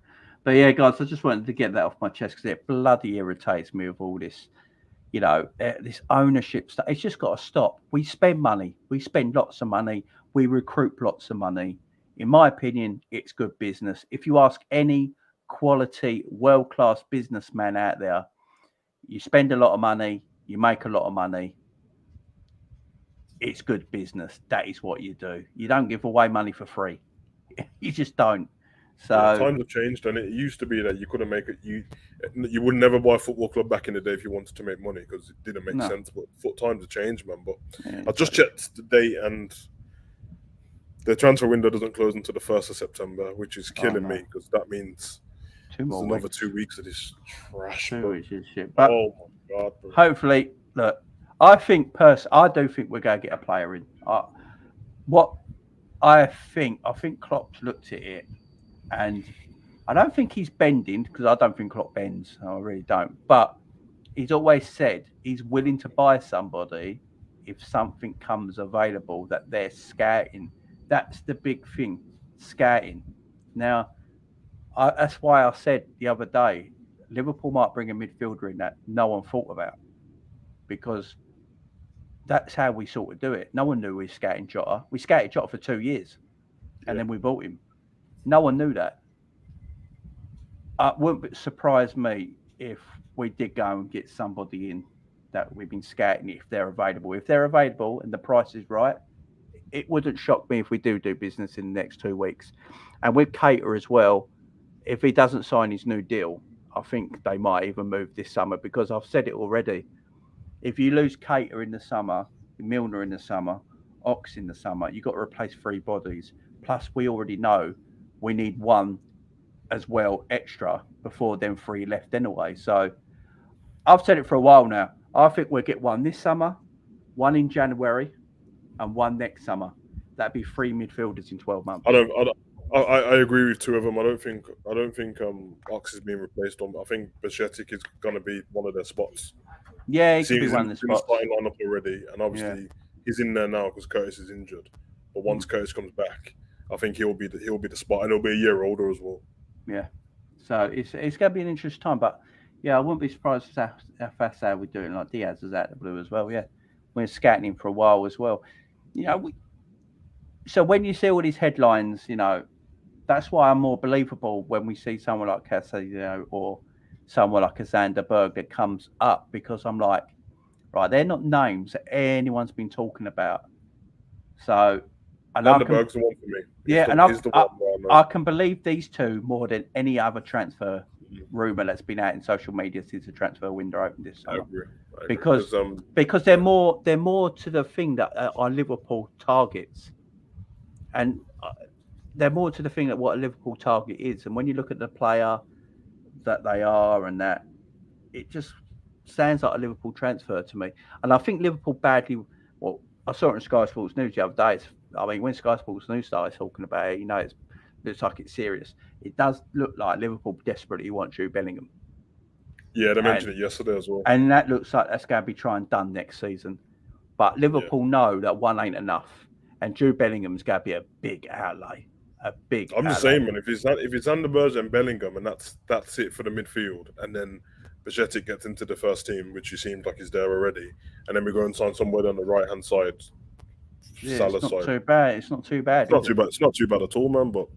But yeah, guys, I just wanted to get that off my chest because it bloody irritates me with all this, this ownership stuff. It's just got to stop. We spend money. We spend lots of money. We recruit lots of money. In my opinion, it's good business. If you ask any quality, world-class businessman out there, you spend a lot of money, you make a lot of money. It's good business. That is what you do. You don't give away money for free. You just don't. So times have changed, and it used to be that you couldn't make it. You would never buy a football club back in the day if you wanted to make money because it didn't make sense. But times have changed, man. But I just checked the date, and the transfer window doesn't close until the 1st of September, which is killing me because that means there's another 2 weeks of this trash. 2 weeks of shit. But oh my god! Bro. Hopefully, look. I do think we're going to get a player in. I think Klopp's looked at it, and I don't think he's bending because I don't think Klopp bends. I really don't. But he's always said he's willing to buy somebody if something comes available that they're scouting. That's the big thing, scouting. Now, that's why I said the other day, Liverpool might bring a midfielder in that no one thought about because that's how we sort of do it. No one knew we were scouting Jota. We scouted Jota for 2 years, and then we bought him. No one knew that. It wouldn't surprise me if we did go and get somebody in that we've been scouting if they're available. If they're available and the price is right, it wouldn't shock me if we do business in the next 2 weeks. And with Cater as well, if he doesn't sign his new deal, I think they might even move this summer because I've said it already. If you lose Cater in the summer, Milner in the summer, Ox in the summer, you've got to replace 3 bodies. Plus, we already know we need 1 as well extra before them 3 left anyway. So I've said it for a while now. I think we'll get 1 this summer, 1 in January, and 1 next summer. That'd be 3 midfielders in 12 months. I agree with 2 of them. I don't think Ox is being replaced on. I think Bajcetic is going to be one of their spots. Yeah, he could be one of the spots. He's starting lineup already, and obviously he's in there now because Curtis is injured. But once Curtis comes back, I think he'll be the spot, and he'll be a year older as well. Yeah, so it's going to be an interesting time. But yeah, I wouldn't be surprised if that's how we're doing. Like Diaz was out of the blue as well. Yeah, we're scouting him for a while as well. You know, so when you see all these headlines, you know, that's why I'm more believable when we see someone like Castillo or someone like a Xander Berg that comes up because I'm like, right, they're not names that anyone's been talking about. So, and Xander Berg's the one for me. I can believe these 2 more than any other transfer rumor that's been out in social media since the transfer window opened this summer. I agree. Because they're more to the thing that are Liverpool targets, and they're more to the thing that what a Liverpool target is. And when you look at the player that they are and that, it just sounds like a Liverpool transfer to me. And I think Liverpool badly. Well, I saw it on Sky Sports News the other day. When Sky Sports News started talking about it, you know, it looks like it's serious. It does look like Liverpool desperately want Jude Bellingham. Yeah, they mentioned it yesterday as well. And that looks like that's going to be trying done next season. But Liverpool know that 1 ain't enough, and Jude Bellingham's going to be a big outlay. I'm just saying, man. If it's Xander Berg and Bellingham, and that's it for the midfield, and then Bajcetic gets into the first team, which he seems like he's there already, and then we go and sign somewhere on the right hand side. Yeah, it's not too bad. It's not too bad. It's not too bad at all, man. But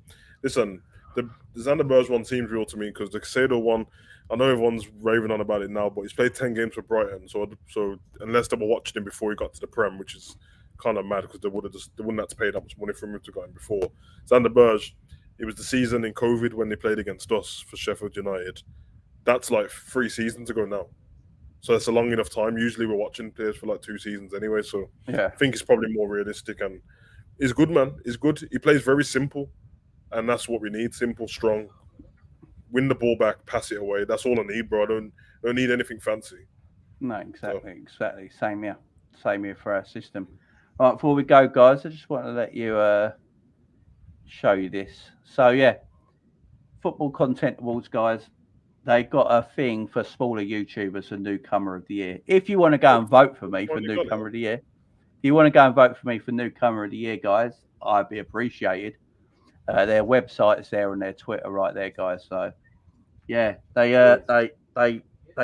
listen, the Xander Berg one seems real to me because the Casado one, I know everyone's raving on about it now, but he's played 10 games for Brighton. So unless they were watching him before he got to the Prem, which is kind of mad because they wouldn't have to pay that much money for him to go in before. Xander Berg, it was the season in COVID when they played against us for Sheffield United. That's like 3 seasons ago now. So it's a long enough time. Usually we're watching players for like 2 seasons anyway. So I think it's probably more realistic, and he's good, man. He's good. He plays very simple, and that's what we need. Simple, strong. Win the ball back, pass it away. That's all I need, bro. I don't need anything fancy. No, exactly. Same here for our system. All right, before we go, guys, I just want to let you show you this. So, yeah, Football Content Awards, guys. They got a thing for smaller YouTubers for Newcomer of the Year. If you want to go and vote for me for Newcomer of the Year, guys, I'd be appreciated. Their website is there and their Twitter right there, guys. So, yeah, they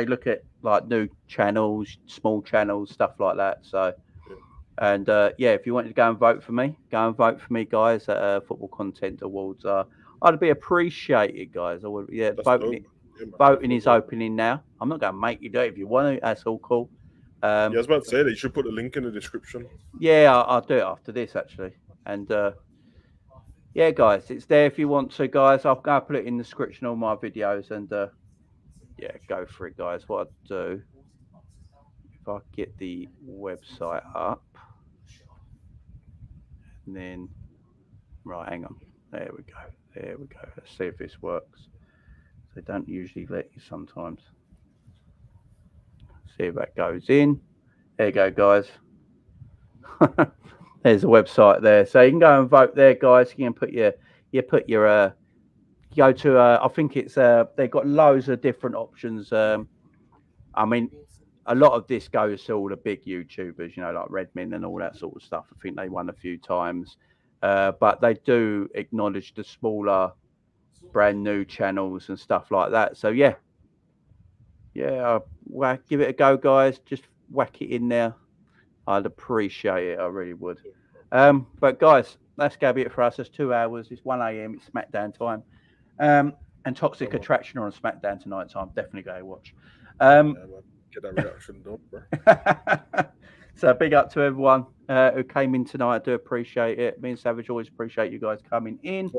look at like new channels, small channels, stuff like that. So. And if you wanted to go and vote for me, guys, at Football Content Awards. I'd be appreciated, guys. I would. Yeah, voting is opening now. I'm not going to make you do it if you want to. That's all cool. Yeah, I was about to say that you should put the link in the description. Yeah, I'll do it after this actually. And yeah, guys, it's there if you want to, guys. I'll put it in the description of all my videos, and yeah, go for it, guys. What I do, if I get the website up, and then right, hang on. There we go. There we go. Let's see if this works. They don't usually let you sometimes. See if that goes in. There you go, guys. There's a website there, so you can go and vote there, guys. You can put your go to I think it's they've got loads of different options. I mean, a lot of this goes to all the big YouTubers, you know, like Redmin and all that sort of stuff. I think they won a few times, but they do acknowledge the smaller, brand new channels and stuff like that. So yeah, give it a go, guys. Just whack it in there. I'd appreciate it. I really would. But guys, that's going to be it for us. It's 2 hours. It's 1 a.m. It's SmackDown time. And Toxic Attraction are on SmackDown tonight, so I'm definitely going to watch. Yeah, man. Get that reaction done, bro. So big up to everyone who came in tonight. I do appreciate it. Me and Savage always appreciate you guys coming in.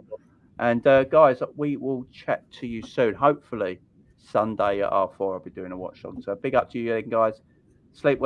And guys, we will chat to you soon. Hopefully Sunday at R4 I'll be doing a watch on. So big up to you then, guys. Sleep well.